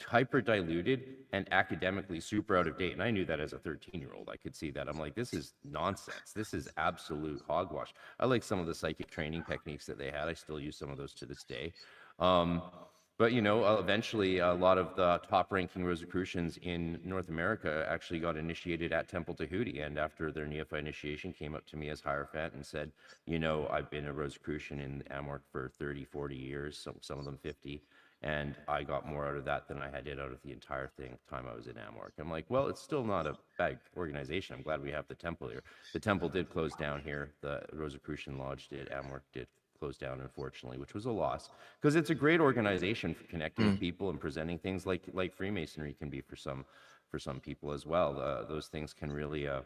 hyper diluted and academically super out of date. And I knew that as a 13-year-old. I could see that. I'm like, this is nonsense. This is absolute hogwash. I like some of the psychic training techniques that they had. I still use some of those to this day. But, eventually a lot of the top-ranking Rosicrucians in North America actually got initiated at Temple Tahuti, and after their neophyte initiation came up to me as Hierophant and said, I've been a Rosicrucian in AMORC for 30, 40 years, some of them 50, and I got more out of that than I did out of the entire time I was in AMORC. I'm like, well, it's still not a bad organization. I'm glad we have the temple here. The temple did close down here. The Rosicrucian Lodge did. AMORC did closed down, unfortunately, which was a loss, because it's a great organization for connecting with people and presenting things like Freemasonry can be for some people as well. Those things can really have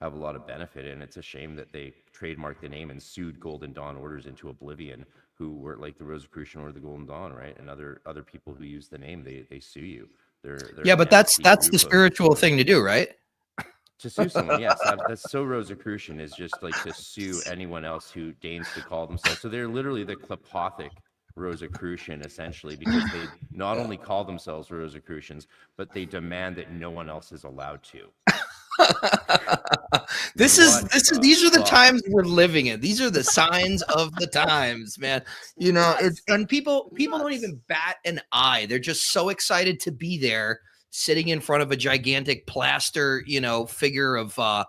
a lot of benefit, and it's a shame that they trademarked the name and sued Golden Dawn orders into oblivion, who were like the Rosicrucian or the Golden Dawn, right? And other people who use the name, they sue you. They're but that's the spiritual thing to do, right? To sue someone, yes, that's so Rosicrucian, is just like to sue anyone else who deigns to call themselves. So they're literally the Klepothic Rosicrucian, essentially, because they not only call themselves Rosicrucians, but they demand that no one else is allowed to. These are the times we're living in. These are the signs of the times, man. And people don't even bat an eye. They're just so excited to be there, sitting in front of a gigantic plaster, figure of I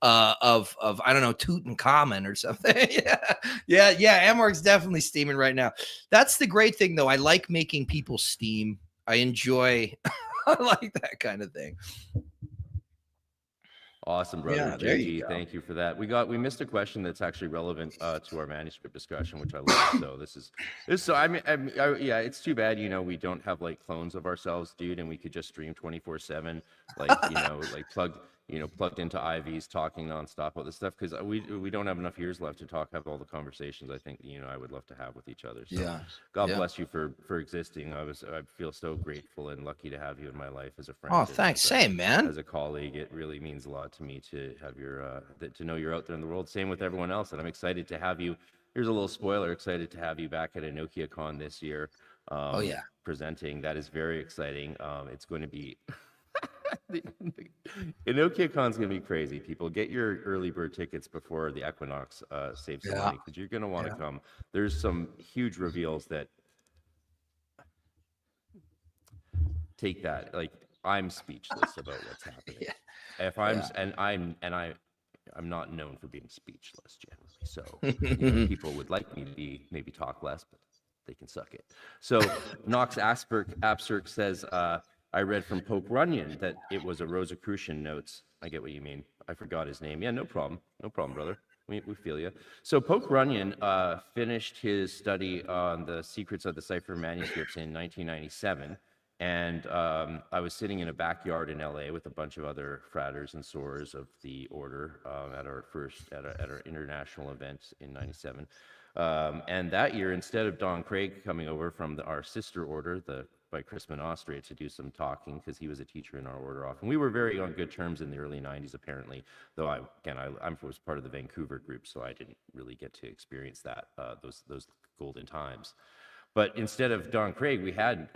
don't know, Tutankhamun or something. yeah. AMORC's definitely steaming right now. That's the great thing, though. I like making people steam. I enjoy. I like that kind of thing. Awesome, brother. Yeah, there you JT, go. thank you for that. We missed a question that's actually relevant to our manuscript discussion, which I love. So this so yeah, it's too bad, we don't have like clones of ourselves, dude, and we could just stream 24/7, like, like plugged into IVs, talking nonstop about this stuff, because we don't have enough years left to have all the conversations I think I would love to have with each other. So Yeah. God Yeah. bless you for existing. I feel so grateful and lucky to have you in my life as a friend. Oh, and thanks. as a- Same, man. as a colleague. It really means a lot to me to have to know you're out there in the world. Same with everyone else, and I'm excited to have you. Here's a little spoiler: excited to have you back at EnokiaCon this year. Oh, yeah. Presenting. That is very exciting. It's going to be EnokiaCon's going to be crazy. People, get your early bird tickets before the equinox. Save some money, because you're going to want to come. There's some huge reveals that take that. Like, I'm speechless about what's happening. If I'm I'm not known for being speechless generally, so people would like me to maybe talk less, but they can suck it. So Knox Apserk says, I read from Pope Runyon that it was a Rosicrucian notes. I get what you mean. I forgot his name. Yeah, no problem, brother. We feel you. So Pope Runyon finished his study on the secrets of the Cipher manuscripts in 1997. And I was sitting in a backyard in LA with a bunch of other fraters and sorors of the order at our international event in '97. And that year, instead of Don Craig coming over from our sister order, by Chris Monastri, to do some talking, because he was a teacher in our order often. We were very on good terms in the early '90s, apparently. Though I was part of the Vancouver group, so I didn't really get to experience that those golden times. But instead of Don Craig, we had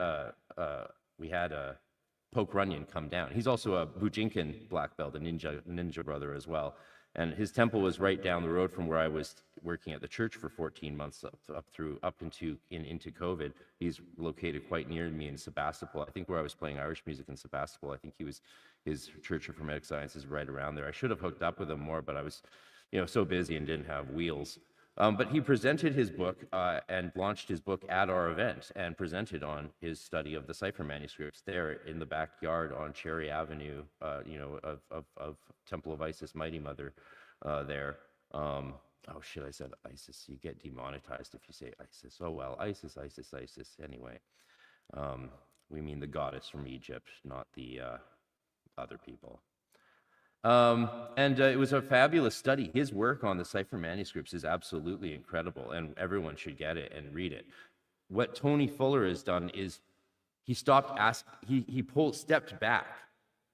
Poke Runyon come down. He's also a Bujinkan black belt, a ninja brother as well. And his temple was right down the road from where I was working at the church for 14 months into COVID. He's located quite near me in Sebastopol. I think where I was playing Irish music in Sebastopol. I think his Church of Hermetic Science is right around there. I should have hooked up with him more, but I was, so busy and didn't have wheels. But he presented his book and launched his book at our event, and presented on his study of the Cipher manuscripts there in the backyard on Cherry Avenue, of Temple of Isis, Mighty Mother, there. Oh shit, I said Isis. You get demonetized if you say Isis. Oh well, Isis. Anyway, we mean the goddess from Egypt, not the other people. And it was a fabulous study. His work on the Cipher manuscripts is absolutely incredible, and everyone should get it and read it. What Tony Fuller has done is he stepped back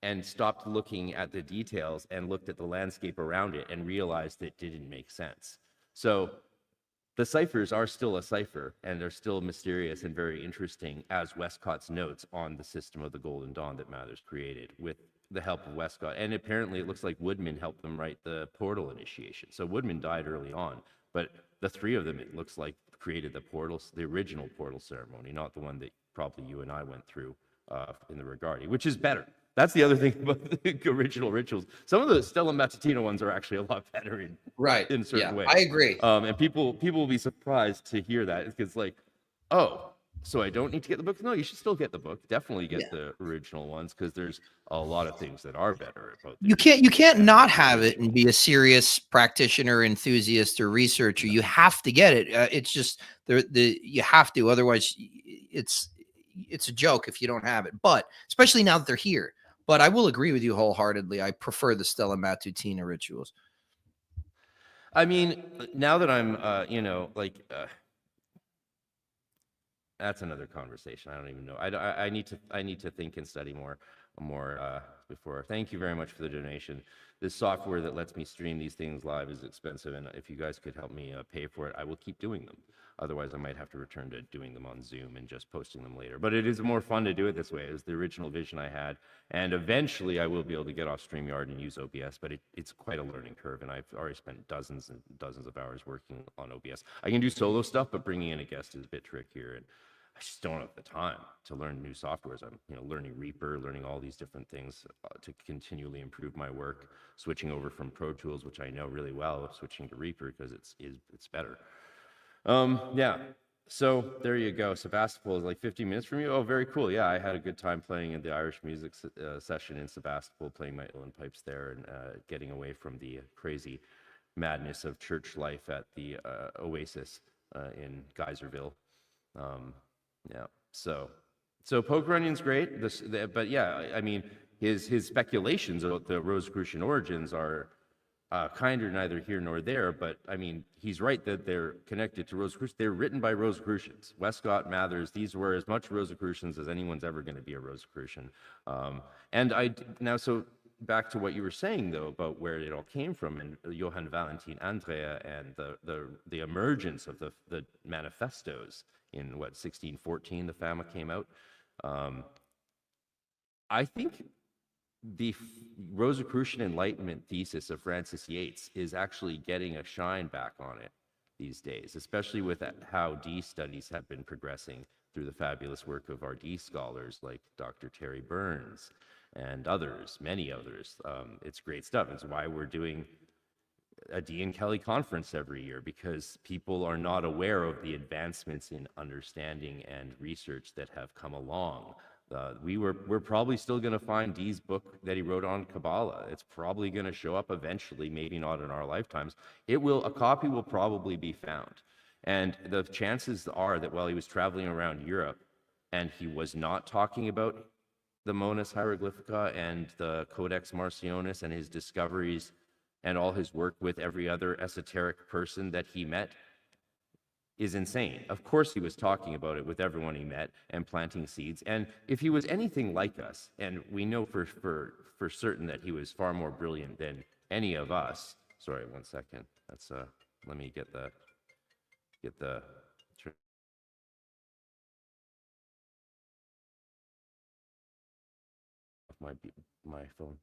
and stopped looking at the details and looked at the landscape around it and realized it didn't make sense. So the ciphers are still a cipher, and they're still mysterious and very interesting, as Westcott's notes on the system of the Golden Dawn that Mathers created with the help of Westcott. And apparently it looks like Woodman helped them write the portal initiation. So Woodman died early on, but the three of them, it looks like, created the original portal ceremony, not the one that probably you and I went through in the Regardie, which is better. That's the other thing about the original rituals. Some of the Stella Matutina ones are actually a lot better in certain ways. I agree. And people will be surprised to hear that. It's like, oh, so I don't need to get the book? No, you should still get the book. Definitely get the original ones, because there's a lot of things that are better about them. You can't not have it and be a serious practitioner, enthusiast, or researcher. You have to get it. It's just you have to, otherwise it's a joke if you don't have it. But especially now that they're here. But I will agree with you wholeheartedly. I prefer the Stella Matutina rituals. I mean, now that I'm, that's another conversation. I don't even know. I need to think and study more before. Thank you very much for the donation. This software that lets me stream these things live is expensive, and if you guys could help me pay for it, I will keep doing them. Otherwise, I might have to return to doing them on Zoom and just posting them later. But it is more fun to do it this way. It was the original vision I had, and eventually I will be able to get off StreamYard and use OBS. But it's quite a learning curve, and I've already spent dozens and dozens of hours working on OBS. I can do solo stuff, but bringing in a guest is a bit trickier, and I just don't have the time to learn new softwares. I'm learning Reaper, learning all these different things to continually improve my work, switching over from Pro Tools, which I know really well, switching to Reaper because it's better. Yeah. So there you go. Sebastopol is like 50 minutes from you. Oh, very cool. Yeah, I had a good time playing in the Irish music session in Sebastopol, playing my uilleann pipes there and getting away from the crazy madness of church life at the Oasis in Geyserville. Yeah. So Poker Onion's great. But yeah, I mean, his speculations about the Rosicrucian origins are kind of neither here nor there, but I mean, he's right that they're connected to Rosicrucians. They're written by Rosicrucians. Westcott, Mathers, these were as much Rosicrucians as anyone's ever going to be a Rosicrucian. So back to what you were saying, though, about where it all came from, and Johann Valentin Andrea and the emergence of the manifestos in, 1614, the Fama came out. I think the Rosicrucian Enlightenment thesis of Francis Yates is actually getting a shine back on it these days, especially with how Dee studies have been progressing through the fabulous work of our Dee scholars like Dr. Terry Burns and others, many others. It's great stuff. It's why we're doing a Dee and Kelly conference every year, because people are not aware of the advancements in understanding and research that have come along. We're probably still going to find Dee's book that he wrote on Kabbalah. It's probably going to show up eventually, maybe not in our lifetimes. A copy will probably be found. And the chances are that while he was traveling around Europe and he was not talking about the Monas Hieroglyphica and the Codex Marcionis and his discoveries and all his work with every other esoteric person that he met, is insane. Of course he was talking about it with everyone he met and planting seeds. And if he was anything like us, and we know for certain that he was far more brilliant than any of us. Sorry, 1 second. That's let me get the my phone.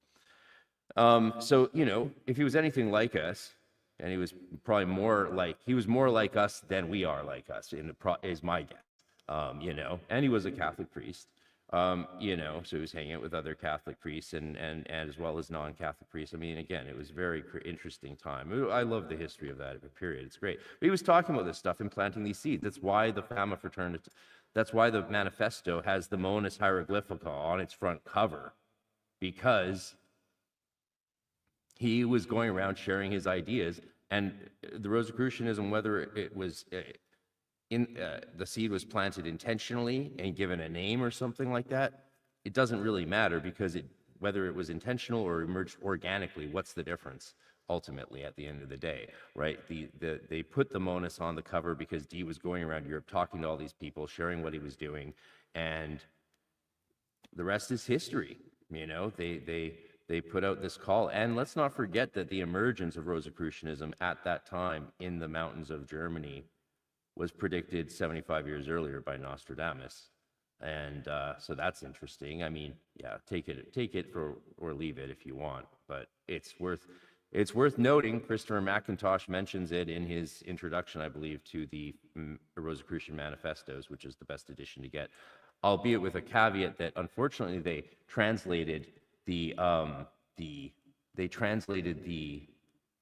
So, if he was anything like us, and he was probably more like us than we are like us, is my guess. And he was a Catholic priest, so he was hanging out with other Catholic priests and as well as non-Catholic priests. I mean, again, it was a very interesting time. I love the history of that period. It's great. But he was talking about this stuff and planting these seeds. That's why the Fama Fraternity, that's why the manifesto has the Monas Hieroglyphica on its front cover, because he was going around sharing his ideas. And the Rosicrucianism, whether it was the seed was planted intentionally and given a name or something like that, it doesn't really matter, because whether it was intentional or emerged organically, what's the difference ultimately at the end of the day, right? They put the Monas on the cover because Dee was going around Europe talking to all these people, sharing what he was doing, and the rest is history. They put out this call. And let's not forget that the emergence of Rosicrucianism at that time in the mountains of Germany was predicted 75 years earlier by Nostradamus. And so that's interesting. I mean, yeah, take it or leave it if you want, but it's worth noting. Christopher McIntosh mentions it in his introduction, I believe, to the Rosicrucian Manifestos, which is the best edition to get, albeit with a caveat that unfortunately they translated the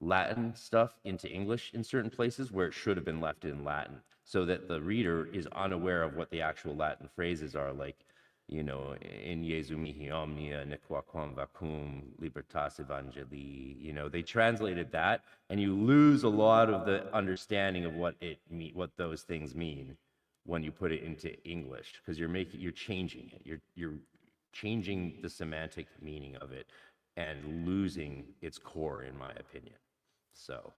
Latin stuff into English in certain places where it should have been left in Latin, so that the reader is unaware of what the actual Latin phrases are, like, in Jesu mihi omnia nequaquam vacum libertas evangelii. They translated that, and you lose a lot of the understanding of what those things mean when you put it into English, because you're changing it. You're changing the semantic meaning of it and losing its core, in my opinion. So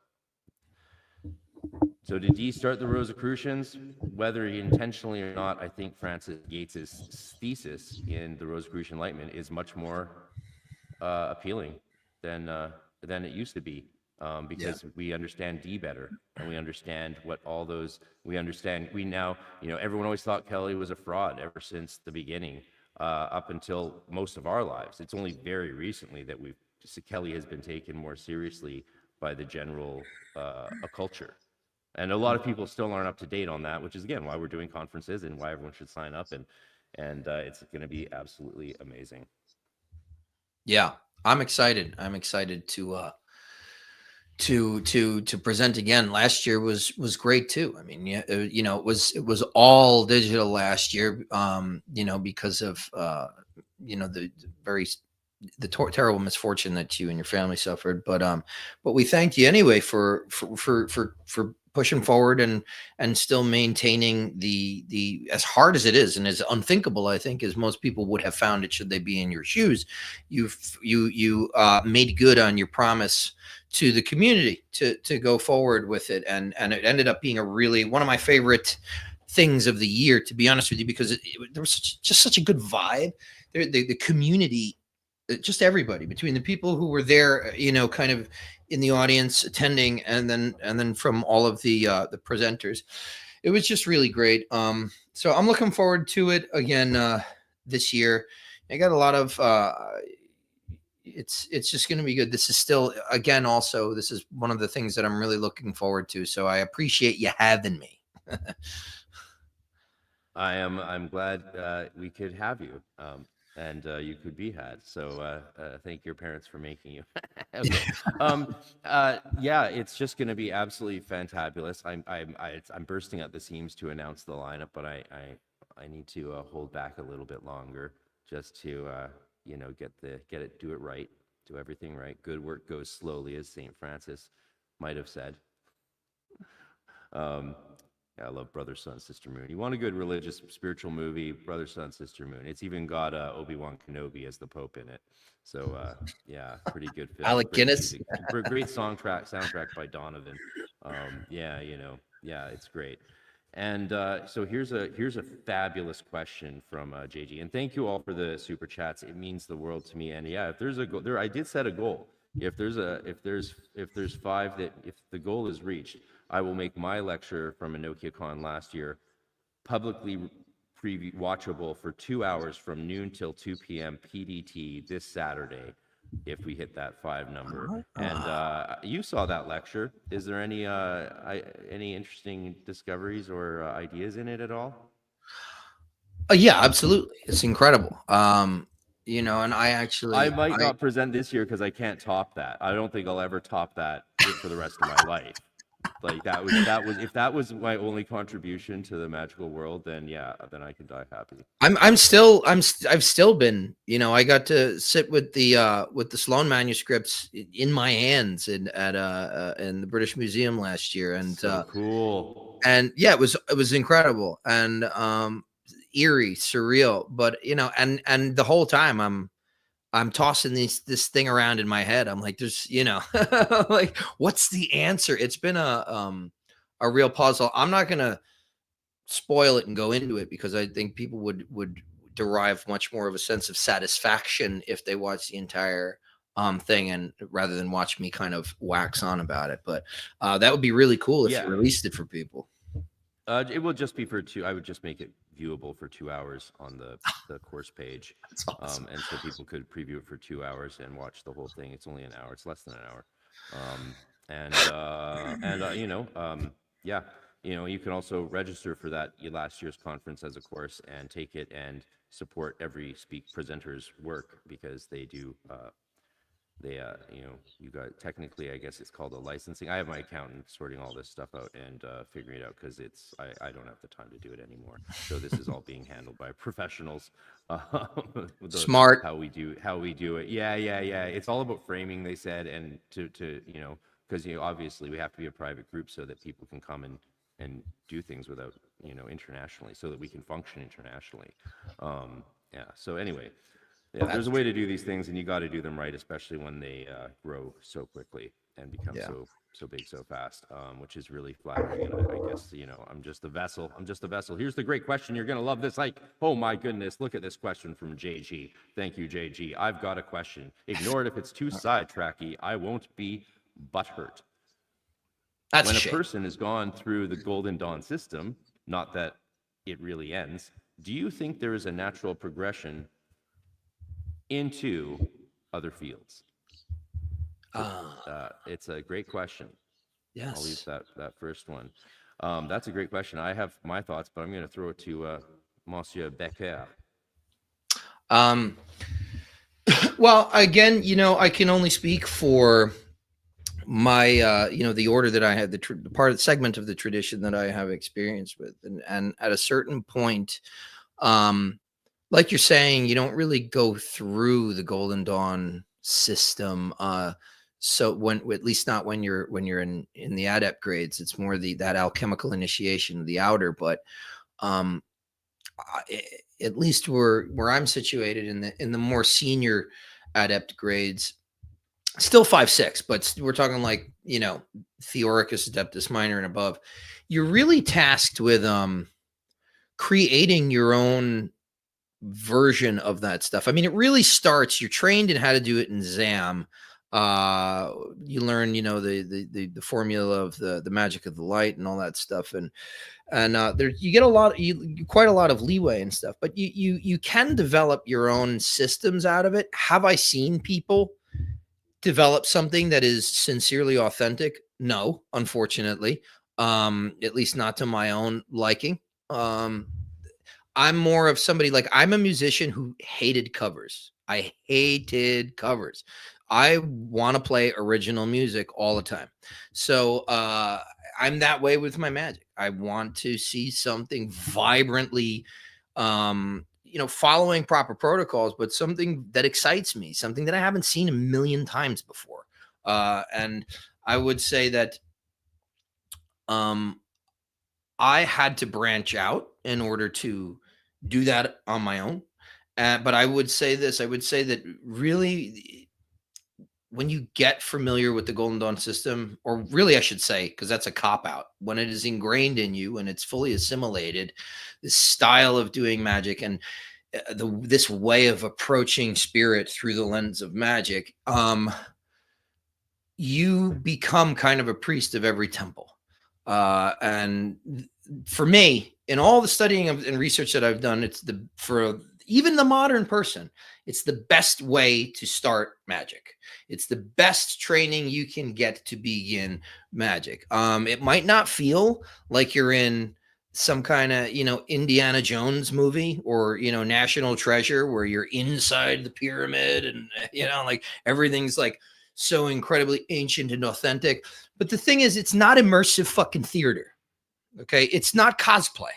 did Dee start the Rosicrucians? Whether he intentionally or not, I think Francis Yates's thesis in the Rosicrucian Enlightenment is much more appealing than it used to be, because we understand Dee better, and we understand we now, everyone always thought Kelly was a fraud ever since the beginning, up until most of our lives. It's only very recently that Kelly has been taken more seriously by the general culture. And a lot of people still aren't up to date on that, which is, again, why we're doing conferences and why everyone should sign up. And it's going to be absolutely amazing. Yeah, I'm excited. I'm excited to to present again. Last year was great too. I mean, yeah, you know, it was all digital last year, you know, because of you know, the terrible misfortune that you and your family suffered. But we thank you anyway for pushing forward and still maintaining the as hard as it is and as unthinkable, I think, as most people would have found it should they be in your shoes. You made good on your promise to the community to go forward with it, and it ended up being a really one of my favorite things of the year, to be honest with you, because there was just such a good vibe. The community, just everybody, between the people who were there, you know, kind of in the audience attending, and then from all of the presenters, it was just really great. So I'm looking forward to it again this year. I got a lot of it's just going to be good. This is still, again, also, this is one of the things that I'm really looking forward to. So I appreciate you having me. I'm glad we could have you. And you could be had. So thank your parents for making you. Okay. Yeah, it's just going to be absolutely fantabulous. I'm bursting at the seams to announce the lineup, but I need to hold back a little bit longer just to you know, do it right, do everything right. Good work goes slowly, as Saint Francis might have said. Yeah, I love Brother, Sun, Sister Moon. You want a good religious, spiritual movie, Brother, Sun, Sister Moon. It's even got Obi-Wan Kenobi as the Pope in it. So, yeah, pretty good film. Alec Great Guinness. music. Great soundtrack by Donovan. Yeah, you know, yeah, it's great. And so here's a fabulous question from JG. And thank you all for the super chats. It means the world to me. And yeah, if there's a goal, I did set a goal. If there's 5 that, if the goal is reached, I will make my lecture from EnokiaCon last year publicly watchable for 2 hours from noon till 2 p.m. PDT this Saturday, if we hit that 5 number. And you saw that lecture. Is there any interesting discoveries or ideas in it at all? Yeah, absolutely. It's incredible. You know, and I might not present this year because I can't top that. I don't think I'll ever top that for the rest of my life. Like if that was my only contribution to the magical world, then yeah, then I can die happy. I've still been, you know, I got to sit with the Sloan manuscripts in my hands in the British Museum last year, and so cool. And yeah, it was incredible and eerie, surreal, but you know, and the whole time I'm tossing this thing around in my head. I'm like, there's, you know, like, what's the answer? It's been a real puzzle. I'm not gonna spoil it and go into it because I think people would derive much more of a sense of satisfaction if they watch the entire thing, and rather than watch me kind of wax on about it. But that would be really cool if you released it for people. It will just be for 2. I would just make it viewable for 2 hours on the course page. That's awesome. And so people could preview it for 2 hours and watch the whole thing. It's only an hour. It's less than an hour. You know, yeah, you know, you can also register for that last year's conference as a course and take it and support every presenter's work, because they do you know, you got, technically, I guess it's called a licensing. I have my accountant sorting all this stuff out and figuring it out, because I don't have the time to do it anymore. So this is all being handled by professionals. Smart. How we do it. Yeah. It's all about framing, they said, and to you know, because you know, obviously we have to be a private group so that people can come and do things without, you know, internationally, so that we can function internationally. Yeah. So anyway. Yeah, there's a way to do these things, and you got to do them right, especially when they grow so quickly and become so big so fast, which is really flattering. And I guess, you know, I'm just a vessel. Here's the great question. You're going to love this. Like, oh my goodness, look at this question from JG. Thank you, JG. I've got a question. Ignore it if it's too sidetracky. I won't be butthurt. When a person has gone through the Golden Dawn system, not that it really ends, do you think there is a natural progression into other fields? It's a great question. Yes. I'll leave that first one. That's a great question. I have my thoughts, but I'm going to throw it to Monsieur Baker. Well, again, you know, I can only speak for my the order that I had, the part of the segment of the tradition that I have experience with, and at a certain point, like you're saying, you don't really go through the Golden Dawn system. So when, at least not when you're in the adept grades, it's more that alchemical initiation of the outer. But um, at least where I'm situated in the more senior adept grades, still 5-6, but we're talking like, Theurgicus, Adeptus Minor and above. You're really tasked with creating your own version of that stuff. I mean, it really starts, you're trained in how to do it in ZAM. You learn, the formula of the magic of the light and all that stuff. And there you get quite a lot of leeway and stuff, but you can develop your own systems out of it. Have I seen people develop something that is sincerely authentic? No, unfortunately. At least not to my own liking. I'm more of somebody, like, I'm a musician who hated covers. I hated covers. I want to play original music all the time. So I'm that way with my magic. I want to see something vibrantly, following proper protocols, but something that excites me, something that I haven't seen a million times before. And I would say that I had to branch out in order to do that on my own. But I would say this, I would say that really, when you get familiar with the Golden Dawn system, or really I should say, because that's a cop out, when it is ingrained in you and it's fully assimilated, this style of doing magic and this way of approaching spirit through the lens of magic, you become kind of a priest of every temple. And for me, in all the studying and research that I've done, for even the modern person, it's the best way to start magic. It's the best training you can get to begin magic. It might not feel like you're in some kind of, Indiana Jones movie or, National Treasure, where you're inside the pyramid and, like everything's like so incredibly ancient and authentic. But the thing is, it's not immersive fucking theater. Okay. It's not cosplay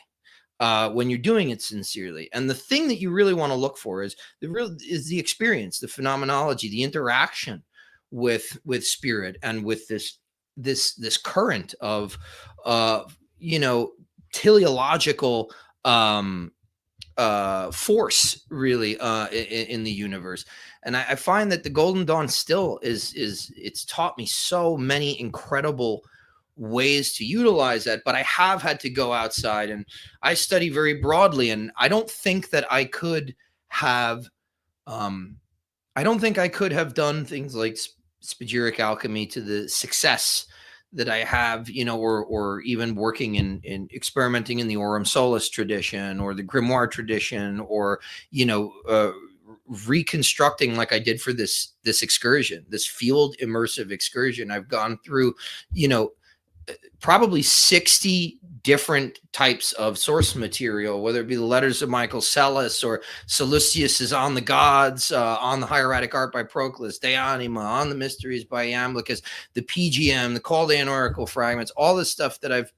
when you're doing it sincerely. And the thing that you really want to look for is the experience, the phenomenology, the interaction with spirit and with this current of, teleological force, really, in the universe. And I find that the Golden Dawn still it's taught me so many incredible ways to utilize that. But I have had to go outside, and I study very broadly, and I don't think that I could have done things like spagyric alchemy to the success that I have, or even working in experimenting in the Aurum Solis tradition or the grimoire tradition, or, reconstructing like I did for this excursion, this field immersive excursion. I've gone through, probably 60 different types of source material, whether it be the letters of Michael Celis or Sallustius's On the Gods, on the Hieratic Art by Proclus, De Anima, on the Mysteries by Iamblichus, the PGM, the Call to Anarchical Fragments, all this stuff that I've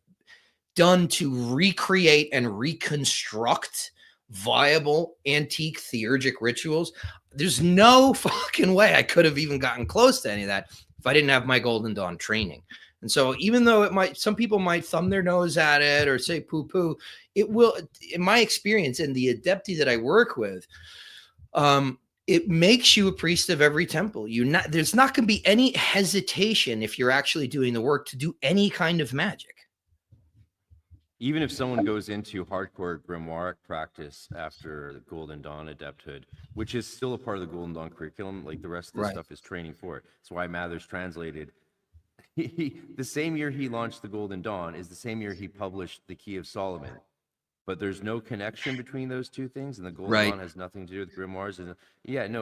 done to recreate and reconstruct viable antique theurgic rituals. There's no fucking way I could have even gotten close to any of that if I didn't have my Golden Dawn training. And so even though some people might thumb their nose at it or say poo poo, it will, in my experience and the adepti that I work with, it makes you a priest of every temple. There's not going to be any hesitation if you're actually doing the work to do any kind of magic. Even if someone goes into hardcore grimoire practice after the Golden Dawn adepthood, which is still a part of the Golden Dawn curriculum, like the rest of the stuff is training for it. That's why Mather's translated. The same year he launched the Golden Dawn is the same year he published the Key of Solomon. But there's no connection between those two things, and the Golden Dawn has nothing to do with grimoires. And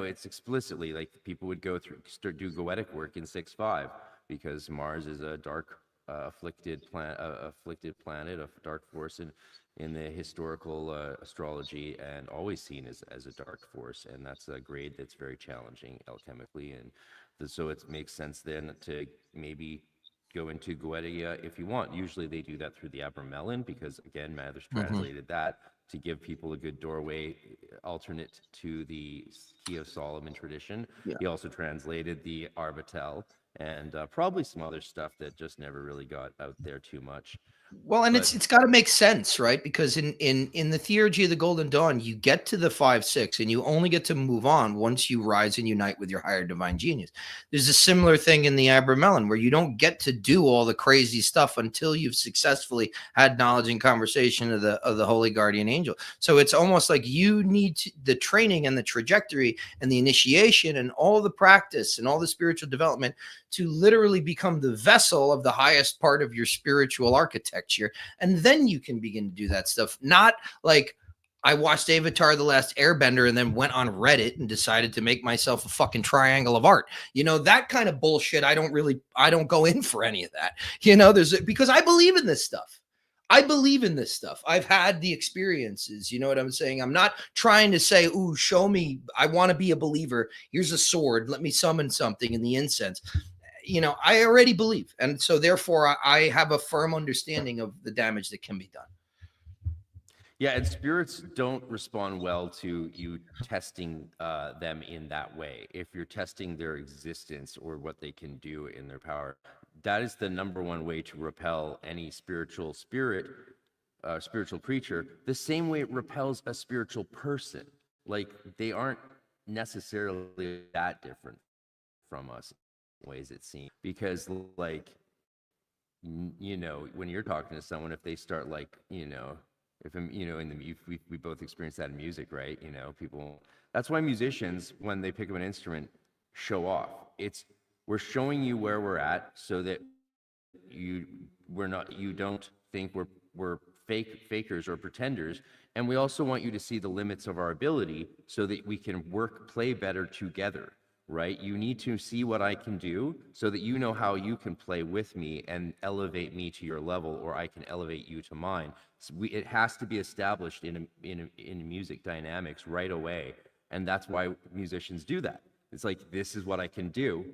it's explicitly like people would do goetic work in 6.5 because Mars is a dark, afflicted planet of dark force in the historical astrology, and always seen as a dark force. And that's a grade that's very challenging alchemically and So it makes sense then to maybe go into Goetia if you want. Usually they do that through the Abramelin because, again, Mather's translated that to give people a good doorway alternate to the Key of Solomon tradition. Yeah. He also translated the Arbatel and probably some other stuff that just never really got out there too much. Well, and But it's got to make sense, right? Because in the Theurgy of the Golden Dawn, you get to the 5-6, and you only get to move on once you rise and unite with your higher divine genius. There's a similar thing in the Abramelin where you don't get to do all the crazy stuff until you've successfully had knowledge and conversation of the holy guardian angel. So it's almost like you need the training and the trajectory and the initiation and all the practice and all the spiritual development to literally become the vessel of the highest part of your spiritual architecture. And then you can begin to do that stuff. Not like I watched Avatar: The Last Airbender and then went on Reddit and decided to make myself a fucking triangle of art. You know, that kind of bullshit. I don't go in for any of that. You know, because I believe in this stuff. I believe in this stuff. I've had the experiences. You know what I'm saying? I'm not trying to say, ooh, show me. I want to be a believer. Here's a sword. Let me summon something in the incense. You know, I already believe. And so therefore I have a firm understanding of the damage that can be done. Yeah, and spirits don't respond well to you testing them in that way. If you're testing their existence or what they can do in their power, that is the number one way to repel any spiritual creature, the same way it repels a spiritual person. Like, they aren't necessarily that different from us in ways it seems. Because, like, you know, when you're talking to someone, if they start, like, you know, if I'm, you know, we both experience that in music, right? You know, people, that's why musicians, when they pick up an instrument, show off. We're showing you where we're at so that you don't think we're fakers or pretenders. And we also want you to see the limits of our ability so that we can play better together. Right? You need to see what I can do so that you know how you can play with me and elevate me to your level, or I can elevate you to mine. So it has to be established in music dynamics right away. And that's why musicians do that. It's like, this is what I can do.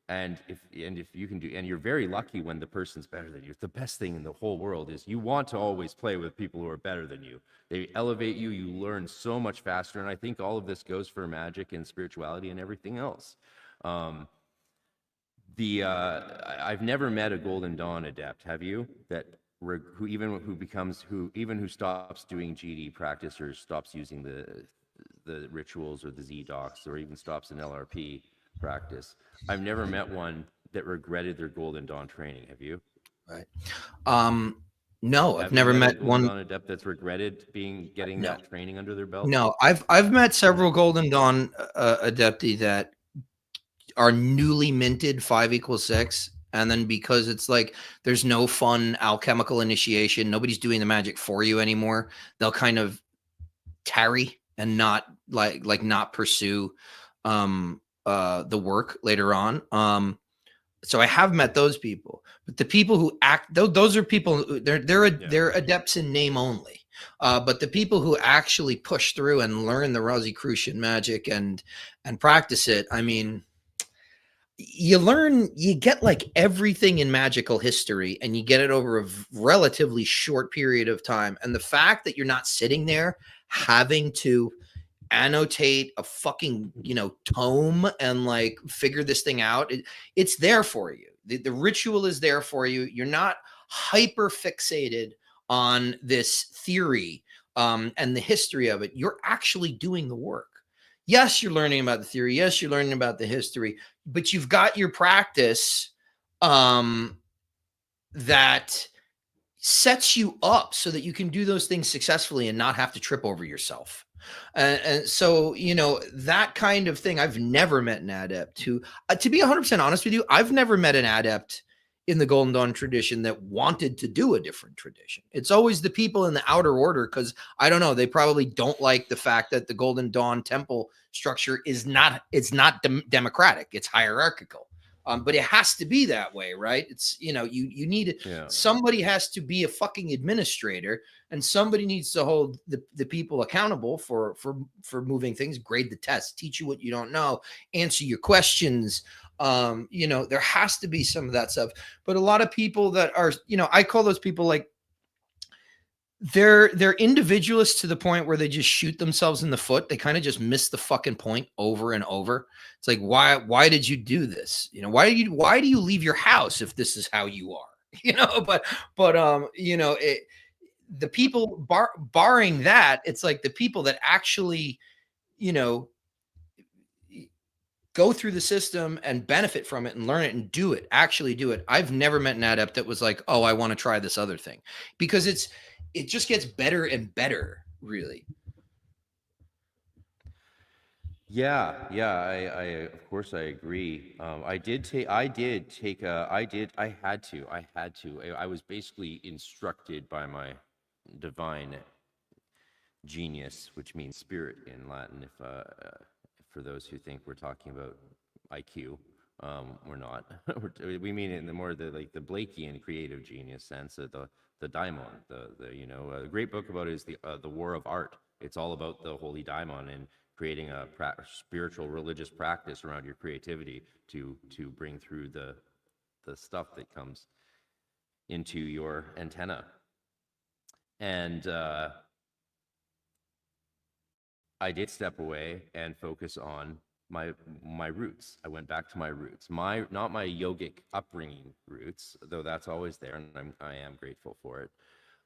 And if you can do, and you're very lucky when the person's better than you. The best thing in the whole world is you want to always play with people who are better than you. They elevate you. You learn so much faster. And I think all of this goes for magic and spirituality and everything else. I've never met a Golden Dawn adept. Have you? Who stops doing GD practice or stops using the rituals or the Z docs or even stops an LRP practice. I've never met one that regretted their Golden Dawn training. Have you? Right. No, I've never met one Dawn adept that's regretted getting that training under their belt. No, I've met several Golden Dawn adepti that are newly minted 5=6, and then because it's like there's no fun alchemical initiation, nobody's doing the magic for you anymore. They'll kind of tarry and not not pursue the work later on. So I have met those people, but the people who act, those are people, they're adepts in name only. But the people who actually push through and learn the Rosicrucian magic and practice it, I mean, you get like everything in magical history, and you get it over a relatively short period of time. And the fact that you're not sitting there having to annotate a fucking, tome and like figure this thing out, it's there for you. The ritual is there for you. You're not hyper fixated on this theory and the history of it. You're actually doing the work. Yes, you're learning about the theory. Yes, you're learning about the history, but you've got your practice that sets you up so that you can do those things successfully and not have to trip over yourself. And so, that kind of thing, I've never met an adept who, to be 100% honest with you, I've never met an adept in the Golden Dawn tradition that wanted to do a different tradition. It's always the people in the outer order, because I don't know, they probably don't like the fact that the Golden Dawn temple structure it's not democratic, it's hierarchical. But it has to be that way, right? It's, you need somebody has to be a fucking administrator, and somebody needs to hold the people accountable for moving things, grade the test, teach you what you don't know, answer your questions, There has to be some of that stuff. But a lot of people that are, I call those people like, they're individualists to the point where they just shoot themselves in the foot. They kind of just miss the fucking point over and over. It's like, why did you do this? Why do you leave your house if this is how you are? The people barring that, it's like the people that actually, go through the system and benefit from it and learn it and actually do it. I've never met an adept that was like, oh, I want to try this other thing, because it just gets better and better, really. Yeah, I of course I agree. I was basically instructed by my divine genius, which means spirit in Latin. If for those who think we're talking about IQ, we're not. We mean it in the Blakean creative genius sense of the daimon. The great book about it is the War of Art. It's all about the holy daimon and creating a spiritual religious practice around your creativity to bring through the stuff that comes into your antenna. And I did step away and focus on my roots. I went back to my roots, not my yogic upbringing roots, though that's always there, and I am grateful for it.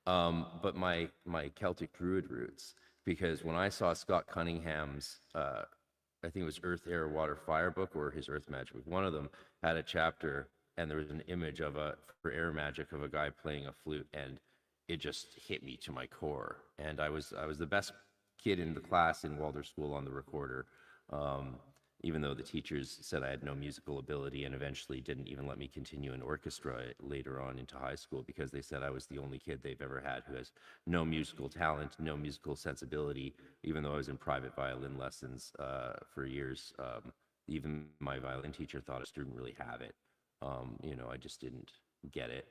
But my Celtic Druid roots, because when I saw Scott Cunningham's, I think it was Earth, Air, Water, Fire book, or his Earth Magic book, one of them had a chapter, and there was an image for air magic of a guy playing a flute, and it just hit me to my core. And I was the best kid in the class in Waldorf School on the recorder, even though the teachers said I had no musical ability and eventually didn't even let me continue in orchestra later on into high school, because they said I was the only kid they've ever had who has no musical talent, no musical sensibility, even though I was in private violin lessons for years. Even my violin teacher thought I didn't really have it. I just didn't get it.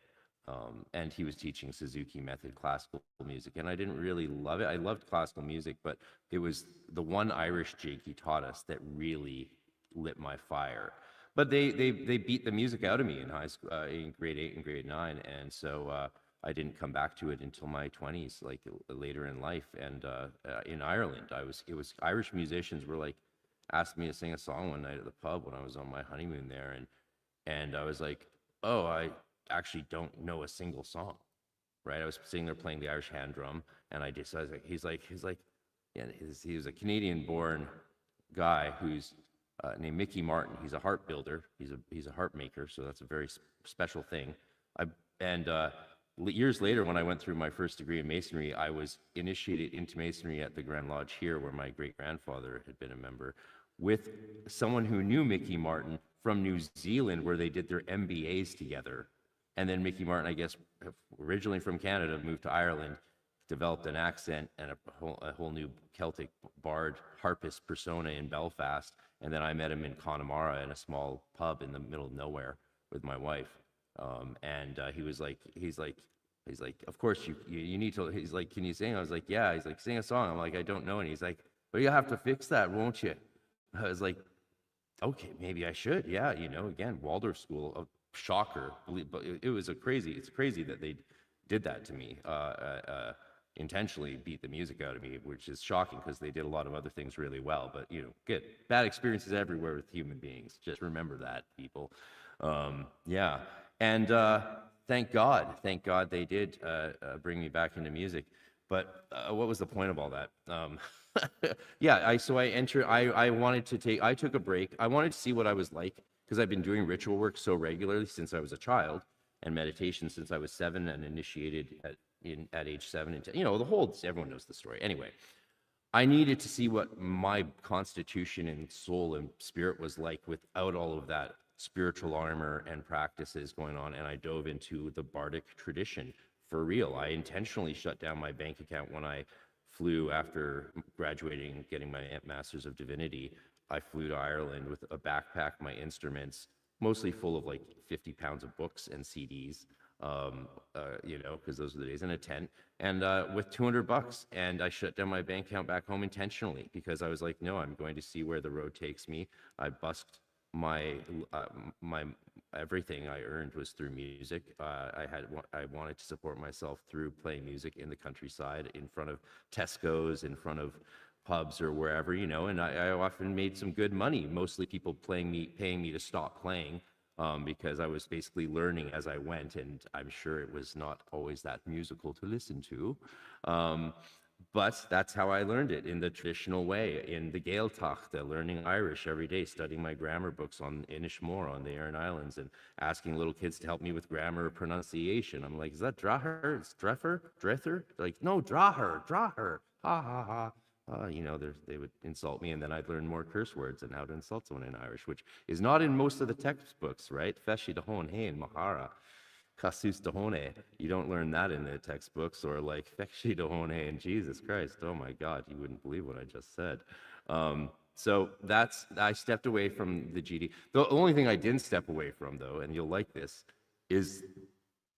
And he was teaching Suzuki method classical music, and I didn't really love it. I loved classical music, but it was the one Irish jig he taught us that really lit my fire. But they beat the music out of me in high school, in grade 8 and grade 9, and so I didn't come back to it until my 20s, like later in life. And in Ireland, Irish musicians were like asked me to sing a song one night at the pub when I was on my honeymoon there, and I was like, oh, I actually don't know a single song, right? I was sitting there playing the Irish hand drum, and I was like, he's like, yeah, he was a Canadian-born guy who's named Mickey Martin. He's a harp builder. He's a harp maker, so that's a very special thing. Years later, when I went through my first degree in masonry, I was initiated into masonry at the Grand Lodge here, where my great-grandfather had been a member, with someone who knew Mickey Martin from New Zealand, where they did their MBAs together. And then Mickey Martin, I guess, originally from Canada, moved to Ireland, developed an accent and a whole new Celtic bard harpist persona in Belfast. And then I met him in Connemara in a small pub in the middle of nowhere with my wife. He's like, of course you need to. He's like, can you sing? I was like, yeah. He's like, sing a song. I'm like, I don't know. And he's like, well, you have to fix that, won't you? I was like, okay, maybe I should. Yeah, again, Waldorf School. Shocker, but it's crazy that they did that to me, intentionally beat the music out of me, which is shocking because they did a lot of other things really well. But good, bad experiences everywhere with human beings. Just remember that, people. Yeah, and thank God they did bring me back into music. But what was the point of all that? Yeah, I took a break. I wanted to see what I was like, because I've been doing ritual work so regularly since I was a child, and meditation since I was 7, and initiated at age 7 and 10. Everyone knows the story. Anyway, I needed to see what my constitution and soul and spirit was like without all of that spiritual armor and practices going on, and I dove into the bardic tradition for real. I intentionally shut down my bank account when I flew after graduating, getting my Master's of Divinity. I flew to Ireland with a backpack, my instruments, mostly full of like 50 pounds of books and CDs, because those were the days, in a tent, and with $200. And I shut down my bank account back home intentionally, because I was like, no, I'm going to see where the road takes me. I busked my my everything I earned was through music. I wanted to support myself through playing music in the countryside, in front of Tesco's, in front of pubs or wherever, and I often made some good money. Mostly people paying me to stop playing, because I was basically learning as I went, and I'm sure it was not always that musical to listen to. Um, but that's how I learned it, in the traditional way, in the Gaeltacht, learning Irish every day, studying my grammar books on Inishmore, on the Aran Islands, and asking little kids to help me with grammar or pronunciation. I'm like, is that Draher? It's Dreffer? Drether? Like, no, Draher, Draher. Ha ha ha. They would insult me, and then I'd learn more curse words and how to insult someone in Irish, which is not in most of the textbooks, right? Feshi dahon hein mahara. Casus Dahone. You don't learn that in the textbooks, or like Feshi Dahone and Jesus Christ. Oh my God, you wouldn't believe what I just said. So I stepped away from the GD. The only thing I didn't step away from, though, and you'll like this, is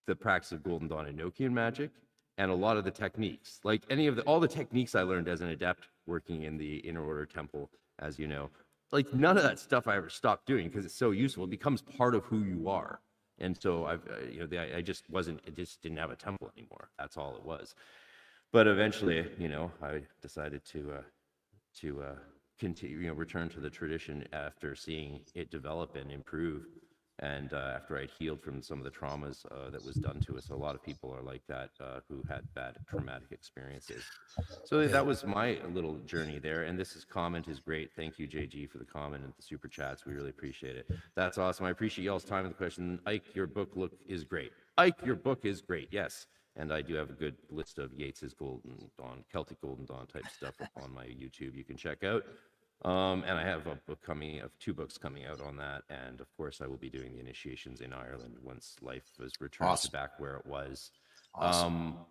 the practice of Golden Dawn Enochian magic and a lot of the techniques. Like all the techniques I learned as an adept working in the Inner Order Temple, as you know, like none of that stuff I ever stopped doing because it's so useful. It becomes part of who you are. And so I just didn't have a temple anymore. That's all it was. But eventually, I decided to continue, return to the tradition after seeing it develop and improve. And after I'd healed from some of the traumas that was done to us. A lot of people are like that, who had bad traumatic experiences. So that was my little journey there. And this comment is great. Thank you, JG, for the comment and the super chats. We really appreciate it. That's awesome. I appreciate y'all's time and the question. Ike, your book is great. Ike, your book is great. Yes. And I do have a good list of Yeats's Golden Dawn, Celtic Golden Dawn type stuff on my YouTube you can check out. And I have two books coming out on that. And of course, I will be doing the initiations in Ireland once life was returned to back where it was.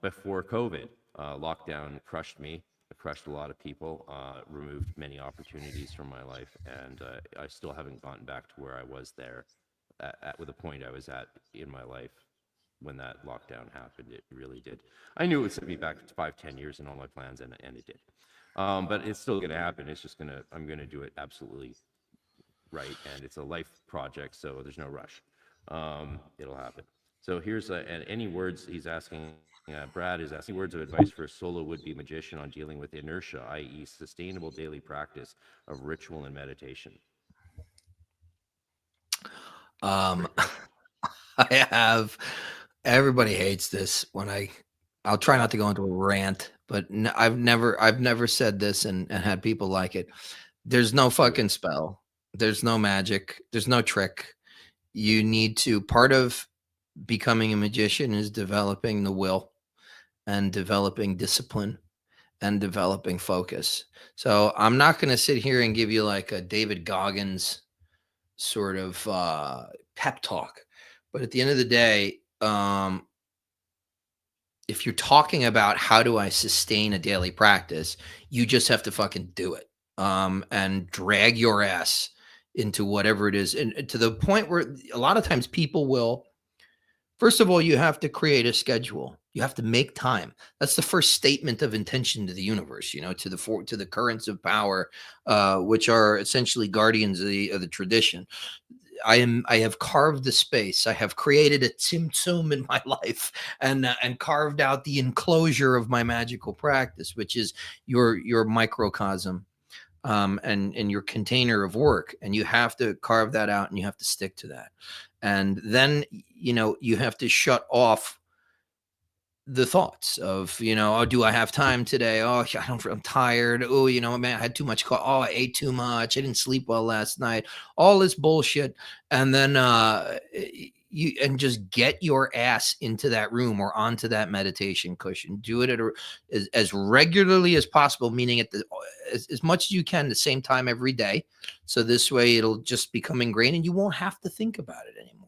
Before COVID, lockdown crushed me. It crushed a lot of people, removed many opportunities from my life. And I still haven't gotten back to where I was there with the point I was at in my life when that lockdown happened. It really did. I knew it would set me back 5-10 years in all my plans, and it did. But it's still going to happen. I'm going to do it absolutely right. And it's a life project, so there's no rush. It'll happen. So here's and any words he's asking. Brad is asking words of advice for a solo would-be magician on dealing with inertia, i.e. sustainable daily practice of ritual and meditation. I have, everybody hates this when I'll try not to go into a rant, but I've never said this and had people like it. There's no fucking spell. There's no magic. There's no trick. You need to, part of becoming a magician is developing the will and developing discipline and developing focus. So I'm not going to sit here and give you like a David Goggins sort of pep talk. But at the end of the day, if you're talking about how do I sustain a daily practice, you just have to fucking do it, and drag your ass into whatever it is. And to the point where a lot of times people will, first of all, you have to create a schedule. You have to make time. That's the first statement of intention to the universe, to the currents of power, which are essentially guardians of the tradition. I have carved the space. I have created a tzimtzum in my life and carved out the enclosure of my magical practice, which is your microcosm, and your container of work. And you have to carve that out and you have to stick to that. And then, you have to shut off the thoughts of, oh, do I have time today? Oh, I'm tired. Oh, man, I had too much coffee. Oh, I ate too much. I didn't sleep well last night. All this bullshit. And then you just get your ass into that room or onto that meditation cushion. Do it as regularly as possible, meaning as much as you can, the same time every day. So this way it'll just become ingrained and you won't have to think about it anymore.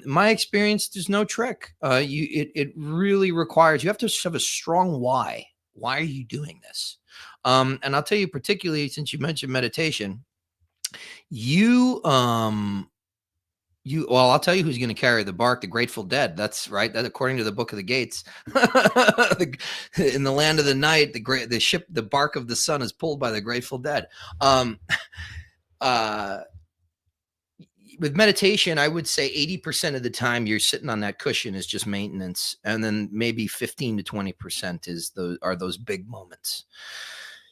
My experience, there's no trick. It really requires, you have to have a strong why. Why are you doing this? And I'll tell you, particularly since you mentioned meditation, I'll tell you who's going to carry the bark, the Grateful Dead. That's right. That according to the Book of the Gates, in the land of the night, the bark of the sun is pulled by the Grateful Dead. with meditation, I would say 80% of the time you're sitting on that cushion is just maintenance, and then maybe 15 to 20% are those big moments.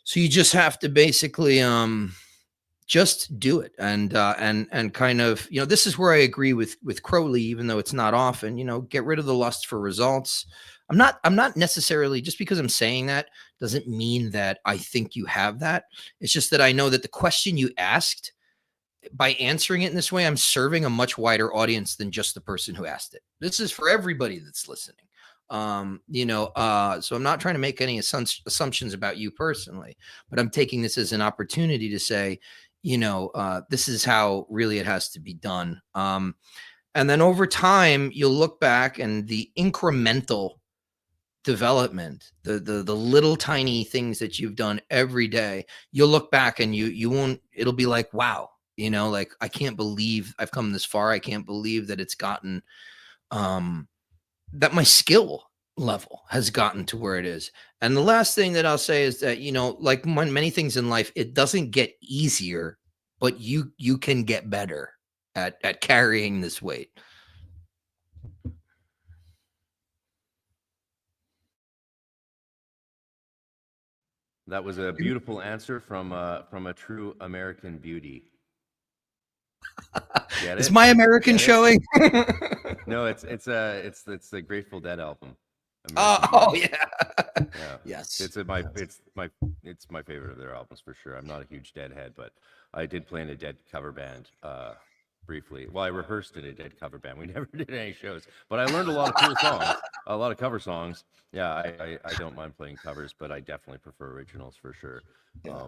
So you just have to basically just do it, and kind of, this is where I agree with Crowley, even though it's not often. Get rid of the lust for results. I'm not necessarily, just because I'm saying that doesn't mean that I think you have that. It's just that I know that the question you asked, by answering it in this way, I'm serving a much wider audience than just the person who asked it. This is for everybody that's listening. So I'm not trying to make any assumptions about you personally, but I'm taking this as an opportunity to say, this is how really it has to be done. And then over time, you'll look back, and the incremental development, the little tiny things that you've done every day, you'll look back and you won't, it'll be like, wow, like, I can't believe I've come this far. I can't believe that it's gotten, that my skill level has gotten to where it is. And the last thing that I'll say is that, like many things in life, it doesn't get easier, but you can get better at carrying this weight. That was a beautiful answer from a true American beauty. Is my American showing? No, it's the Grateful Dead album. Oh yeah. Yeah. Yes. It's my favorite of their albums for sure. I'm not a huge Deadhead, but I did play in a Dead cover band briefly. Well, I rehearsed in a Dead cover band. We never did any shows, but I learned a lot of cool songs, a lot of cover songs. Yeah, I don't mind playing covers, but I definitely prefer originals for sure. Yeah.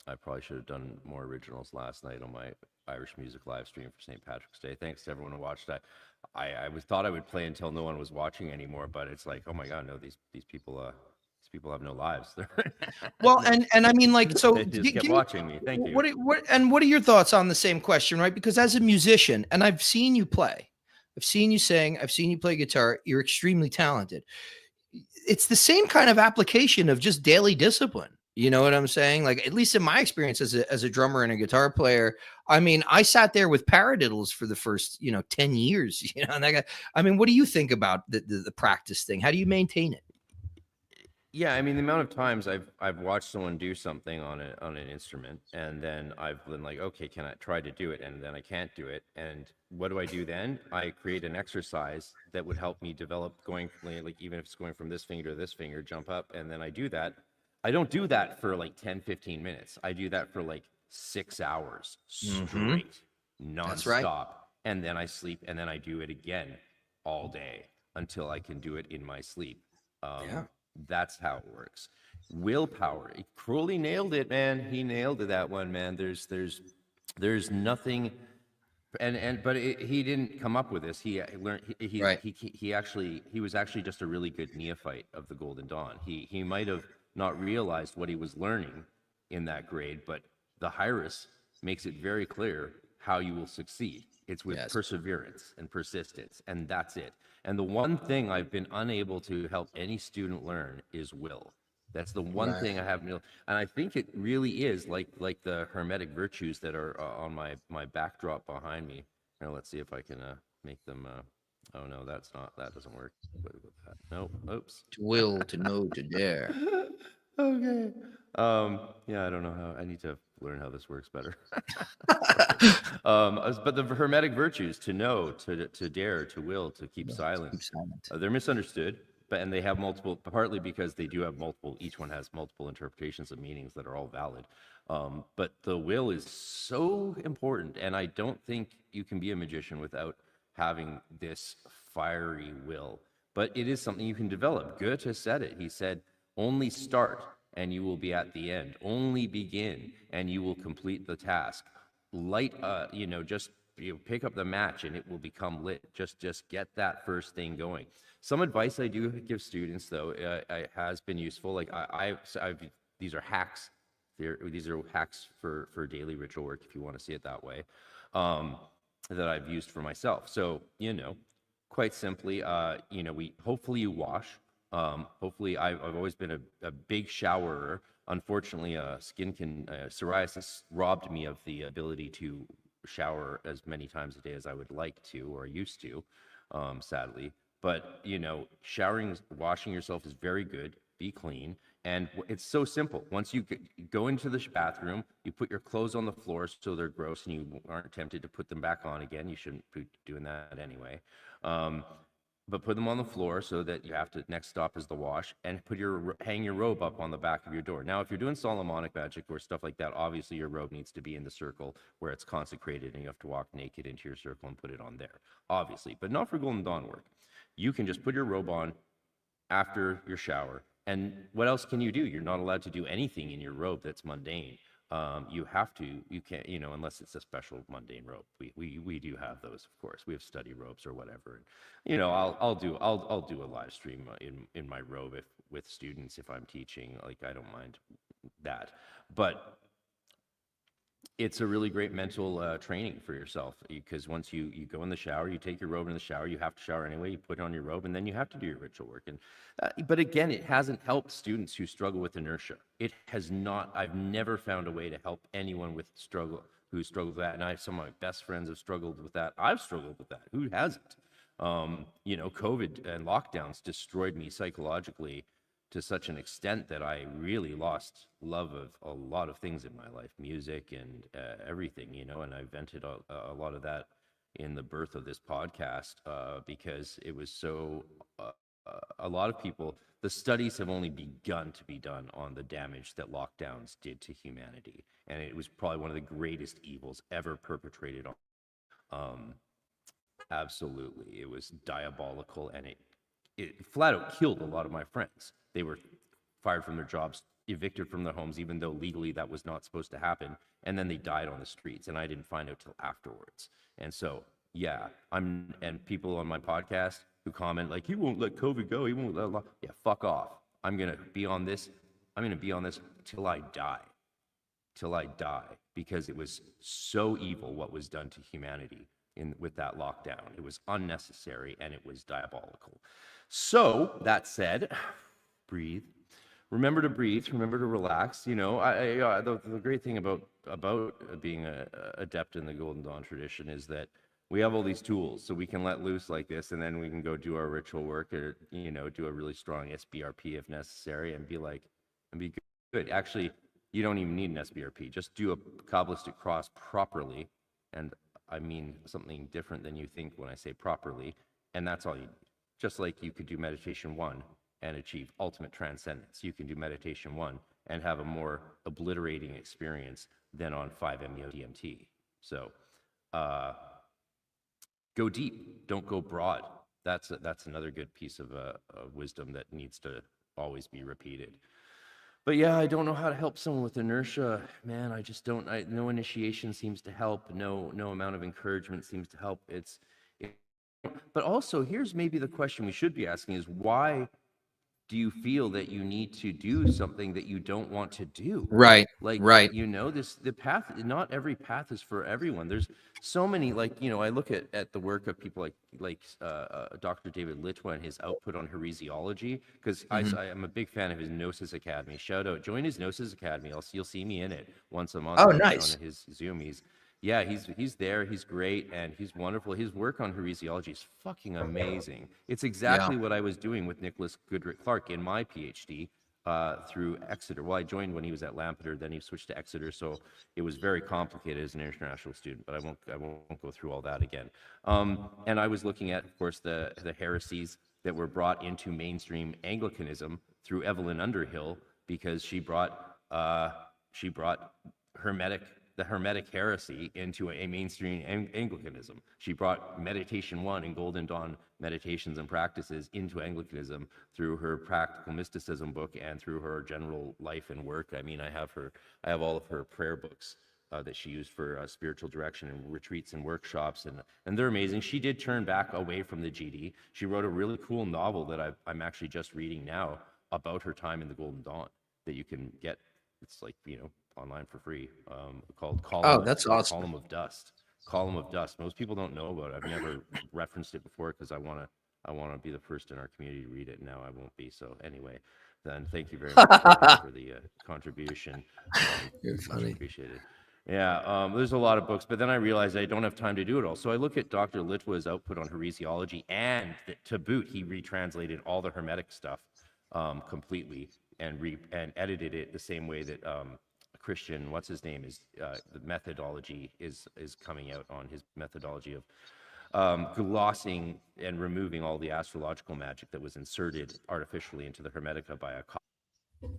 I probably should have done more originals last night on my Irish music live stream for St. Patrick's Day. Thanks to everyone who watched that. I thought I would play until no one was watching anymore, but it's like, oh my God, no, these people have no lives. Well, and I mean, like, so they just kept watching me. Thank you. What are your thoughts on the same question, right? Because as a musician, and I've seen you play, I've seen you sing, I've seen you play guitar, you're extremely talented. It's the same kind of application of just daily discipline. You know what I'm saying? Like, at least in my experience as a drummer and a guitar player, I mean, I sat there with paradiddles for the first, 10 years, and I mean, what do you think about the practice thing? How do you maintain it? Yeah, I mean, the amount of times I've watched someone do something on an instrument, and then I've been like, okay, can I try to do it? And then I can't do it. And what do I do then? I create an exercise that would help me develop, going, like, even if it's going from this finger to this finger, jump up, and then I do that. I don't do that for like 10, 15 minutes. I do that for like 6 hours straight, nonstop. That's right. And then I sleep, and then I do it again all day until I can do it in my sleep. Yeah. That's how it works. Willpower. Crowley nailed it, man. He nailed it, that one, man. There's nothing, but he didn't come up with this. He learned. He was actually just a really good neophyte of the Golden Dawn. He might have not realized what he was learning in that grade, but the Hieros makes it very clear how you will succeed. It's with perseverance and persistence, and that's it. And the one thing I've been unable to help any student learn is will. That's the one thing I haven't, and I think it really is like the Hermetic virtues that are on my backdrop behind me. Now let's see if I can make them. Oh no, that doesn't work. No, oops. To will, to know, to dare. Okay. Yeah, I don't know how. I need to learn how this works better. But the Hermetic virtues, to know, to dare, to will, to keep silent, they're misunderstood, and they have multiple, partly because they do have multiple, each one has multiple interpretations of meanings that are all valid. But the will is so important, and I don't think you can be a magician without having this fiery will. But it is something you can develop. Goethe said it. He said, only start and you will be at the end. Only begin and you will complete the task. Light, just pick up the match and it will become lit. Just get that first thing going. Some advice I do give students, though, has been useful. Like these are hacks. These are hacks for daily ritual work, if you want to see it that way, that I've used for myself. So, quite simply, hopefully you wash. Hopefully, I've always been a big showerer. Unfortunately, psoriasis robbed me of the ability to shower as many times a day as I would like to or used to, sadly. But, showering, washing yourself is very good. Be clean. And it's so simple. Once you go into the bathroom, you put your clothes on the floor so they're gross and you aren't tempted to put them back on again. You shouldn't be doing that anyway. But put them on the floor so that you have to, next stop is the wash, and hang your robe up on the back of your door. Now, if you're doing Solomonic magic or stuff like that, obviously your robe needs to be in the circle where it's consecrated and you have to walk naked into your circle and put it on there, obviously, but not for Golden Dawn work. You can just put your robe on after your shower. And what else can you do? You're not allowed to do anything in your robe that's mundane. You can't, unless it's a special mundane robe. We do have those, of course. We have study robes or whatever. And, I'll do a live stream in my robe with students if I'm teaching. Like, I don't mind that. But it's a really great mental training for yourself, because once you go in the shower, you take your robe in the shower, you have to shower anyway, you put on your robe, and then you have to do your ritual work. And but again, it hasn't helped students who struggle with inertia. It has not. I've never found a way to help anyone who struggles with that. And some of my best friends have struggled with that. I've struggled with that. Who hasn't? COVID and lockdowns destroyed me psychologically to such an extent that I really lost love of a lot of things in my life, music and everything, and I vented a lot of that in the birth of this podcast, because it was so, a lot of people, the studies have only begun to be done on the damage that lockdowns did to humanity. And it was probably one of the greatest evils ever perpetrated on. Absolutely. It was diabolical, and it flat out killed a lot of my friends. They were fired from their jobs, evicted from their homes, even though legally that was not supposed to happen. And then they died on the streets, and I didn't find out till afterwards. And so, yeah, and people on my podcast who comment like, he won't let COVID go, he won't let, yeah, fuck off. I'm going to be on this till I die, because it was so evil what was done to humanity with that lockdown. It was unnecessary and it was diabolical. So that said, breathe. Remember to breathe. Remember to relax. The great thing about being an adept in the Golden Dawn tradition is that we have all these tools, so we can let loose like this, and then we can go do our ritual work, or do a really strong SBRP if necessary, and be good. Actually, you don't even need an SBRP. Just do a Kabbalistic cross properly, and I mean something different than you think when I say properly, and that's all you need. Just like you could do meditation 1 and achieve ultimate transcendence. You can do meditation 1 and have a more obliterating experience than on 5-MeO DMT. So go deep, don't go broad. That's another good piece of wisdom that needs to always be repeated. But yeah, I don't know how to help someone with inertia, man. I just don't. No initiation seems to help. No amount of encouragement seems to help. But also, here's maybe the question we should be asking: is why do you feel that you need to do something that you don't want to do? Right. Like, right. the path, not every path is for everyone. There's so many, I look at the work of people like Dr. David Litwa and his output on heresiology, because I'm a big fan of his Gnosis Academy. Shout out, join his Gnosis Academy. You'll see me in it once a month. Oh, nice. On his Zoom. He's there. He's great, and he's wonderful. His work on heresiology is fucking amazing. It's exactly what I was doing with Nicholas Goodrick Clark in my PhD through Exeter. Well, I joined when he was at Lampeter, then he switched to Exeter, so it was very complicated as an international student. But I won't go through all that again. And I was looking at, of course, the heresies that were brought into mainstream Anglicanism through Evelyn Underhill, because she brought the Hermetic heresy into a mainstream Anglicanism. She brought Meditation 1 and Golden Dawn meditations and practices into Anglicanism through her Practical Mysticism book and through her general life and work. I mean, I have all of her prayer books that she used for spiritual direction and retreats and workshops, and they're amazing. She did turn back away from the GD. She wrote a really cool novel that I'm actually just reading now about her time in the Golden Dawn that you can get. It's online for free, called awesome. Column of Dust. Column of Dust. Most people don't know about it. I've never referenced it before because I want to be the first in our community to read it. Now I won't be. So anyway, then thank you very much for the contribution. You're funny. Much appreciated. Yeah, there's a lot of books, but then I realized I don't have time to do it all. So I look at Dr. Litwa's output on heresiology, and to boot, he retranslated all the Hermetic stuff completely and edited it the same way that Christian, what's his name, is the methodology is coming out on his methodology of glossing and removing all the astrological magic that was inserted artificially into the Hermetica by a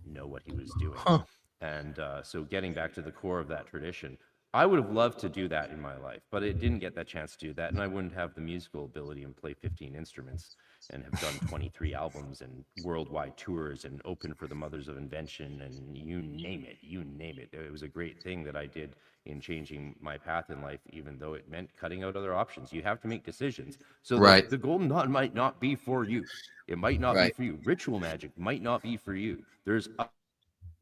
know what he was doing. Huh. And so getting back to the core of that tradition, I would have loved to do that in my life, but it didn't get that chance to do that. And I wouldn't have the musical ability and play 15 instruments and have done 23 albums and worldwide tours and open for the Mothers of Invention and you name it, you name it. It was a great thing that I did in changing my path in life, even though it meant cutting out other options. You have to make decisions. So Right. the golden knot might not be for you. It might not be Right. for you. Ritual magic might not be for you. There's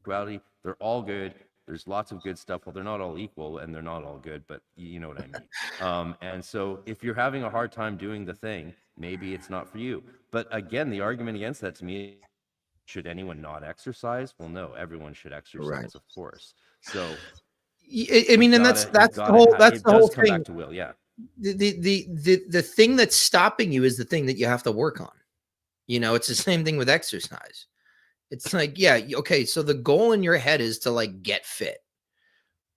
spirituality, they're all good. There's lots of good stuff. Well, they're not all equal and they're not all good, but you know what I mean. And so if you're having a hard time doing the thing, maybe it's not for you. But again, the argument against that to me, should anyone not exercise? Well, no, everyone should exercise, Right. of course. So I mean, and that's the whole it does come thing. back to will, yeah. The thing that's stopping you is the thing that you have to work on. You know, it's the same thing with exercise. It's like, yeah, okay, so the goal in your head is to like get fit.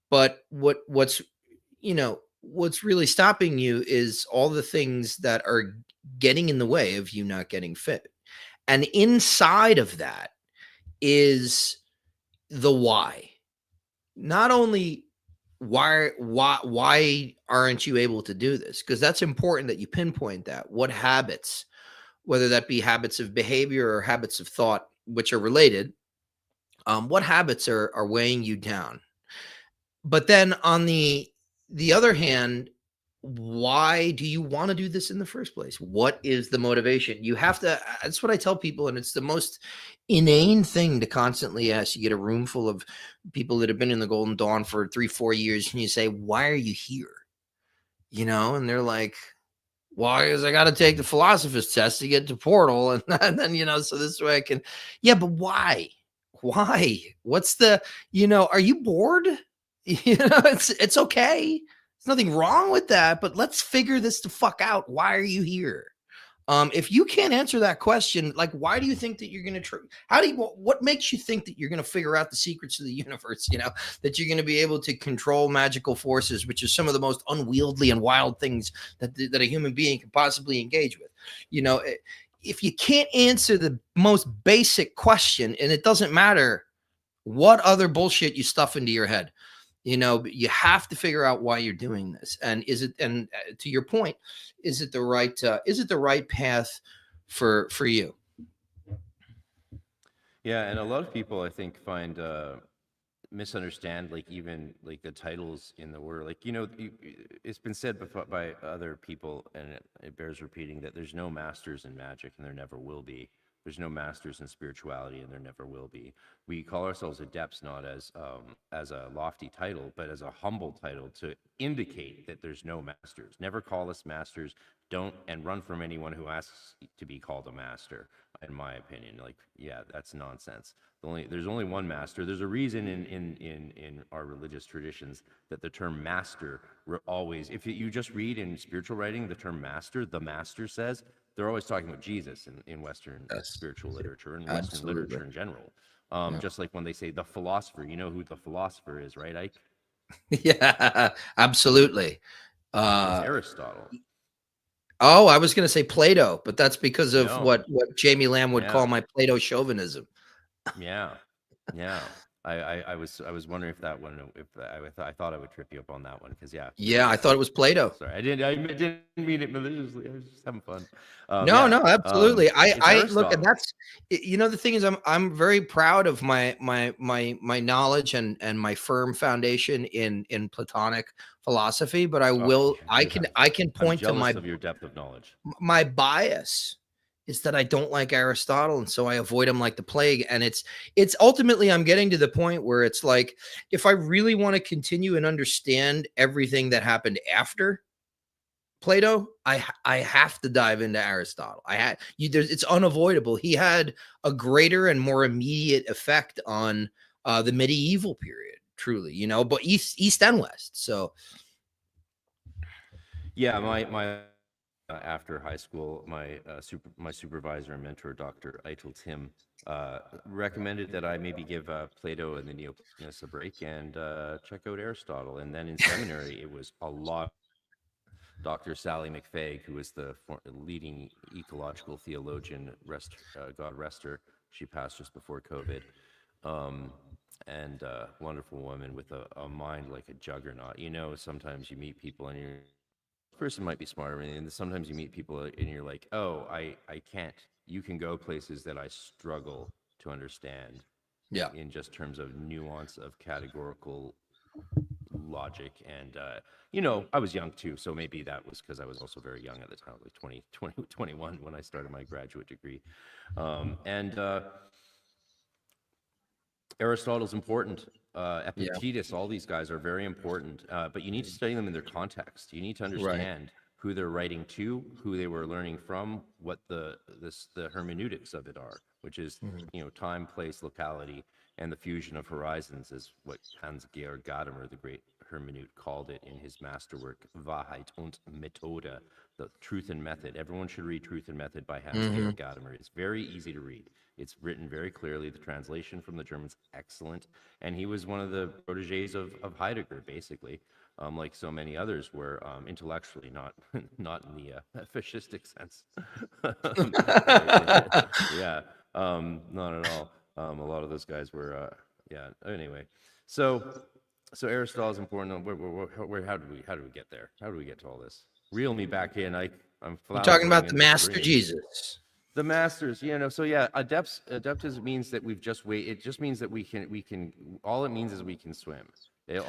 But what's really stopping you is all the things that are getting in the way of you not getting fit. And inside of that is the why. Not only why aren't you able to do this? Because that's important that you pinpoint that. What habits, whether that be habits of behavior or habits of thought, which are related, what habits are weighing you down? But then on the other hand, why do you want to do this in the first place? What is the motivation? You have to, that's what I tell people. And it's the most inane thing to constantly ask. You get a room full of people that have been in the Golden Dawn for 3-4 years. And you say, why are you here? You know, and they're like, why? Because I got to take the philosopher's test to get to portal. And then, you know, so this way I can, yeah, but why? Why? What's the, you know, are you bored? You know, it's okay. There's nothing wrong with that, but let's figure this the fuck out. Why are you here? If you can't answer that question, like, why do you think that you're going to what makes you think that you're going to figure out the secrets of the universe? You know, that you're going to be able to control magical forces, which is some of the most unwieldy and wild things that a human being can possibly engage with. You know, if you can't answer the most basic question, and it doesn't matter what other bullshit you stuff into your head, you know, you have to figure out why you're doing this. And is it, and to your point, is it the right path for you? Yeah, and a lot of people I think find misunderstand like even like the titles in the word. Like, you know, it's been said before by other people, and it bears repeating, that there's no masters in magic and there never will be. There's no masters in spirituality, and there never will be. We call ourselves adepts not as a lofty title, but as a humble title to indicate that there's no masters. Never call us masters. Don't, and run from anyone who asks to be called a master. In my opinion, like, yeah, that's nonsense. There's only one master. There's a reason in our religious traditions that the term master always, if you just read in spiritual writing, the term master, the master says, they're always talking about Jesus in Western spiritual literature and Western literature in general. Just like when they say the philosopher, you know who the philosopher is, right, Ike? Yeah, absolutely. It's Aristotle. Oh, I was going to say Plato, but that's because of No. what Jamie Lamb would call my Plato chauvinism. Yeah, yeah. I was wondering if that one, I thought I would trip you up on that one, because yeah, I thought it was Plato. Sorry, I didn't mean it maliciously. I was just having fun. No, absolutely. I look, and that's, you know, the thing is, I'm very proud of my knowledge and my firm foundation in Platonic philosophy. But I can point to of your depth of knowledge. My bias is that I don't like Aristotle, and so I avoid him like the plague. And it's ultimately, I'm getting to the point where it's like, if I really want to continue and understand everything that happened after Plato, I have to dive into Aristotle. It's unavoidable. He had a greater and more immediate effect on the medieval period. truly, you know, but east and west. So Yeah, my after high school, my supervisor and mentor, Dr. Eitel Tim, recommended that I maybe give Plato and the Neoplatonists a break and check out Aristotle. And then in seminary, it was a lot. Dr. Sally McFaig, who was the leading ecological theologian, God rest her, she passed just before COVID, um, and wonderful woman with a mind like a juggernaut. You know, sometimes you meet people and you're person might be smarter, and sometimes you meet people and you're like, oh, I can't. You can go places that I struggle to understand yeah. in just terms of nuance of categorical logic. And you know, I was young too, so maybe that was because I was also very young at the time, like 21 when I started my graduate degree. And Aristotle's important. Yeah. Epictetus, all these guys are very important, but you need to study them in their context. You need to Right. understand who they're writing to, who they were learning from, what the hermeneutics of it are, which is, Mhm. you know, time, place, locality, and the fusion of horizons, is what Hans-Georg Gadamer, the great hermeneut, called it in his masterwork Wahrheit und Methode, the Truth and Method. Everyone should read Truth and Method by Hans-Georg Gadamer. It's very easy to read. It's written very clearly. The translation from the German's excellent. And he was one of the proteges of Heidegger, basically, like so many others were, intellectually, not in the fascistic sense. Yeah, not at all. A lot of those guys were, yeah. Anyway, so Aristotle is important. How do we get there? How do we get to all this? Reel me back in. I'm You're talking floundering about in the this Master dream. Jesus. The masters, you know. So yeah, adeptus means that we've just wait. It just means that we can. All it means is we can swim.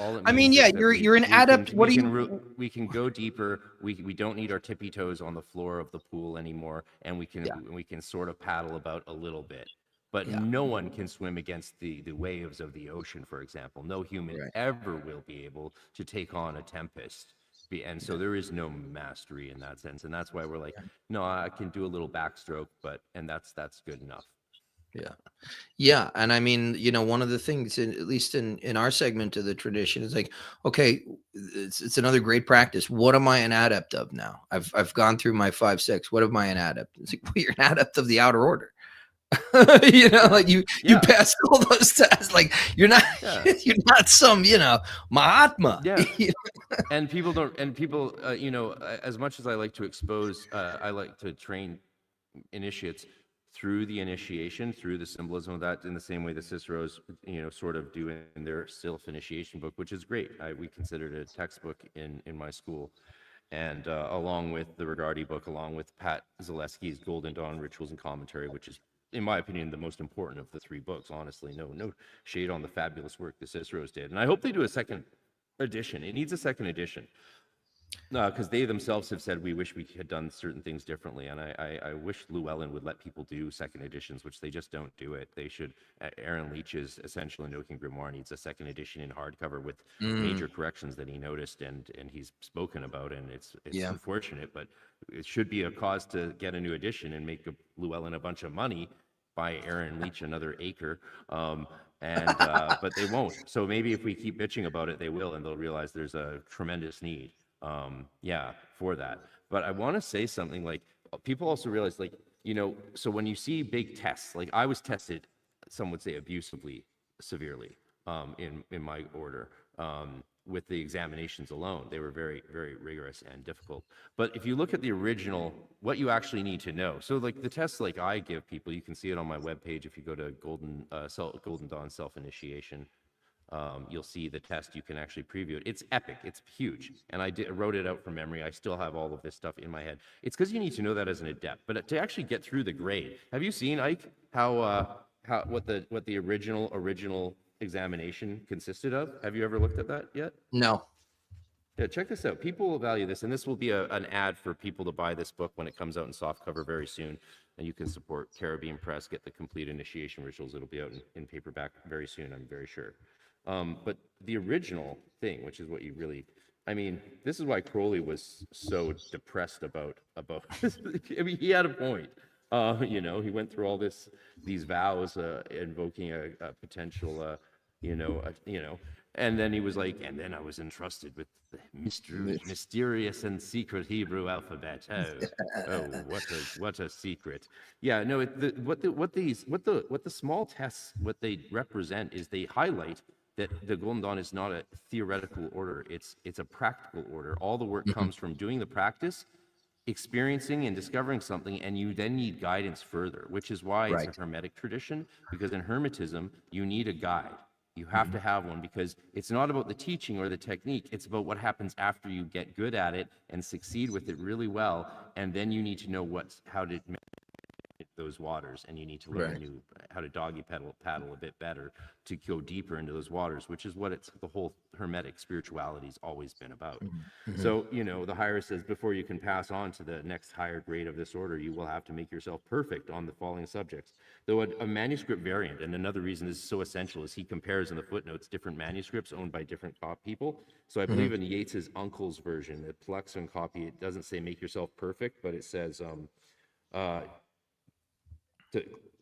All it I mean, means yeah, is that you're an adept. What do you? we can go deeper. We don't need our tippy toes on the floor of the pool anymore, and Yeah, we can sort of paddle about a little bit. But yeah, no one can swim against the waves of the ocean, for example. No human right. ever will be able to take on a tempest. And so Yeah, there is no mastery in that sense, and that's why we're like, no, I can do a little backstroke, and that's good enough. yeah, yeah. And I mean, you know, one of the things, at least in our segment of the tradition, is like, okay, it's another great practice. What am I an adept of now? I've gone through my 5, 6. What am I an adept? It's like, well, you're an adept of the outer order. You know, Yeah, like you yeah, passed all those tests. Like you're not yeah, you're not some, you know, Mahatma. yeah. And people don't, and people, you know, as much as I like to expose, I like to train initiates through the initiation, through the symbolism of that, in the same way that Cicero's, you know, sort of do in their self-initiation book, which is great. We consider it a textbook in my school. And along with the Rigardi book, along with Pat Zaleski's Golden Dawn Rituals and Commentary, which is, in my opinion, the most important of the three books. Honestly, no shade on the fabulous work the Cicero's did, and I hope they do a second edition. It needs a second edition because they themselves have said we wish we had done certain things differently, and I wish Llewellyn would let people do second editions, which they just don't do it. They should. Aaron Leach's Essential Enochian Grimoire needs a second edition in hardcover with Mm, major corrections that he noticed and he's spoken about, and it's yeah. unfortunate, but it should be a cause to get a new edition and make Llewellyn a bunch of money, buy Aaron Leach another acre. And but they won't. So maybe if we keep bitching about it, they will, and they'll realize there's a tremendous need, yeah, for that. But I want to say something, like, people also realize, like, you know, so when you see big tests, like I was tested, some would say abusively, severely, in my order, with the examinations alone. They were very, very rigorous and difficult. But if you look at the original, what you actually need to know, so like the tests like I give people, you can see it on my webpage if you go to Golden Dawn Self-Initiation. You'll see the test. You can actually preview it. It's epic. It's huge. And I wrote it out from memory. I still have all of this stuff in my head. It's because you need to know that as an adept. But to actually get through the grade, have you seen, Ike, how what the original examination consisted of? Have you ever looked at that yet? No. Yeah, check this out. People will value this, and this will be an ad for people to buy this book when it comes out in softcover very soon. And you can support Caribbean Press, get the complete initiation rituals. It'll be out in paperback very soon, I'm very sure. But the original thing, which is what you really, I mean, this is why Crowley was so depressed about I mean, he had a point. You know, he went through all these vows, invoking a potential, you know, And then he was like, and then I was entrusted with the mysterious and secret Hebrew alphabet. Oh, what a secret. Yeah, no. What the small tests, what they represent is they highlight that the Golden Dawn is not a theoretical order. It's a practical order. All the work comes from doing the practice, experiencing and discovering something, and you then need guidance further, which is why it's a Hermetic tradition, because in Hermetism, you need a guide. You have to have one, because it's not about the teaching or the technique. It's about what happens after you get good at it and succeed with it really well. And then you need to know how to manage those waters, and you need to learn how to doggy paddle a bit better to go deeper into those waters, which is what the whole Hermetic spirituality has always been about. So, the higher says, before you can pass on to the next higher grade of this order, you will have to make yourself perfect on the following subjects. Though a manuscript variant, and another reason this is so essential is he compares in the footnotes different manuscripts owned by different people. So I believe in Yeats's uncle's version, the Plexon copy, it doesn't say make yourself perfect, but it says,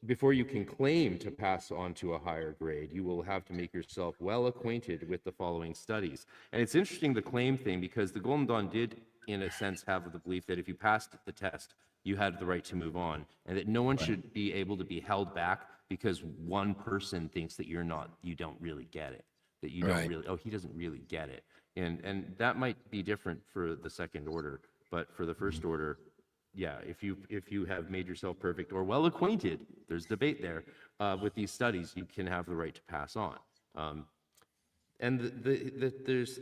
before you can claim to pass on to a higher grade, you will have to make yourself well acquainted with the following studies. And it's interesting, the claim thing, because the Golden Dawn did, in a sense, have the belief that if you passed the test, you had the right to move on, and that no one should be able to be held back because one person thinks that you don't really get it, that you don't really, he doesn't really get it. And that might be different for the second order, but for the first order, yeah, if you have made yourself perfect or well acquainted, there's debate there, with these studies, you can have the right to pass on. And this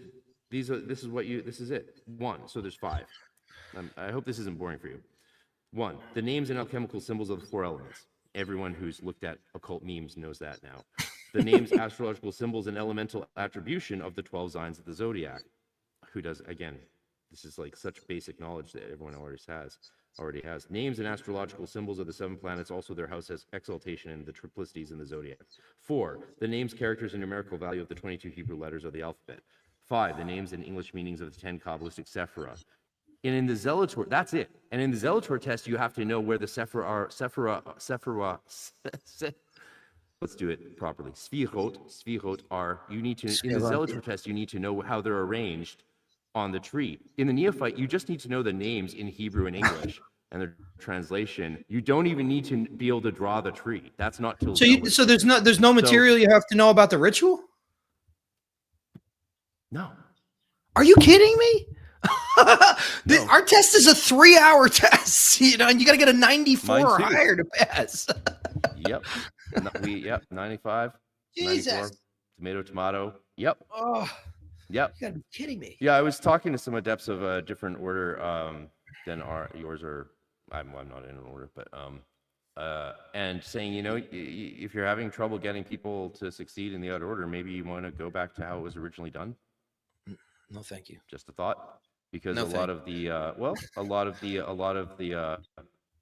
is it. One, so there's 5. I hope this isn't boring for you. 1, the names and alchemical symbols of the 4 elements. Everyone who's looked at occult memes knows that now. The names, astrological symbols, and elemental attribution of the 12 signs of the zodiac. Who does, again, this is like such basic knowledge that everyone already has. Names and astrological symbols of the 7 planets, also their house has exaltation and the triplicities in the zodiac. 4, the names, characters, and numerical value of the 22 Hebrew letters of the alphabet. 5, the names and English meanings of the 10 Kabbalistic Sephira. And in the Zealotor, that's it. And in the Zealotor test, you have to know where the Sephira are. Let's do it properly. Sphirot are, you need to, in the Zealotor test, you need to know how they're arranged on the tree. In the Neophyte, you just need to know the names in Hebrew and English and their translation. You don't even need to be able to draw the tree. That's not till so there's no material you have to know about the ritual? No. Are you kidding me? No. Our test is a 3-hour test, and you got to get a 94 or higher to pass. Yep. 95, Jesus. 94, tomato. Yep. Oh, yep. You got to be kidding me. Yeah, I was talking to some adepts of a different order than yours are. I'm not in an order, but and saying, if you're having trouble getting people to succeed in the outer order, maybe you want to go back to how it was originally done. No, thank you. Just a thought, because a lot of the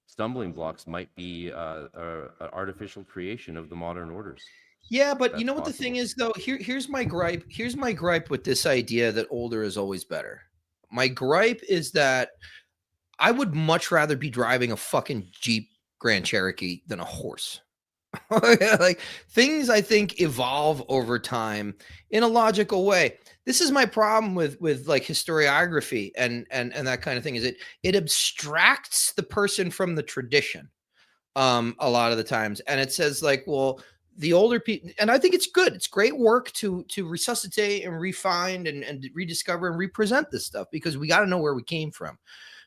stumbling blocks might be an artificial creation of the modern orders. Yeah, but you know what the thing is, though? Here's my gripe. Here's my gripe with this idea that older is always better. My gripe is that I would much rather be driving a fucking Jeep Grand Cherokee than a horse. Like, things, I think, evolve over time in a logical way. This is my problem with like historiography and that kind of thing, is it abstracts the person from the tradition a lot of the times, and it says like, well, the older people, and I think it's good. It's great work to resuscitate and refine and rediscover and represent this stuff, because we got to know where we came from.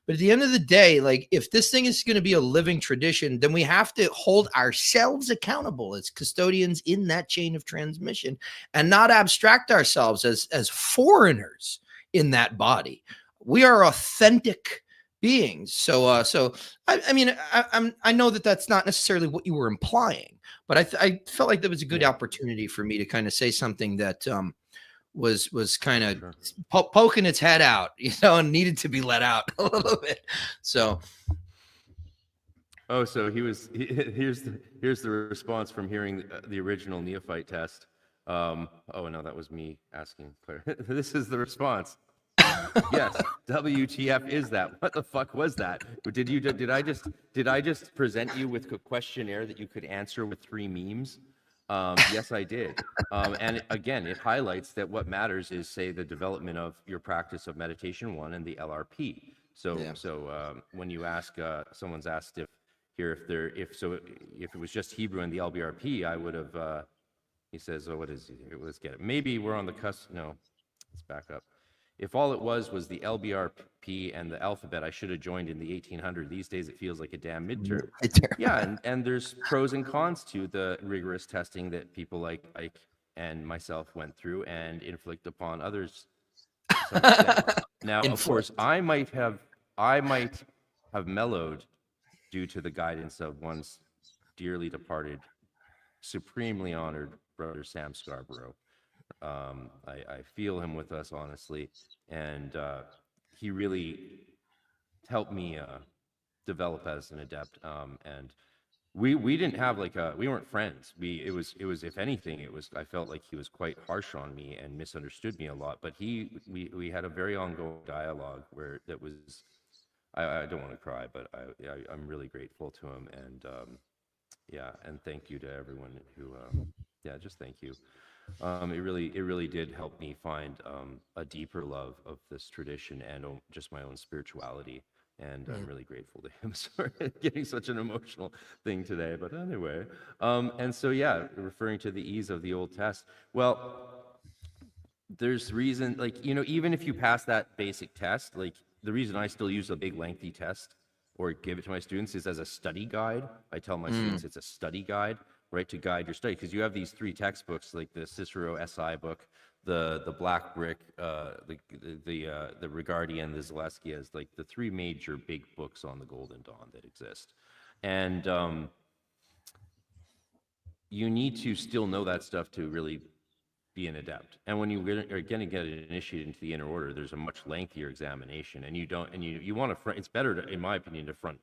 But at the end of the day, like, if this thing is going to be a living tradition, then we have to hold ourselves accountable as custodians in that chain of transmission, and not abstract ourselves as foreigners in that body. We are authentic beings. So I mean, I know that that's not necessarily what you were implying, but I felt like there was a good opportunity for me to kind of say something that was kind of poking its head out, and needed to be let out a little bit. So, so here's the response from hearing the original Neophyte test. Oh no, that was me asking Claire. This is the response. Yes, WTF is that? What the fuck was that? Did I just present you with a questionnaire that you could answer with 3 memes? Yes, I did. Again, it highlights that what matters is, say, the development of your practice of meditation 1 and the LRP. When you ask, someone's asked if it was just Hebrew and the LBRP, I would have. He says, "Oh, what is he? Let's get it. Maybe we're on the cusp." No, let's back up. If all it was the LBRP and the alphabet, I should have joined in the 1800. These days, it feels like a damn midterm. Yeah, and there's pros and cons to the rigorous testing that people like Ike and myself went through and inflict upon others. Now, of course, I might have mellowed due to the guidance of one's dearly departed, supremely honored brother Sam Scarborough. I feel him with us, honestly, and he really helped me develop as an adept. And we didn't have we weren't friends. It was if anything, I felt like he was quite harsh on me and misunderstood me a lot. But we had a very ongoing dialogue I don't want to cry, but I'm really grateful to him, and and thank you to everyone who just thank you. It really did help me find a deeper love of this tradition and just my own spirituality. And I'm really grateful to him. Sorry, getting such an emotional thing today, but anyway. And so, referring to the ease of the old test. Well, there's reason, even if you pass that basic test, the reason I still use a big lengthy test or give it to my students is as a study guide. I tell my students it's a study guide, right, to guide your study, because you have these 3 textbooks, like the Cicero SI book, the Black Brick, the Rigardi, and the Zaleski, as like the 3 major big books on the Golden Dawn that exist. And you need to still know that stuff to really be an adept. And when you are going to get initiated into the inner order, there's a much lengthier examination, and you want to it's better to, in my opinion, to front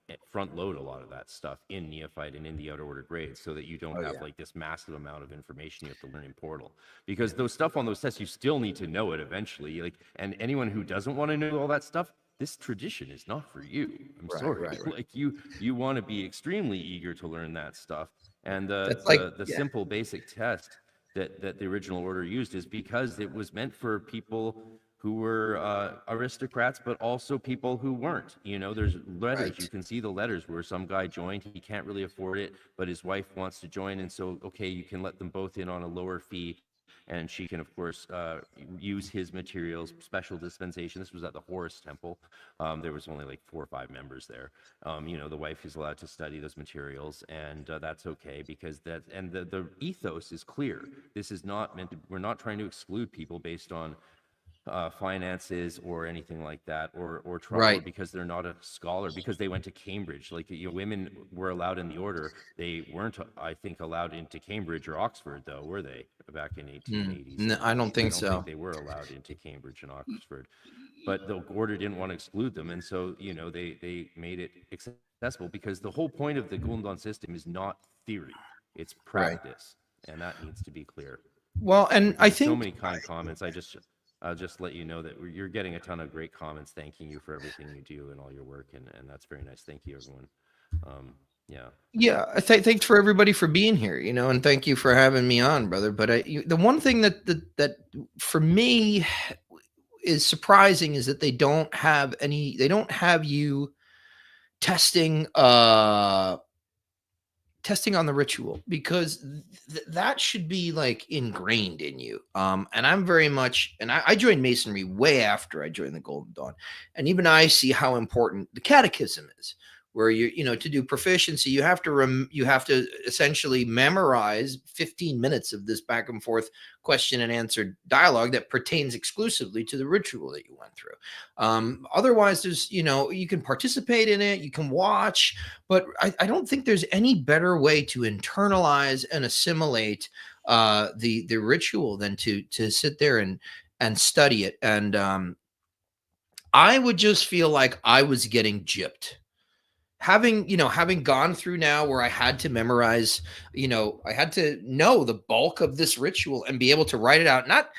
load a lot of that stuff in neophyte and in the outer order grades, so that you don't have this massive amount of information you have to learn in Portal, because those stuff on those tests, you still need to know it eventually. And anyone who doesn't want to know all that stuff, this tradition is not for you. I'm sorry. Right. You want to be extremely eager to learn that stuff. And the simple basic test that the original order used is because it was meant for people who were aristocrats, but also people who weren't. There's letters. Right. You can see the letters where some guy joined. He can't really afford it, but his wife wants to join. And so, okay, you can let them both in on a lower fee. And she can, of course, use his materials, special dispensation. This was at the Horus Temple. There was only 4 or 5 members there. The wife is allowed to study those materials, and that's okay, because the ethos is clear. This is not meant to, we're not trying to exclude people based on finances or anything like that, or trauma, or because they're not a scholar, because they went to Cambridge. Women were allowed in the order. They weren't, I think, allowed into Cambridge or Oxford, though, were they, back in 1880s? No, I don't think so. They were allowed into Cambridge and Oxford, but the order didn't want to exclude them, and so they made it accessible, because the whole point of the Golden Dawn system is not theory, it's practice, and that needs to be clear. Well, and I think so many kind comments. I'll just let you know that you're getting a ton of great comments thanking you for everything you do and all your work, and that's very nice. Thank you, everyone. Thanks for everybody for being here, and thank you for having me on, brother. But the one thing that for me is surprising is that they don't have you testing on the ritual, because that should be ingrained in you. And I'm very much, and I joined Masonry way after I joined the Golden Dawn, and even I see how important the catechism is, where to do proficiency, you have to essentially memorize 15 minutes of this back and forth question and answer dialogue that pertains exclusively to the ritual that you went through. Otherwise, there's, you can participate in it, you can watch, but I don't think there's any better way to internalize and assimilate the ritual than to sit there and study it. And I would just feel like I was getting gypped. Having gone through now where I had to memorize, I had to know the bulk of this ritual and be able to write it out, not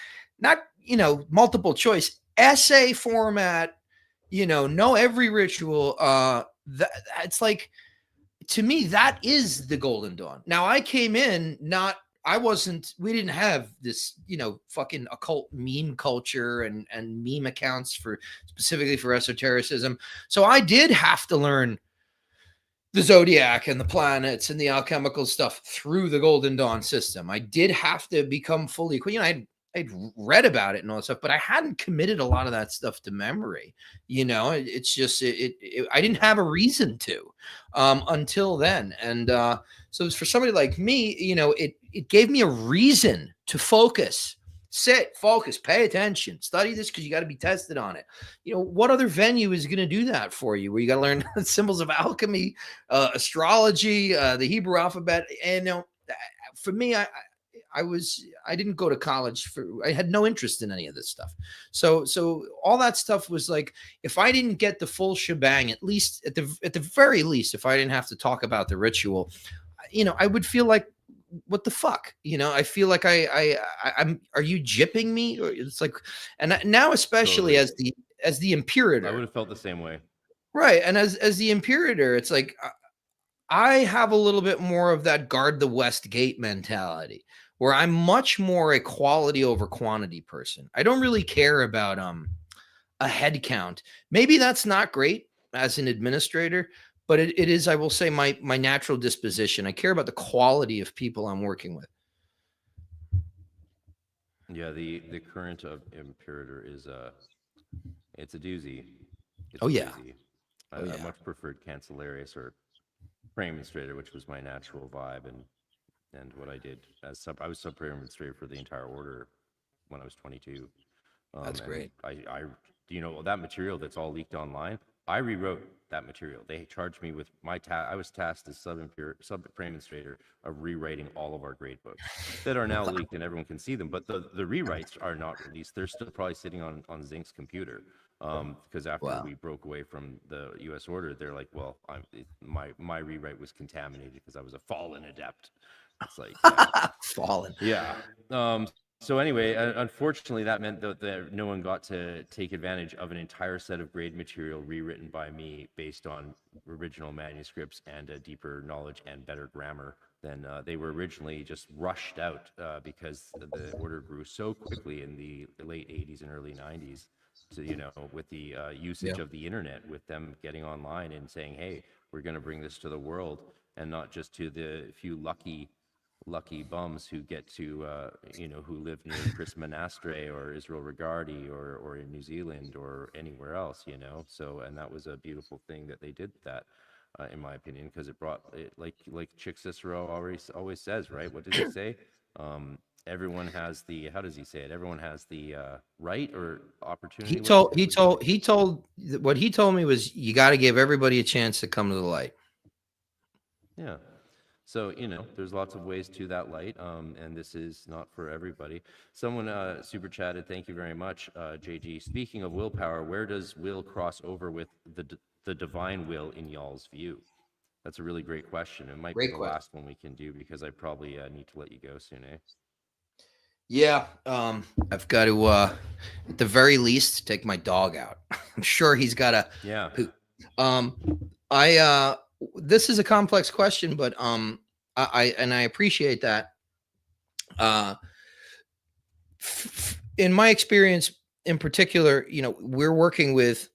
multiple choice, essay format, know every ritual. It's to me, that is the Golden Dawn. Now, I came in we didn't have this, fucking occult meme culture and meme accounts for specifically for esotericism. So I did have to learn the zodiac and the planets and the alchemical stuff through the Golden Dawn system. I did have to become fully, I'd read about it and all that stuff, but I hadn't committed a lot of that stuff to memory. It's just I didn't have a reason to until then. And so for somebody like me, it gave me a reason to focus. Sit, focus, pay attention, study this because you got to be tested on it. What other venue is going to do that for you? Where you got to learn symbols of alchemy, astrology, the Hebrew alphabet. And for me, I didn't go to college I had no interest in any of this stuff. So all that stuff was like, if I didn't get the full shebang, at least at the very least, if I didn't have to talk about the ritual, I would feel like, what the fuck? I feel like I'm, are you gypping me? Or it's like, and now, especially Totally. as the imperator, I would have felt the same way. right? And as the imperator, it's like, I have a little bit more of that guard the West Gate mentality, where I'm much more a quality over quantity person. I don't really care about a head count. Maybe that's not great as an administrator, but it is, I will say, my natural disposition. I care about the quality of people I'm working with. Yeah, the current of Imperator is it's a doozy. It's Oh a yeah. doozy. Oh I yeah. much preferred Cancellarius or Prime Administrator, which was my natural vibe and what I did as I was sub Prime Administrator for the entire order when I was 22. That's And great. that material that's all leaked online. I rewrote that material. They charged me with I was tasked as sub Prime Administrator of rewriting all of our grade books that are now leaked and everyone can see them. But the rewrites are not released. They're still probably sitting on Zinc's computer. Because after Wow. we broke away from the U.S. order, they're like, well, my rewrite was contaminated because I was a fallen adept. It's like, yeah. Fallen. Yeah. So anyway, unfortunately, that meant that no one got to take advantage of an entire set of grade material rewritten by me based on original manuscripts and a deeper knowledge and better grammar than they were originally just rushed out because the order grew so quickly in the late 80s and early 90s. So, with the usage of the internet, with them getting online and saying, hey, we're going to bring this to the world and not just to the few lucky bums who get to who live near Chris Monastre or Israel Regardi or in New Zealand or anywhere else, so, and that was a beautiful thing that they did that in my opinion, because it brought it, like Chick Cicero always says, right? What does he say? Everyone has the, how does he say it? Everyone has the right or opportunity. What he told me was, you got to give everybody a chance to come to the light. Yeah. So, there's lots of ways to that light, and this is not for everybody. Someone super chatted, thank you very much, JG. Speaking of willpower, where does will cross over with the divine will in y'all's view? That's a really great question. It might be the last one we can do because I probably need to let you go soon, eh? Yeah, I've got to, at the very least, take my dog out. I'm sure he's got to. Yeah. Poop. This is a complex question, but I appreciate that. In my experience, in particular, we're working with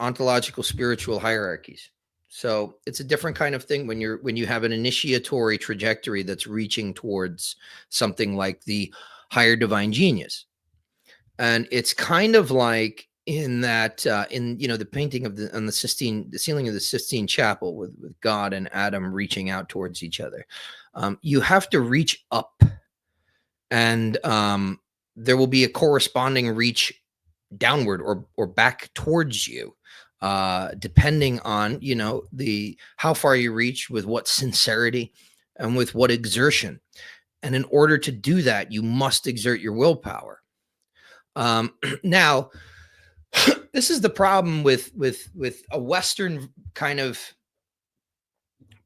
ontological spiritual hierarchies. So it's a different kind of thing when you have an initiatory trajectory that's reaching towards something like the higher divine genius. And it's kind of like in that the painting of the ceiling of the Sistine Chapel with God and Adam reaching out towards each other. You have to reach up, and there will be a corresponding reach downward or back towards you, depending on how far you reach, with what sincerity and with what exertion. And in order to do that, you must exert your willpower. Now, this is the problem with a Western kind of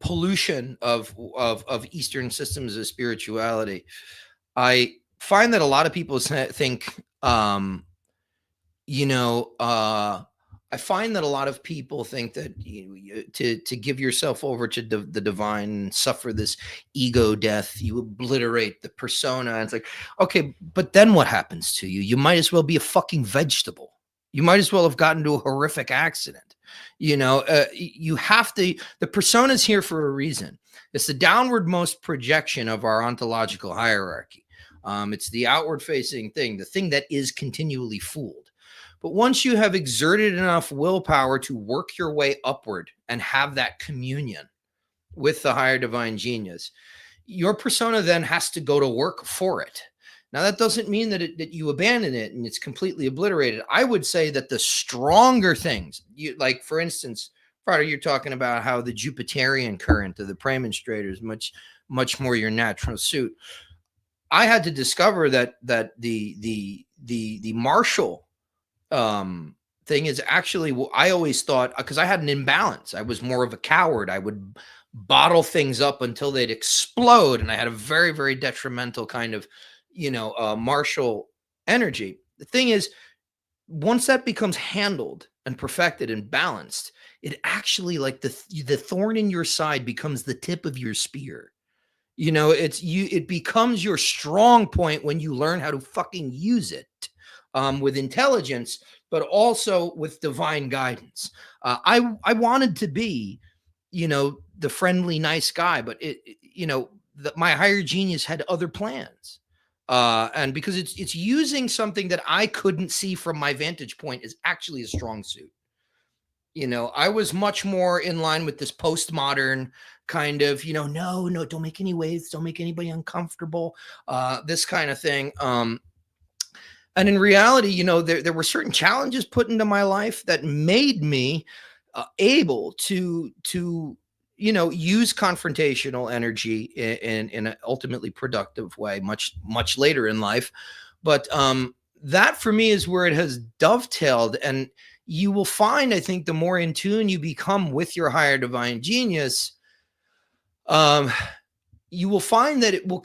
pollution of Eastern systems of spirituality. I find that a lot of people think, I I find that a lot of people think that to give yourself over to the divine and suffer this ego death, you obliterate the persona. And it's like, okay, but then what happens to you? You might as well be a fucking vegetable. You might as well have gotten into a horrific accident. You have to, the persona is here for a reason. It's the downwardmost projection of our ontological hierarchy. It's the outward facing thing, the thing that is continually fooled. But once you have exerted enough willpower to work your way upward and have that communion with the higher divine genius, your persona then has to go to work for it. Now, that doesn't mean that you abandon it and it's completely obliterated. I would say that the stronger things, like, for instance, Frater, you're talking about how the Jupiterian current of the premonstrator is much more your natural suit. I had to discover that the martial thing is actually, I always thought, because I had an imbalance. I was more of a coward. I would bottle things up until they'd explode, and I had a very, very detrimental kind of, martial energy. The thing is, once that becomes handled and perfected and balanced, it actually, like the thorn in your side becomes the tip of your spear. It becomes your strong point when you learn how to fucking use it with intelligence, but also with divine guidance. I wanted to be, the friendly, nice guy, but my higher genius had other plans. And because it's using something that I couldn't see from my vantage point is actually a strong suit. I was much more in line with this postmodern kind of, no, don't make any waves, don't make anybody uncomfortable, this kind of thing. And in reality, there were certain challenges put into my life that made me able to use confrontational energy in an ultimately productive way much later in life. But that for me is where it has dovetailed. And you will find, I think, the more in tune you become with your higher divine genius, you will find that it will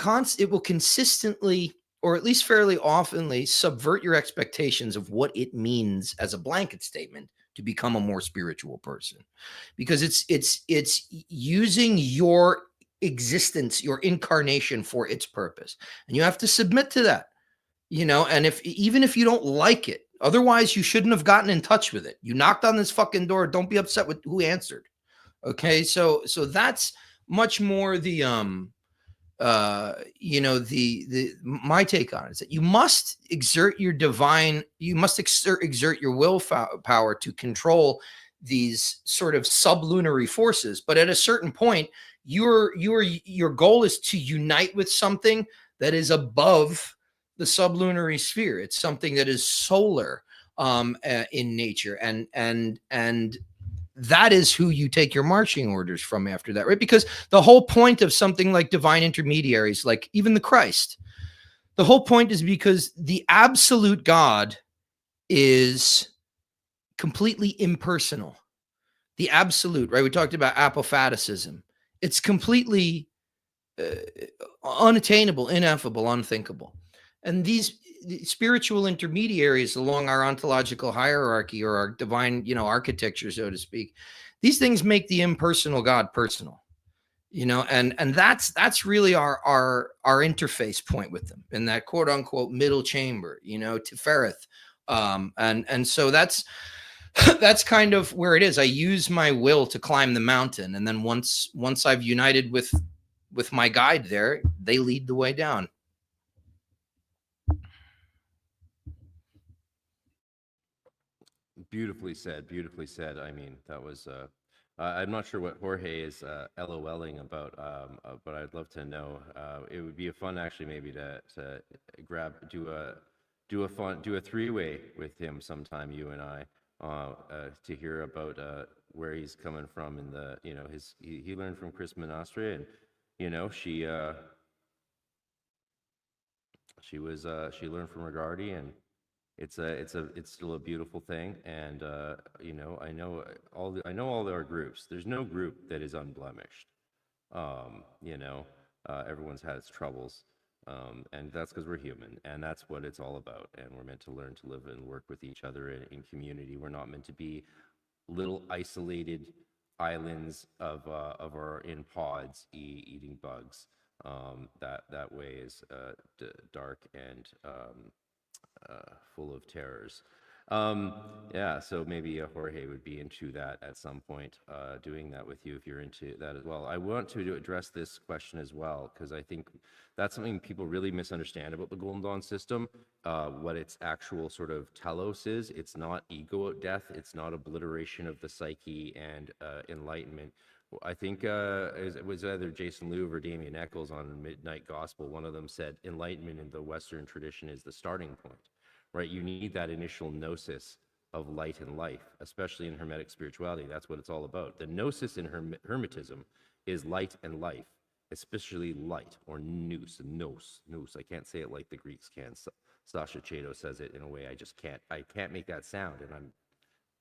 consistently, or at least fairly oftenly, subvert your expectations of what it means as a blanket statement to become a more spiritual person, because it's using your existence, your incarnation, for its purpose, and you have to submit to that. And even if you don't like it, otherwise you shouldn't have gotten in touch with it. You knocked on this fucking door. Don't be upset with who answered. Okay, so that's much more the my take on it is that you must exert your exert your willpower to control these sort of sublunary forces. But at a certain point, your goal is to unite with something that is above the sublunary sphere. It's something that is solar in nature, and that is who you take your marching orders from after that, right? Because the whole point of something like divine intermediaries, like even the Christ, the whole point is because the absolute God is completely impersonal. The absolute, right? We talked about apophaticism. It's completely unattainable, ineffable, unthinkable. And these spiritual intermediaries along our ontological hierarchy, or our divine, architecture, so to speak, these things make the impersonal God personal, and that's really our interface point with them in that quote unquote middle chamber, Tifereth. And so that's kind of where it is. I use my will to climb the mountain, and then once I've united with my guide there, they lead the way down. Beautifully said. Beautifully said. I mean, that was. I'm not sure what Jorge is LOLing about, but I'd love to know. It would be a fun, actually, maybe to do a three-way with him sometime, you and I, to hear about where he's coming from in the, he learned from Chris Monastre, and she learned from Regardi, and it's still a beautiful thing. And I know all our groups. There's no group that is unblemished. Everyone's had its troubles, And that's because we're human, and that's what it's all about. And we're meant to learn to live and work with each other in community. We're not meant to be little isolated islands of our in pods eating bugs. That way is dark and full of terrors. Yeah, so maybe Jorge would be into that at some point, doing that with you if you're into that as well. I want to address this question as well, because I think that's something people really misunderstand about the Golden Dawn system. What its actual sort of telos is, it's not ego death, it's not obliteration of the psyche and enlightenment. I think it was either Jason Louv or Damien Eccles on Midnight Gospel. One of them said enlightenment in the Western tradition is the starting point. Right, you need that initial gnosis of light and life, especially in Hermetic spirituality. That's what it's all about. The gnosis in Hermetism is light and life, especially light, or nous. I can't say it like the Greeks can. Sasha Chato says it in a way I can't make that sound, and I'm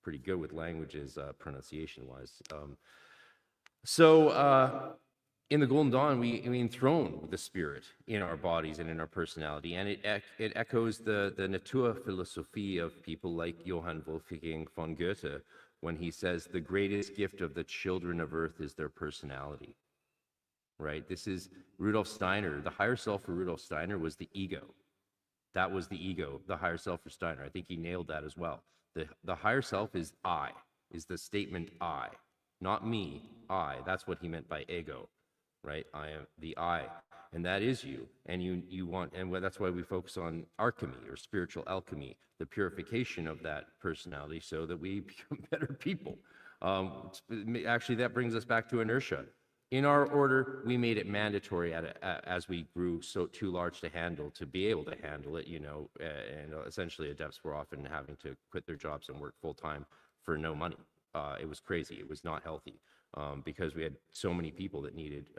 pretty good with languages pronunciation-wise. In the Golden Dawn, we enthrone the spirit in our bodies and in our personality, and it echoes the Naturphilosophie of people like Johann Wolfgang von Goethe when he says the greatest gift of the children of earth is their personality. Right? This is Rudolf Steiner. The higher self for Rudolf Steiner was the ego. That was the ego, the higher self for Steiner. I think he nailed that as well. The higher self is I, is the statement I, not me, I. That's what he meant by ego. Right? I am the I, and that is you. And you want, and that's why we focus on alchemy or spiritual alchemy, the purification of that personality so that we become better people. Actually, that brings us back to inertia. In our order, we made it mandatory as we grew too large to handle, to be able to handle it, and essentially adepts were often having to quit their jobs and work full time for no money. It was crazy. It was not healthy. Because we had so many people that needed,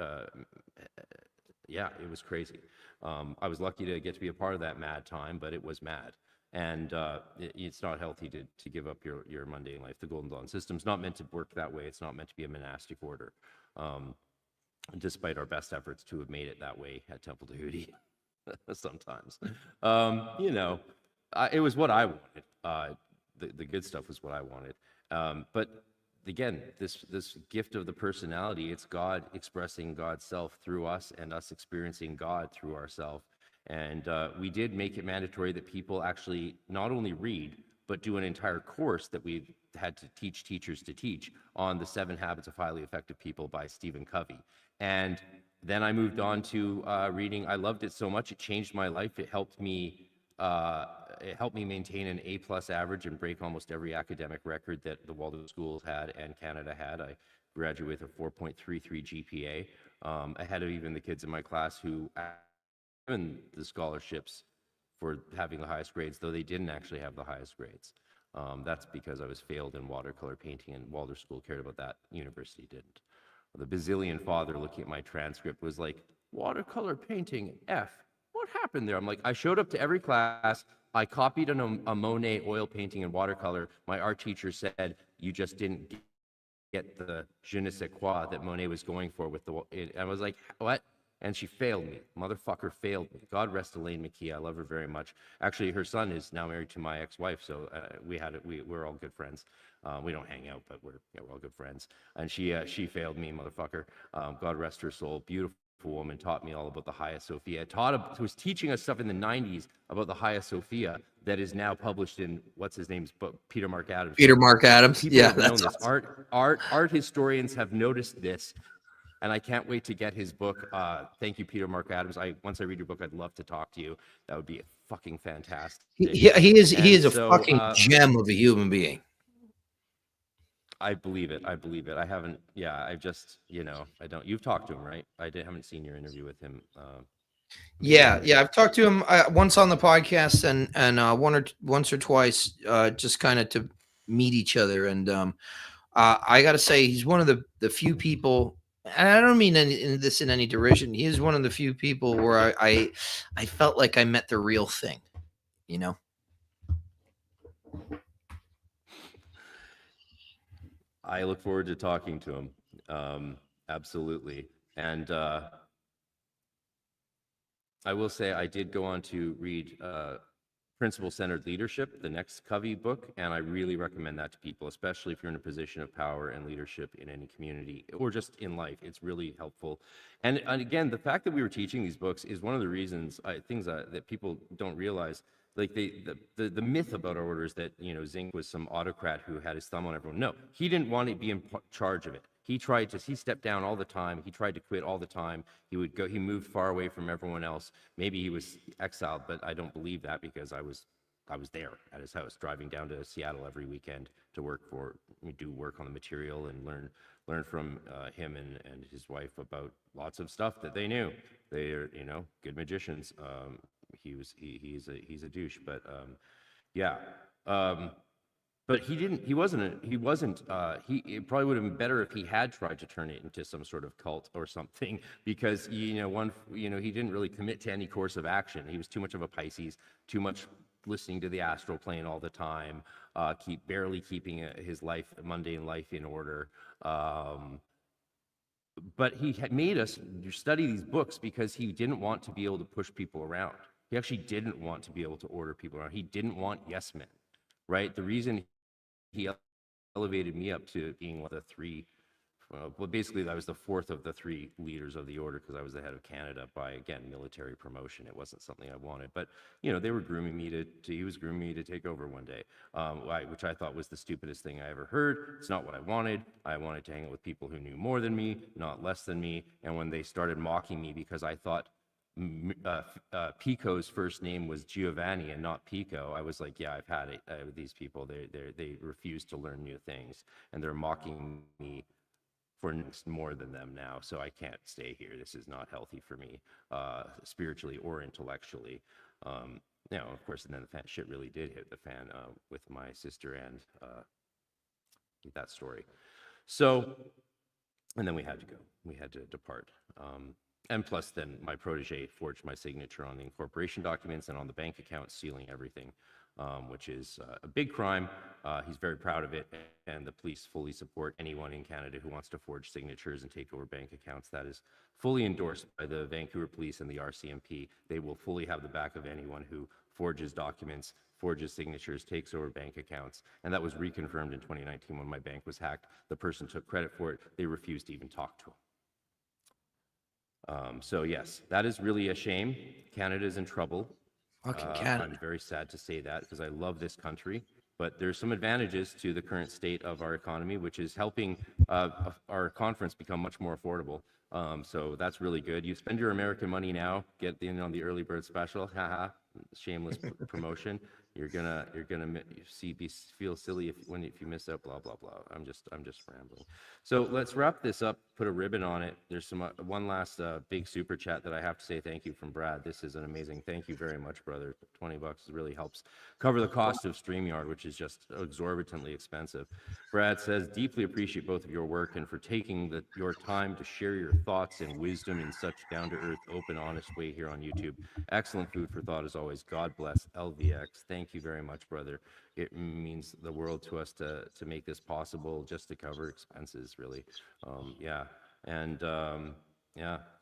yeah, it was crazy. I was lucky to get to be a part of that mad time, but it was mad. And it's not healthy to give up your mundane life. The Golden Dawn system's not meant to work that way. It's not meant to be a monastic order, despite our best efforts to have made it that way at Temple Theurgy sometimes. It was what I wanted. The good stuff was what I wanted. But again, this gift of the personality, it's God expressing God's self through us and us experiencing God through ourselves. And we did make it mandatory that people actually not only read, but do an entire course that we've had to teach teachers to teach on the 7 Habits of Highly Effective People by Stephen Covey. And then I moved on to reading. I loved it so much. It changed my life. It helped me maintain an A+ average and break almost every academic record that the Waldorf schools had and Canada had. I graduated with a 4.33 GPA, ahead of even the kids in my class who given the scholarships for having the highest grades, though they didn't actually have the highest grades. That's because I was failed in watercolor painting, and Waldorf school cared about that. University didn't. The Basilian father looking at my transcript was like, watercolor painting, F. What happened there? I'm like, I showed up to every class. I copied a Monet oil painting in watercolor. My art teacher said, you just didn't get the je ne sais quoi that Monet was going for with the, I was like, what? And she failed me. Motherfucker failed me. God rest Elaine McKee. I love her very much. Actually, her son is now married to my ex-wife, so we're all good friends. We don't hang out, but we're all good friends. And she failed me, motherfucker. God rest her soul. Beautiful woman, taught me all about the Hagia Sophia. Was teaching us stuff in the 90s about the Hagia Sophia that is now published in what's his name's book, Peter Mark Adams. Peter Mark Adams. People Yeah, have known that's this. awesome. Art historians have noticed this. And I can't wait to get his book. Thank you, Peter Mark Adams. Once I read your book, I'd love to talk to you. That would be fucking fantastic. He is a fucking gem of a human being. I believe it. I haven't. Yeah, I just, I don't. You've talked to him, right? Haven't seen your interview with him. Yeah. I've talked to him once on the podcast and once or twice, just kind of to meet each other. And I got to say, he's one of the few people. And I don't mean this in any derision. He is one of the few people where I felt like I met the real thing, I look forward to talking to him. Absolutely. And I will say I did go on to read Principle-Centered Leadership, the next Covey book, and I really recommend that to people, especially if you're in a position of power and leadership in any community or just in life. It's really helpful. And again, the fact that we were teaching these books is one of the reasons, things that people don't realize. Like the myth about our order is that, you know, Zink was some autocrat who had his thumb on everyone. No, he didn't want to be in charge of it. He stepped down all the time. He tried to quit all the time. He moved far away from everyone else. Maybe he was exiled, but I don't believe that because I was there at his house, driving down to Seattle every weekend to do work on the material and learn from him and his wife about lots of stuff that they knew. They are, you know, good magicians. He's a douche, but yeah. But it probably would have been better if he had tried to turn it into some sort of cult or something, because, he didn't really commit to any course of action. He was too much of a Pisces, too much listening to the astral plane all the time, barely keeping his mundane life in order. But he had made us study these books because he didn't want to be able to push people around. He actually didn't want to be able to order people around. He didn't want yes men, right? The reason he elevated me up to being one of the three, well, basically I was the fourth of the three leaders of the order because I was the head of Canada by, again, military promotion. It wasn't something I wanted, but, you know, they were grooming me he was grooming me to take over one day, which I thought was the stupidest thing I ever heard. It's not what I wanted. I wanted to hang out with people who knew more than me, not less than me. And when they started mocking me because I thought Pico's first name was Giovanni and not Pico, I was like, yeah, I've had it with these people. They refuse to learn new things, and they're mocking me for more than them now, so I can't stay here. This is not healthy for me, spiritually or intellectually. Of course, and then shit really did hit the fan with my sister and that story. So, and then we had to go. We had to depart. And plus, then my protege forged my signature on the incorporation documents and on the bank account, sealing everything, which is a big crime. He's very proud of it, and the police fully support anyone in Canada who wants to forge signatures and take over bank accounts. That is fully endorsed by the Vancouver Police and the RCMP. They will fully have the back of anyone who forges documents, forges signatures, takes over bank accounts. And that was reconfirmed in 2019 when my bank was hacked. The person took credit for it. They refused to even talk to him. So yes, that is really a shame. Canada is in trouble. Fucking Canada. I'm very sad to say that because I love this country, but there's some advantages to the current state of our economy, which is helping our conference become much more affordable. So that's really good. You spend your American money now, get in on the early bird special. Haha, shameless promotion. You're gonna feel silly if you miss out. Blah blah blah. I'm just rambling. So let's wrap this up. Put a ribbon on it. There's some one last big super chat that I have to say thank you from Brad. This is an amazing. Thank you very much, brother. $20 really helps cover the cost of StreamYard, which is just exorbitantly expensive. Brad says, deeply appreciate both of your work and for taking your time to share your thoughts and wisdom in such down-to-earth, open, honest way here on YouTube. Excellent food for thought as always. God bless LVX. Thank you very much, brother. It means the world to us to make this possible, just to cover expenses, really. And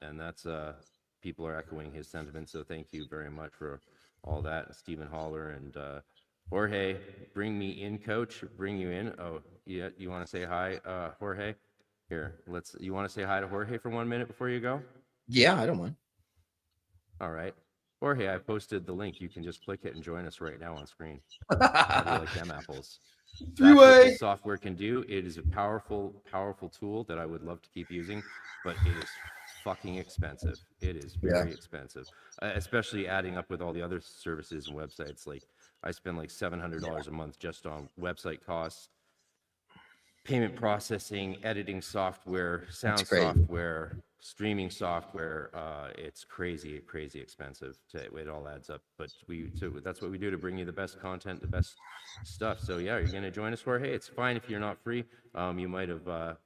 that's people are echoing his sentiments. So thank you very much for all that. Stephen Holler and Jorge, bring me in, coach. Bring you in. Oh, yeah. You want to say hi, Jorge? Here, you want to say hi to Jorge for 1 minute before you go? Yeah, I don't mind. All right. Jorge, I posted the link. You can just click it and join us right now on screen. How do you like them apples? That's what this software can do. It is a powerful, powerful tool that I would love to keep using, but it is fucking expensive. It is very expensive, especially adding up with all the other services and websites. Like I spend like $700 a month just on website costs, payment processing, editing software, sound software, streaming software. It's crazy expensive. It all adds up. But that's what we do to bring you the best content, the best stuff. So yeah, you're gonna join us, Jorge. It's fine if you're not free. You might have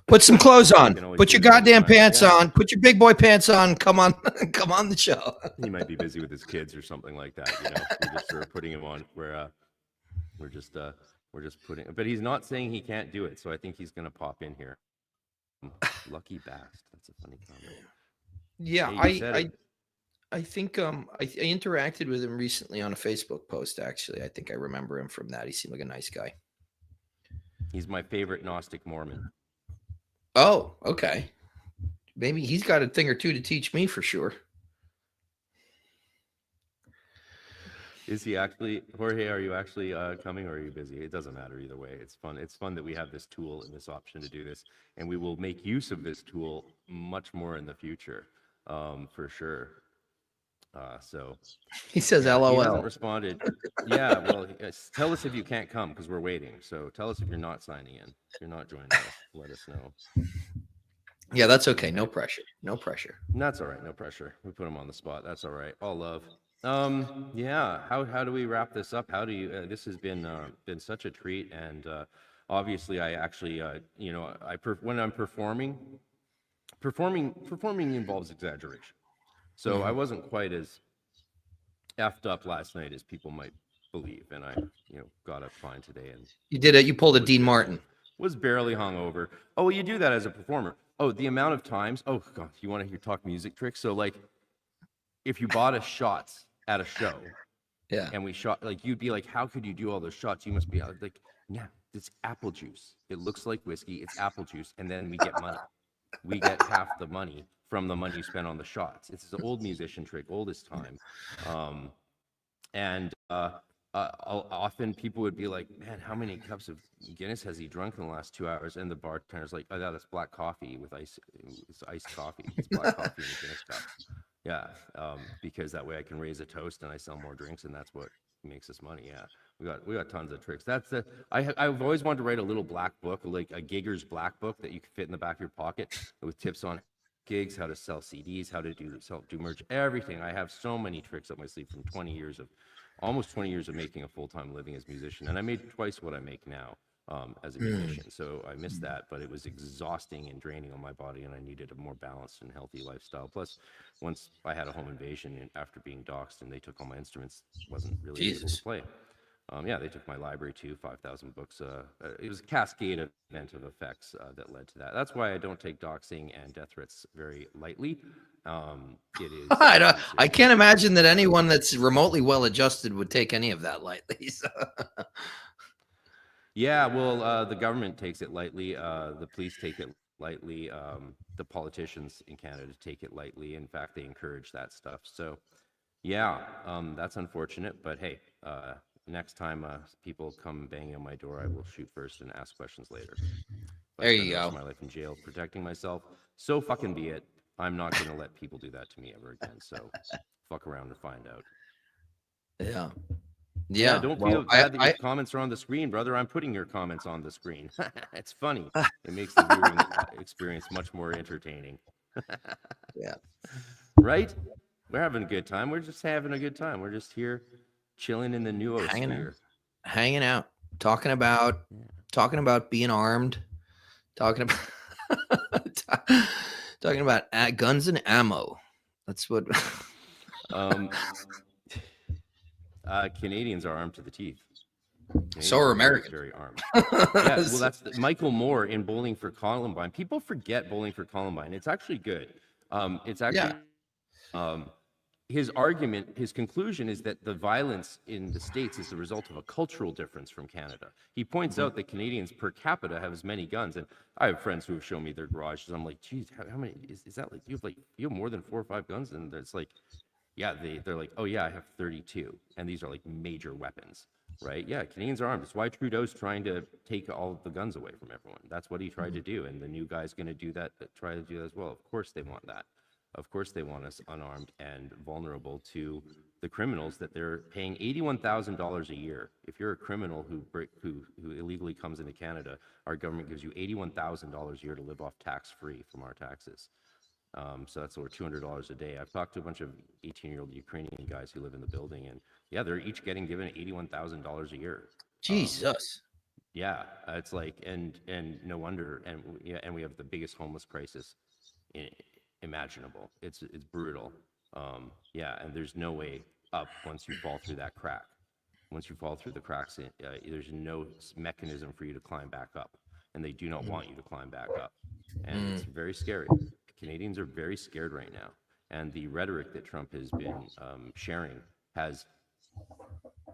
put some clothes on. Put your goddamn pants on. Put your big boy pants on. Come on, come on the show. He might be busy with his kids or something like that. You know, we're just sort of putting him on. We're just putting, but he's not saying he can't do it. So I think he's gonna pop in here. Lucky bastard. That's a funny comment. Yeah, I think I interacted with him recently on a Facebook post. Actually, I think I remember him from that. He seemed like a nice guy. He's my favorite Gnostic Mormon. Oh, okay. Maybe he's got a thing or two to teach me for sure. Is he actually, Jorge? Are you actually coming, or are you busy? It doesn't matter either way. It's fun. It's fun that we have this tool and this option to do this, and we will make use of this tool much more in the future, for sure. So He says, yeah, "LOL." he hasn't responded. Yeah, well, tell us if you can't come because we're waiting. So tell us if you're not signing in. If you're not joining us, let us know. Yeah, that's okay. No pressure. No pressure. That's all right. No pressure. We put him on the spot. That's all right. All love. Yeah. How do we wrap this up? How do you? This has been such a treat, and obviously, I actually, when I'm performing involves exaggeration. So I wasn't quite as effed up last night as people might believe, and I, got up fine today, and You did it. You pulled a Dean Martin. was barely hungover. Oh, you do that as a performer. Oh, the amount of times. Oh God, you want to hear talk music tricks? So like, if you bought us shots at a show, Yeah. and we shot, like, you'd be like, how could you do all those shots? You must be like, yeah, it's apple juice. It looks like whiskey. It's apple juice, and then we get money. We get half the money from the money you spend on the shots. It's an old musician trick, oldest time. And often people would be like, man, how many cups of Guinness has he drunk in the last 2 hours? And the bartender's like, oh, that's black coffee with ice. It's iced coffee. It's black coffee in a Guinness cup. Yeah, because that way I can raise a toast and I sell more drinks, and that's what makes us money. Yeah, we got tons of tricks. That's the I've always wanted to write a little black book, like a gigger's black book that you can fit in the back of your pocket with tips on gigs, how to sell CDs, how to do merch, everything. I have so many tricks up my sleeve from almost 20 years of making a full-time living as a musician, and I made twice what I make now. As a musician, so I missed that, but it was exhausting and draining on my body, and I needed a more balanced and healthy lifestyle. Plus, once I had a home invasion and after being doxxed and they took all my instruments, wasn't really able to play. Yeah, they took my library too, 5,000 books. It was a cascade event of effects that led to that. That's why I don't take doxing and death threats very lightly. It is. I can't imagine that anyone that's remotely well-adjusted would take any of that lightly. So. Yeah, well, the government takes it lightly. The police take it lightly. The politicians in Canada take it lightly. In fact, they encourage that stuff. So, yeah, that's unfortunate. But hey, next time people come banging on my door, I will shoot first and ask questions later. There you go. My life in jail protecting myself. So fucking be it. I'm not going to let people do that to me ever again. So, fuck around and find out. Yeah. Yeah, don't feel bad that your comments are on the screen, brother. I'm putting your comments on the screen. It's funny. It makes the viewing experience much more entertaining. Yeah. Right? We're having a good time. We're just having a good time. We're just here chilling in the noosphere. Hanging out. Talking about being armed. Talking about guns and ammo. That's what Canadians are armed to the teeth. So are Americans. Very armed. Yeah, well, that's Michael Moore in Bowling for Columbine. People forget Bowling for Columbine. It's actually good. It's actually his argument, his conclusion is that the violence in the States is the result of a cultural difference from Canada. He points out that Canadians per capita have as many guns, and I have friends who have shown me their garages. I'm like, geez, how many is that? Like you have more than 4 or 5 guns, and it's like, yeah, they're like, oh yeah, I have 32, and these are like major weapons, right? Yeah, Canadians are armed. It's why Trudeau's trying to take all the guns away from everyone. That's what he tried to do, and the new guy's going to do that. Try to do that as well. Of course, they want that. Of course, they want us unarmed and vulnerable to the criminals that they're paying $81,000 a year. If you're a criminal who illegally comes into Canada, our government gives you $81,000 a year to live off tax-free from our taxes. So that's over $200 a day. I've talked to a bunch of 18-year-old Ukrainian guys who live in the building, and yeah, they're each given $81,000 a year. Jesus. Yeah, it's like, and no wonder, and we have the biggest homeless crisis imaginable. It's brutal. Yeah, and there's no way up once you fall through that crack. Once you fall through the cracks, there's no mechanism for you to climb back up, and they do not want you to climb back up, and it's very scary. Canadians are very scared right now, and the rhetoric that Trump has been sharing has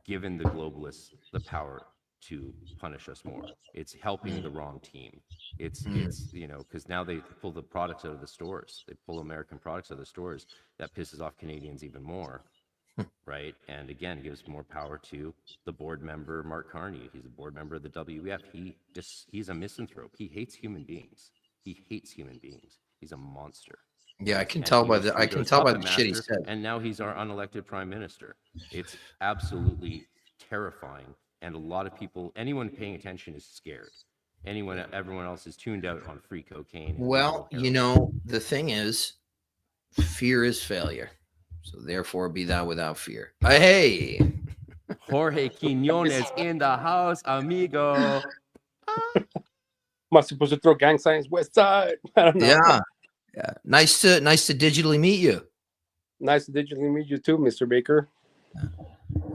given the globalists the power to punish us more. It's helping the wrong team. It's because now they pull the products out of the stores. They pull American products out of the stores. That pisses off Canadians even more, right? And again, gives more power to the board member, Mark Carney. He's a board member of the WEF. He's a misanthrope. He hates human beings. He's a monster. Yeah, I can tell by the shit he said. And now he's our unelected prime minister. It's absolutely terrifying. And a lot of people, anyone paying attention is scared. Everyone else is tuned out on free cocaine. Well, the thing is, fear is failure. So therefore, be thou without fear. Hey, Jorge Quinones in the house, amigo. Am I supposed to throw gang signs west side? I don't know. Yeah. Nice to digitally meet you. Nice to digitally meet you too, Mr. Baker.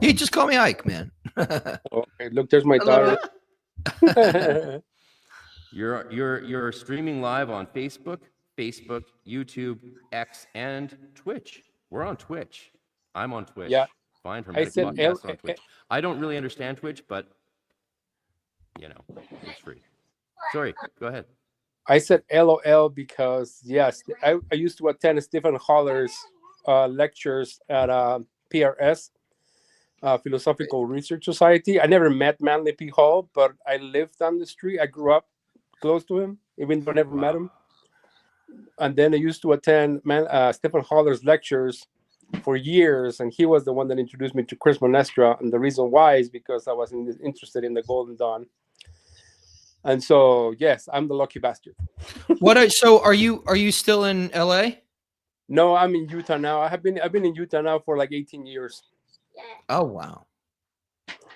Hey, just call me Ike, man. Okay, look, there's my daughter. You're streaming live on Facebook, YouTube, X, and Twitch. We're on Twitch. I'm on Twitch. Yeah. Find Hermetic Podcast on Twitch. I don't really understand Twitch, but it's free. Sorry, go ahead. I said LOL because yes, I used to attend Stephen Holler's lectures at PRS, Philosophical Research Society. I never met Manly P. Hall, but I lived down the street. I grew up close to him, even though I never met him. And then I used to attend Stephen Holler's lectures for years, and he was the one that introduced me to Chris Monestra. And the reason why is because I was interested in the Golden Dawn. And so, yes, I'm the lucky bastard. So are you still in LA? No, I'm in Utah now. I've been in Utah now for like 18 years. Oh wow.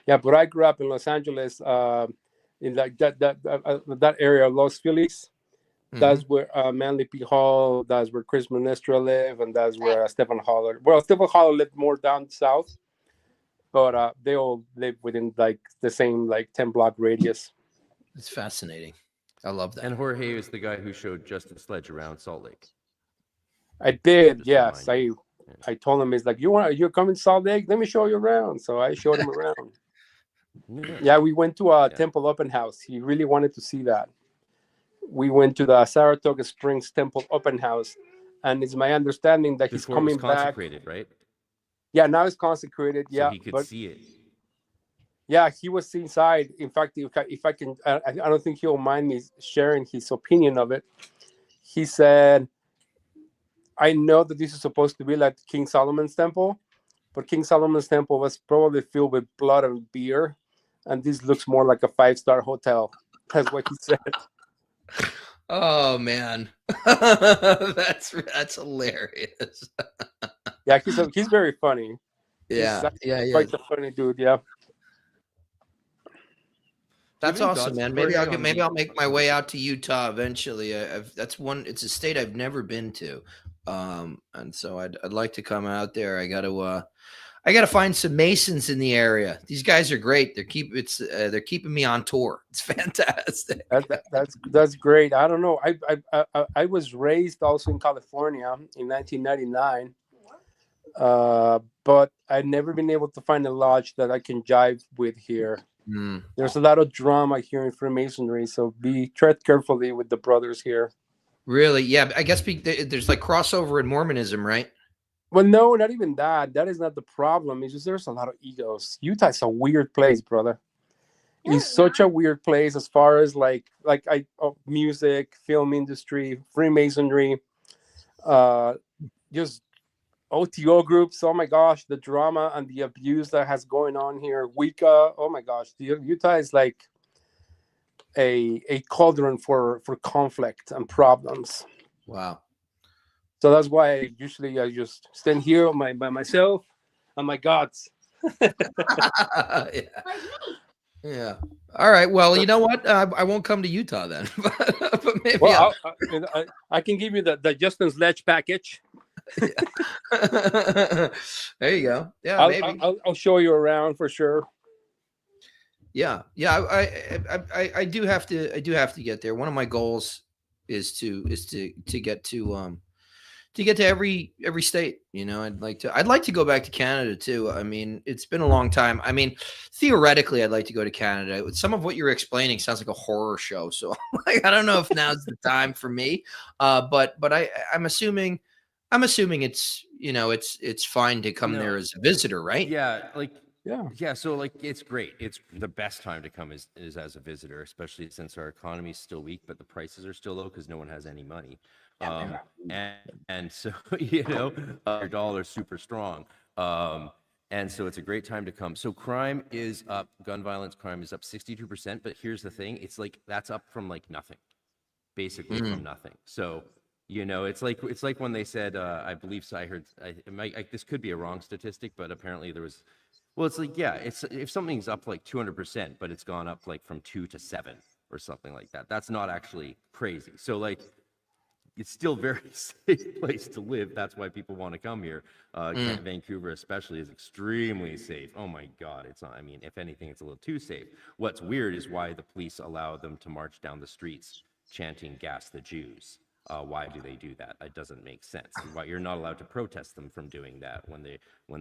Yeah, but I grew up in Los Angeles, in like that area of Los Feliz. That's where Manly P. Hall, that's where Chris Monestra lived, and that's where Stephen Holler. Well, Stephen Holler lived more down south, but they all live within like the same like 10-block radius. It's fascinating. I love that. And Jorge is the guy who showed Justin Sledge around Salt Lake. I did, yes. I told him, it's like, you're coming to Salt Lake? Let me show you around. So I showed him around. Yeah, we went to a temple open house. He really wanted to see that. We went to the Saratoga Springs Temple open house, and it's my understanding that he's coming back. Consecrated, right? Yeah, now it's consecrated. So yeah, he could see it. Yeah, he was inside. In fact, if I can, I don't think he'll mind me sharing his opinion of it. He said, I know that this is supposed to be like King Solomon's temple, but King Solomon's temple was probably filled with blood and beer, and this looks more like a 5-star hotel. That's what he said. Oh man, that's hilarious. Yeah, he's very funny. Yeah, he's quite a funny dude. Yeah. That's awesome, man. Maybe I'll make my way out to Utah eventually. It's a state I've never been to, and so I'd like to come out there. I got to find some Masons in the area. These guys are great. They're keeping me on tour. It's fantastic. That's great. I don't know. I was raised also in California in 1999, but I've never been able to find a lodge that I can jive with here. There's a lot of drama here in Freemasonry, so tread carefully with the brothers here. Really? Yeah, I guess there's like crossover in Mormonism, right? Well, no, not even that. That is not the problem. It's just there's a lot of egos. Utah's a weird place, brother. It's such a weird place as far as like music, film industry, Freemasonry, just OTO groups. Oh my gosh, the drama and the abuse that has going on here. Wicca. Oh my gosh, Utah is like a cauldron for conflict and problems. Wow. So that's why I just stand here by myself and my gods. Yeah. All right. Well, you know what? I won't come to Utah then. but maybe I can give you the Justin Sledge package. There you go. Yeah, maybe I'll show you around for sure. Yeah. I do have to get there. One of my goals is to get to get to every state. You know, I'd like to go back to Canada too. I mean, it's been a long time. I mean, theoretically, I'd like to go to Canada. Some of what you're explaining sounds like a horror show, so like, I don't know if now's the time for me. But I'm assuming it's, you know, it's fine to come there as a visitor, right? Yeah, like Yeah. So like it's great. It's the best time to come is as a visitor, especially since our economy is still weak, but the prices are still low because no one has any money. And so you know, your dollar's super strong. And so it's a great time to come. So crime is up, gun violence crime is up 62%. But here's the thing, it's like that's up from like nothing, basically from nothing. So you know, it's like when they said, I believe, so I heard, this could be a wrong statistic, but apparently there was. Well, it's like, yeah, it's if something's up like 200%, but it's gone up like from 2 to 7 or something like that. That's not actually crazy. So like, it's still very safe place to live. That's why people want to come here. Vancouver especially is extremely safe. Oh my God, it's not. I mean, if anything, it's a little too safe. What's weird is why the police allow them to march down the streets chanting "Gas the Jews." Why do they do that? It doesn't make sense. Why you're not allowed to protest them from doing that when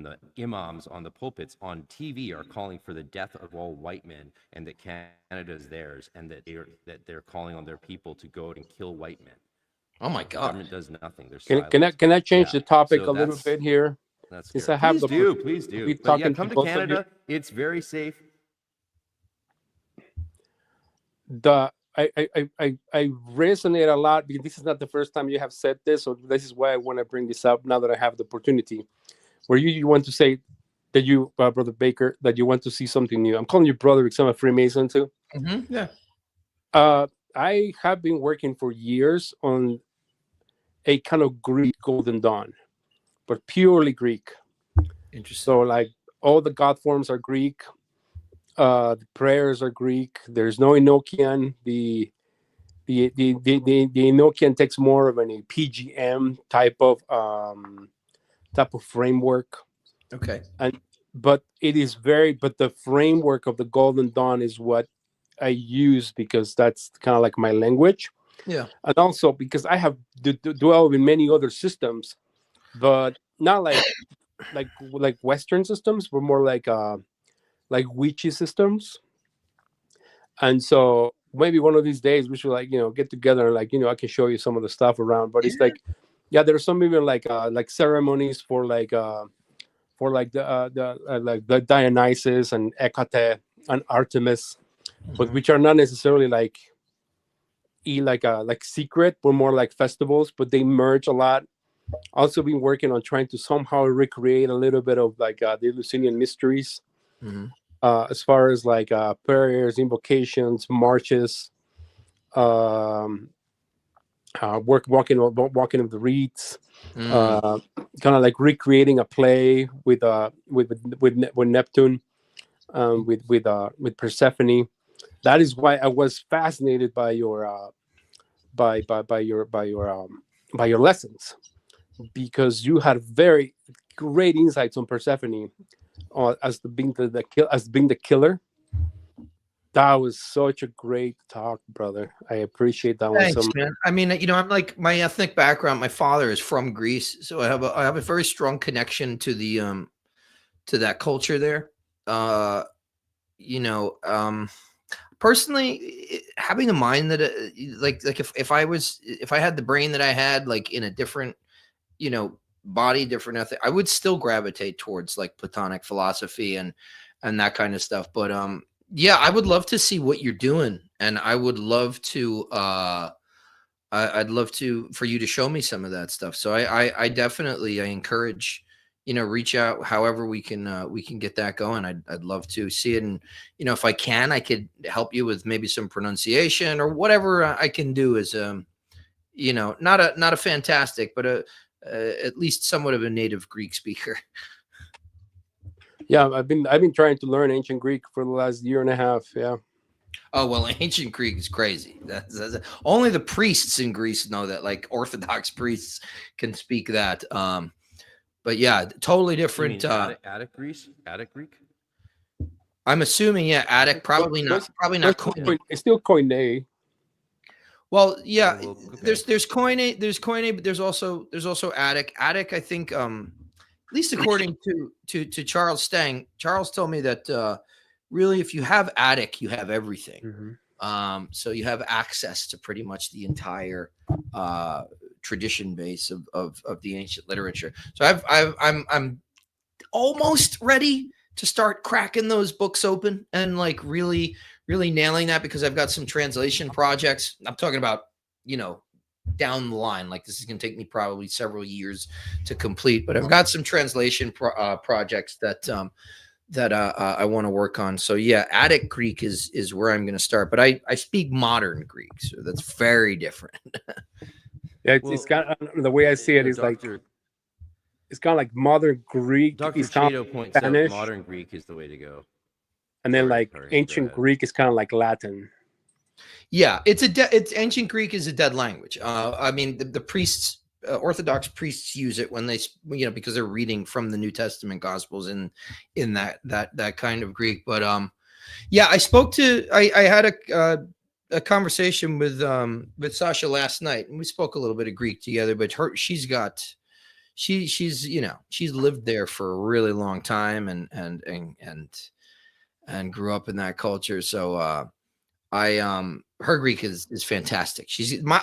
the imams on the pulpits on TV are calling for the death of all white men and that Canada is theirs and that they're calling on their people to go out and kill white men. Oh my God! The government does nothing. Can I change the topic a little bit here? That's I have please do. But yeah, come to Canada. It's very safe. I resonate a lot because this is not the first time you have said this, so this is why I want to bring this up now that I have the opportunity. Where you want to say that you, Brother Baker, that you want to see something new. I'm calling you brother because I'm a Freemason too. Yeah. I have been working for years on a kind of Greek Golden Dawn, but purely Greek. Interesting. So like all the God forms are Greek. The prayers are Greek. There's no Enochian. The Enochian takes more of a PGM type of framework. Okay. But the framework of the Golden Dawn is what I use because that's kind of like my language. Yeah. And also because I have dwelled in many other systems, but not like Western systems, but more like witchy systems. And so maybe one of these days we should get together and I can show you some of the stuff around. But it's there's some even like ceremonies for the Dionysus and Hecate and Artemis, but which are not necessarily like secret, but more like festivals, but they merge a lot. Also been working on trying to somehow recreate a little bit of the Eleusinian mysteries. As far as prayers, invocations, marches, walking of the reeds, kind of like recreating a play with Neptune, with Persephone. That is why I was fascinated by your lessons, because you had very great insights on Persephone. As being the killer. That was such a great talk, brother. I appreciate that. Thanks, man. I mean, I'm like, my ethnic background, my father is from Greece, so I have a very strong connection to the to that culture there. Personally, having the mind that if I had the brain that I had in a different body, different ethic, I would still gravitate towards Platonic philosophy and that kind of stuff. But yeah, I would love to see what you're doing, and I would love to I'd love for you to show me some of that stuff. So I definitely encourage reach out however we can get that going. I'd love to see it, and if I can, I could help you with maybe some pronunciation or whatever I can do as not a fantastic, but at least somewhat of a native Greek speaker. Yeah, I've been trying to learn ancient Greek for the last year and a half. Yeah. Oh well, ancient Greek is crazy. That's only the priests in Greece know that. Orthodox priests can speak that. But yeah, totally different. Attic Greek. I'm assuming, yeah, Attic. Probably not. Probably not. It's still Koine. Well, yeah, Oh, well, okay. there's Koine, but there's also Attic. Attic, I think, at least according to Charles Stang, Charles told me that really, if you have Attic, you have everything. Mm-hmm. So you have access to pretty much the entire tradition base of the ancient literature. So I'm almost ready to start cracking those books open and like really nailing that, because I've got some translation projects. I'm talking about, down the line. Like, this is going to take me probably several years to complete, but I've got some translation projects that I want to work on. So yeah, Attic Greek is where I'm going to start, but I speak modern Greek, so that's very different. Yeah, Well, it's kind of the way I see it is like Dr. it's kind of like modern Greek Dr. is kind Chato of points out Spanish, modern Greek is the way to go. and then Sorry, like Jorge, go ancient ahead. Greek is kind of like Latin. Yeah, it's ancient Greek is a dead language. I mean, the priests, Orthodox priests use it when they, because they're reading from the New Testament Gospels in that kind of Greek. But yeah, I had a conversation with Sasha last night, and we spoke a little bit of Greek together. But she's lived there for a really long time and grew up in that culture. So her Greek is fantastic.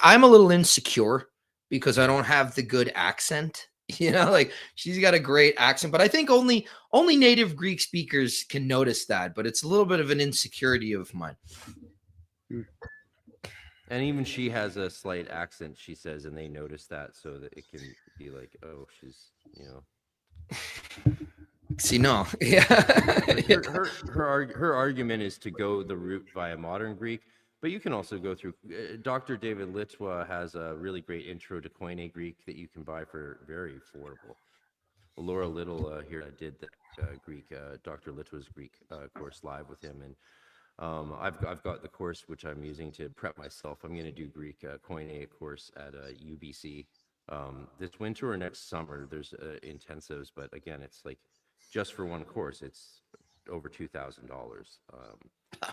I'm a little insecure because I don't have the good accent. Like, she's got a great accent, but I think only native Greek speakers can notice that. But it's a little bit of an insecurity of mine. And even she has a slight accent, she says, and they notice that, so that it can be like, oh, she's, See, no, yeah. Like her argument is to go the route via modern Greek, but you can also go through. Dr. David Litwa has a really great intro to Koine Greek that you can buy for very affordable. Laura Little here did the Greek, Dr. Litwa's Greek course live with him, and I've got the course which I'm using to prep myself. I'm going to do Greek Koine course at UBC this winter or next summer. There's intensives, but again, it's like just for one course, it's over $2,000.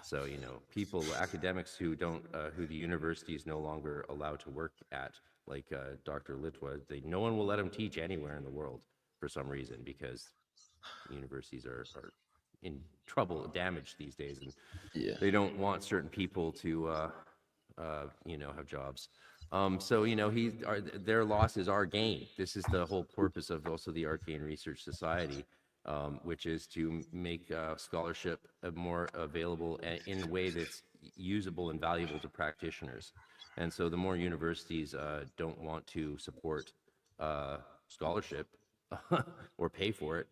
So people, academics who don't, who the university is no longer allowed to work at, like Dr. Litwa, no one will let him teach anywhere in the world for some reason, because universities are in trouble, damaged these days, and they don't want certain people to, have jobs. So their loss is our gain. This is the whole purpose of also the Arcane Research Society, which is to make scholarship more available in a way that's usable and valuable to practitioners. And so the more universities don't want to support scholarship or pay for it,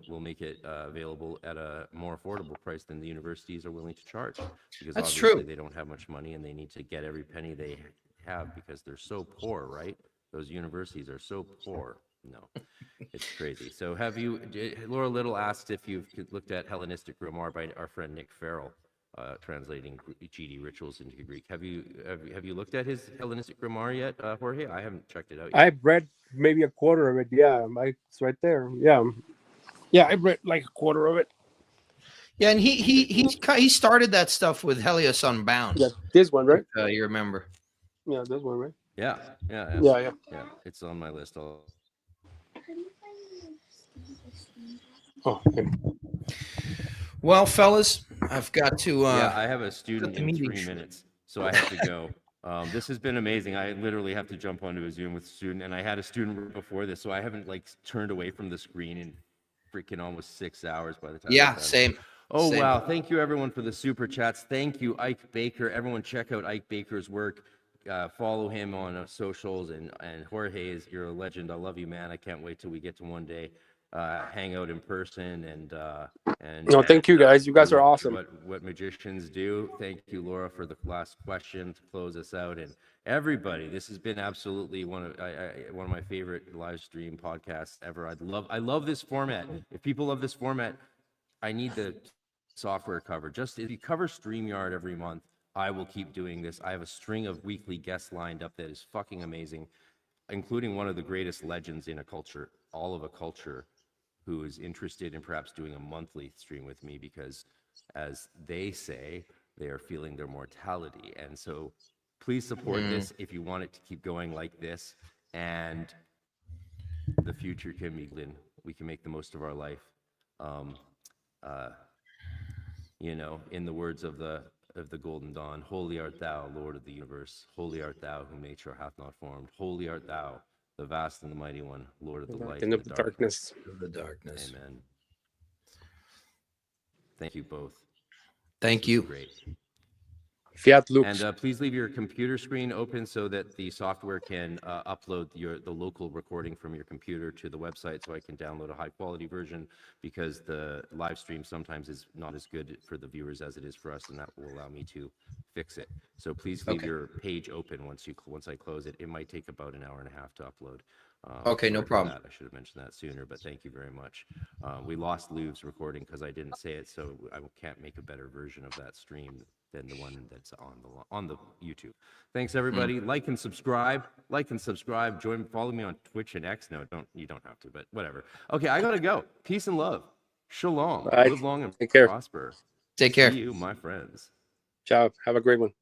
we'll make it available at a more affordable price than the universities are willing to charge, because That's obviously true. they don't have much money and they need to get every penny they have because they're so poor, right? Those universities are so poor. No, it's crazy. So Laura Little asked if you've looked at Hellenistic Grimoire by our friend Nick Farrell, translating GD rituals into Greek. Have you looked at his Hellenistic Grimoire yet, Jorge? I haven't checked it out yet. I've read maybe a quarter of it. Yeah, it's right there. Yeah, I read like a quarter of it. Yeah, and he started that stuff with Helios Unbound. Yeah, this one, right? You remember? Yeah, this one, right? Yeah. Yeah. It's on my list. Oh, okay. Well, fellas, I've got to. I have a student in meeting. 3 minutes, so I have to go. This has been amazing. I literally have to jump onto a Zoom with a student, and I had a student before this, so I haven't turned away from the screen in freaking almost 6 hours by the time. Yeah, same. Oh, same. wow. Thank you, everyone, for the super chats. Thank you, Ike Baker. Everyone, check out Ike Baker's work. Follow him on socials. And Jorge, you're a legend. I love you, man. I can't wait till we get to one day hang out in person and no, thank you guys. You guys are awesome. What magicians do. Thank you, Laura, for the last question to close us out. And everybody, this has been absolutely one of my favorite live stream podcasts ever. I love this format. If people love this format, I need the software cover. Just if you cover StreamYard every month, I will keep doing this. I have a string of weekly guests lined up that is fucking amazing, including one of the greatest legends in all of a culture, who is interested in perhaps doing a monthly stream with me because, as they say, they are feeling their mortality. And so Please support this if you want it to keep going like this, and the future can be good. We can make the most of our life. You know, in the words of the Golden Dawn, holy art thou, Lord of the universe. Holy art thou, whom nature hath not formed. Holy art thou, the vast and the mighty one, Lord of the light In and the the darkness. The darkness. Amen. Thank you both. Thank This was you. Great. Fiat Lux. And please leave your computer screen open so that the software can upload the local recording from your computer to the website, so I can download a high quality version, because the live stream sometimes is not as good for the viewers as it is for us, and that will allow me to fix it. So please leave your page open once I close it. It might take about an hour and a half to upload. Okay, no Sorry for problem. that. I should have mentioned that sooner, but thank you very much. We lost Lou's recording because I didn't say it, so I can't make a better version of that stream than the one that's on the YouTube. Thanks everybody. Like and subscribe. Follow me on Twitch and X. No, you don't have to, but whatever. Okay, I gotta go. Peace and love. Shalom. All right. Live long and Take care. prosper. Take care. See you, my friends. Ciao. Have a great one.